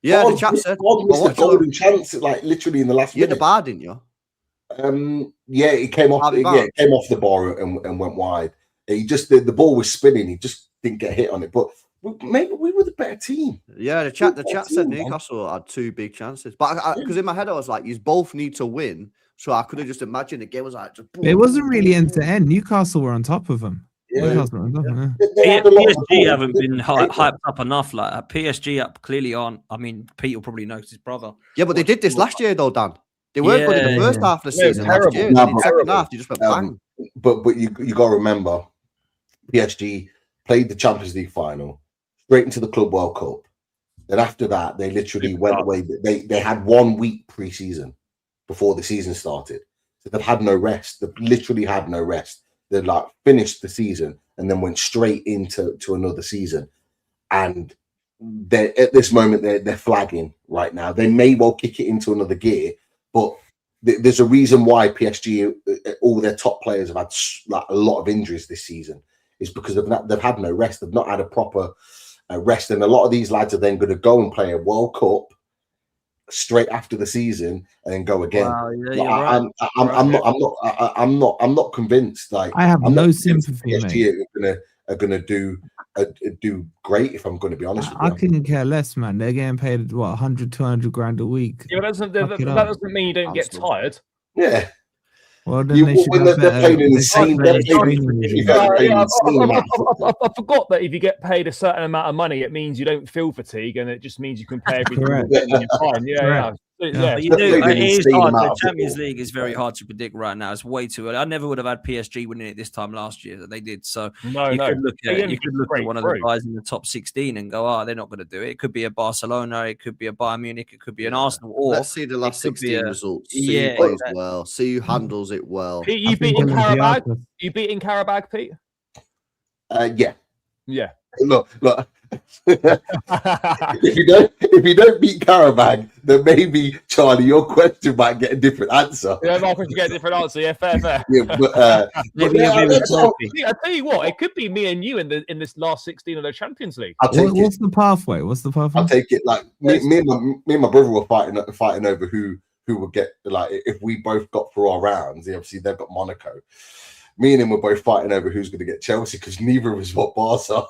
Yeah, the chat said. The golden chance, like literally in the last. You hit the bar, didn't you? Yeah, it came off. It came off the bar and went wide. He just the ball was spinning. He just didn't get hit on it. But maybe we were the better team. Yeah, the chat said Newcastle had 2 big chances, but because in my head I was like, you both need to win. So I could have just imagined the game was like. It wasn't really end to end. Newcastle were on top of them. PSG haven't been hyped up enough. Like PSG up clearly aren't. I mean, Pete will probably know his brother. Yeah, but they did this last year though, Dan. They weren't good in the first half of the season last year. In the second half, they just went bang. But you got to remember, PSG played the Champions League final, straight into the Club World Cup. Then after that, they literally went away. They had 1 week pre-season before the season started. So they've had no rest. They've literally had no rest. They like finished the season and then went straight into another season. And they're at this moment they're flagging right now. They may well kick it into another gear, but there's a reason why PSG, all their top players, have had like a lot of injuries this season. Is because they've had no rest. They've not had a proper rest, and a lot of these lads are then going to go and play a World Cup straight after the season and then go again. Wow, yeah, I'm not convinced. Like, I have no sympathy. PSG are gonna do great, if I'm going to be honest with you. I couldn't care less, man. They're getting paid 100-200 grand a week. Yeah, that doesn't mean you don't get tired. Yeah. Well, then they should they're paying insane. I forgot that if you get paid a certain amount of money, it means you don't feel fatigue, and it just means you can pay everything in your time. Yeah. But you do. It is hard. The Champions League is very hard to predict right now. It's way too early. I never would have had PSG winning it this time last year that they did. So you could look at one of the guys in the top 16 and go, they're not going to do it. It could be a Barcelona, it could be a Bayern Munich, it could be an Arsenal. Or let's see the last 16 results. See who plays well. See who handles it well. Pete, you beating Karabag? You beating Karabag, Pete? Yeah. Look. if you don't beat Karabag, then maybe, Charlie, your question might get a different answer. Yeah, my question get a different answer. Yeah, fair. Yeah, but I tell you what, it could be me and you in this last 16 of the Champions League. What's the pathway? I'll take it. Like me and my brother were fighting over who would get, like, if we both got through our rounds. Obviously, they've got Monaco. Me and him were both fighting over who's going to get Chelsea, because neither of us want Barca.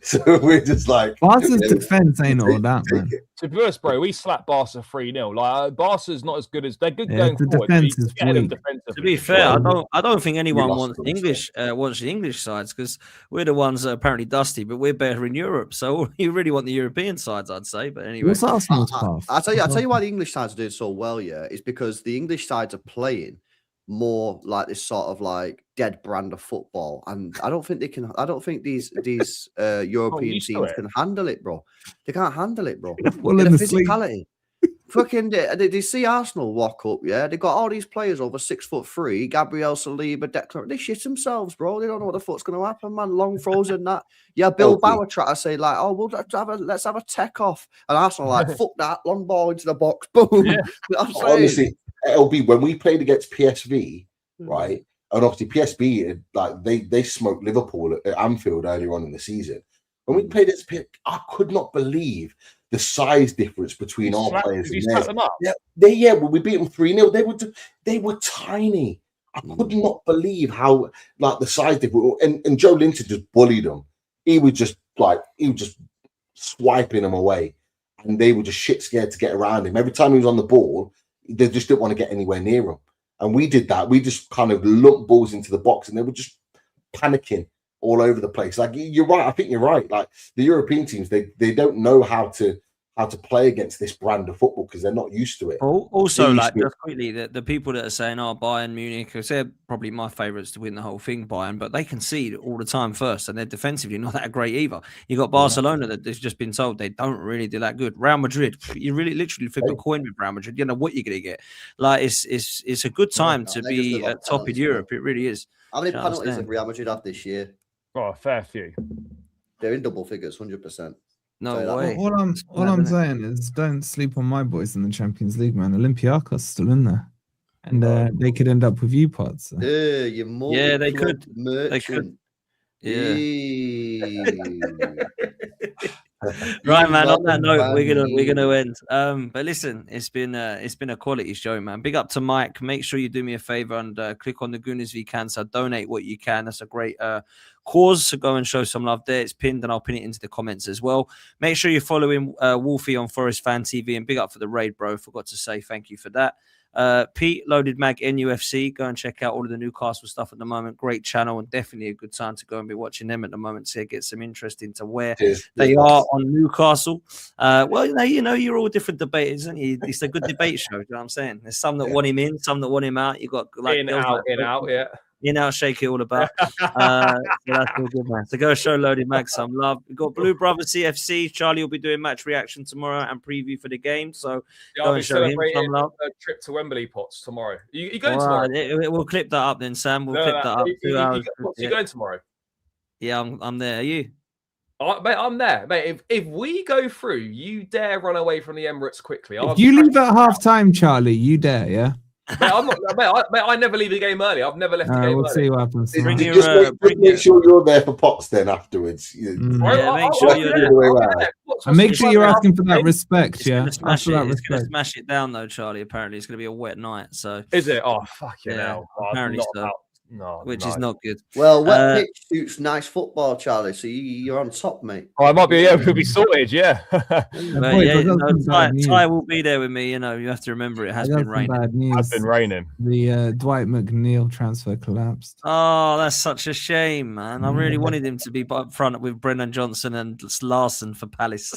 So we're just like, Barca's defense ain't all that, man. To be honest, bro, we slapped Barca 3-0. Like, Barca's not as good as they're good going the forward. Defense is weak. To be fair, I don't think anyone wants the English sides, because we're the ones that are apparently dusty, but we're better in Europe. So you really want the European sides, I'd say. But anyway, what's Arsenal's path? I'll tell you why the English sides are doing so well. Yeah, is because the English sides are playing more like this sort of like dead brand of football, and I don't think they can. I don't think these European teams can handle it, bro. They can't handle it, bro. Well, the physicality. Fucking, they see Arsenal walk up, yeah. They got all these players over 6'3", Gabriel Saliba, Declan. They shit themselves, bro. They don't know what the fuck's going to happen, man. Long throws and that. Yeah, Bill Bauer try to say like, oh, let's have a tech off, and Arsenal like, fuck that, long ball into the box, boom. Yeah. Honestly, LB, when we played against PSV, right, and obviously PSV, like they smoked Liverpool at Anfield earlier on in the season. When we played against PSV, I could not believe the size difference between our players and theirs. When we beat them 3-0, they were tiny. I could not believe how, like, the size difference. And Joe Linton just bullied them. He was just swiping them away, and they were just shit scared to get around him. Every time he was on the ball, they just didn't want to get anywhere near him. And we did that. We just kind of lumped balls into the box, and they were just panicking all over the place. Like, you're right. I think you're right. Like, the European teams, they don't know how to play against this brand of football because they're not used to it. Also, like, just quickly, the people that are saying, "Oh, Bayern Munich," because they're probably my favourites to win the whole thing, Bayern, but they concede all the time first, and they're defensively not that great either. You got Barcelona that has just been told they don't really do that good. Real Madrid, you really literally flip a coin with Real Madrid. You know what you're going to get. Like, it's a good time to be at top in Europe. It really is. How many penalties have Real Madrid had this year? Oh, a fair few. They're in double figures, 100%. No way. All I'm saying is, don't sleep on my boys in the Champions League, man. Olympiacos still in there, and they could end up with you, Pots. So. Yeah, they could. They could. Yeah. Right, man. On that note, we're gonna end. But listen, it's been a quality show, man. Big up to Mike. Make sure you do me a favor and click on the Gooners v Cancer. Donate what you can. That's a great cause. So go and show some love there. It's pinned, and I'll pin it into the comments as well. Make sure you're following Wolfie on Forest Fan TV, and big up for the raid, bro. Forgot to say thank you for that. Pete, Loaded Mag NUFC, go and check out all of the Newcastle stuff at the moment. Great channel, and definitely a good time to go and be watching them at the moment to get some interest into where they are on Newcastle. Well, you're all different debaters, isn't you? It's a good debate show. You know what I'm saying? There's some that want him in, some that want him out. You got like in out, yeah. You know, shake it all about. So that's all good, man. So go show Loaded Mag some love. We've got Blue Brother CFC. Charlie will be doing match reaction tomorrow and preview for the game. So go and show him some love. A trip to Wembley, Pots, tomorrow. You going tomorrow? We'll clip that up then, Sam. We'll clip that up. 2 hours. You going tomorrow? Yeah, I'm there. Are you? Mate, I'm there, mate. If we go through, you dare run away from the Emirates quickly. If you leave at half time, Charlie, you dare, yeah? Mate, I'm not, mate, I never leave the game early. I've never left the game we'll early. See what happens. Just make sure you're there for Pots then afterwards. Yeah, make sure you're there. And make sure you're asking for that respect, yeah? It's going to smash it down, though, Charlie. Apparently, it's going to be a wet night. So is it? Oh, fucking hell. Apparently so. No, which is not good. Well, wet pitch suits nice football, Charlie. So you're on top, mate. Oh, I might be. Yeah, we'll be sorted. Yeah. Ty will be there with me. You know, you have to remember it has been raining. It's been raining. The Dwight McNeil transfer collapsed. Oh, that's such a shame, man. I really wanted him to be up front with Brennan Johnson and Larson for Palace.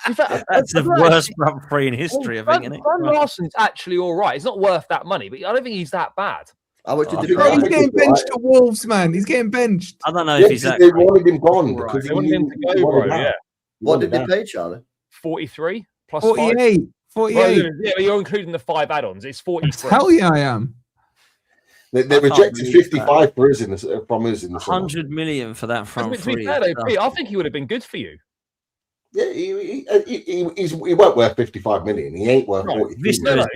That's the worst front three in history, I think, isn't it? Brennan Larson's actually all right. It's not worth that money, but I don't think he's that bad. He's getting benched to Wolves, man. He's getting benched. I don't know if he's that. They wanted him gone because they wanted him to go, bro. Yeah. What did they pay, Charlie? 43 plus 48. 48. Yeah, but you're including the 5 add-ons. It's 43. Hell yeah, I am. They rejected 55 from us in the 100 million for that front three. I think he would have been good for you. Yeah, he won't worth 55 million. He ain't worth 43 million.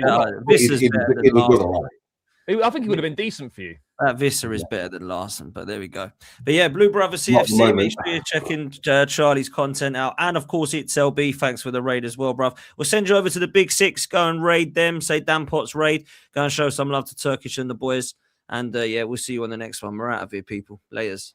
I think he would have been decent for you. That Visser is better than Larson, but there we go. But yeah, Blue Brother CFC, make sure you're checking Charlie's content out. And of course, it's LB. Thanks for the raid as well, bruv. We'll send you over to the Big Six. Go and raid them. Say Dan Potts raid. Go and show some love to Turkish and the boys. And yeah, we'll see you on the next one. We're out of here, people. Laters.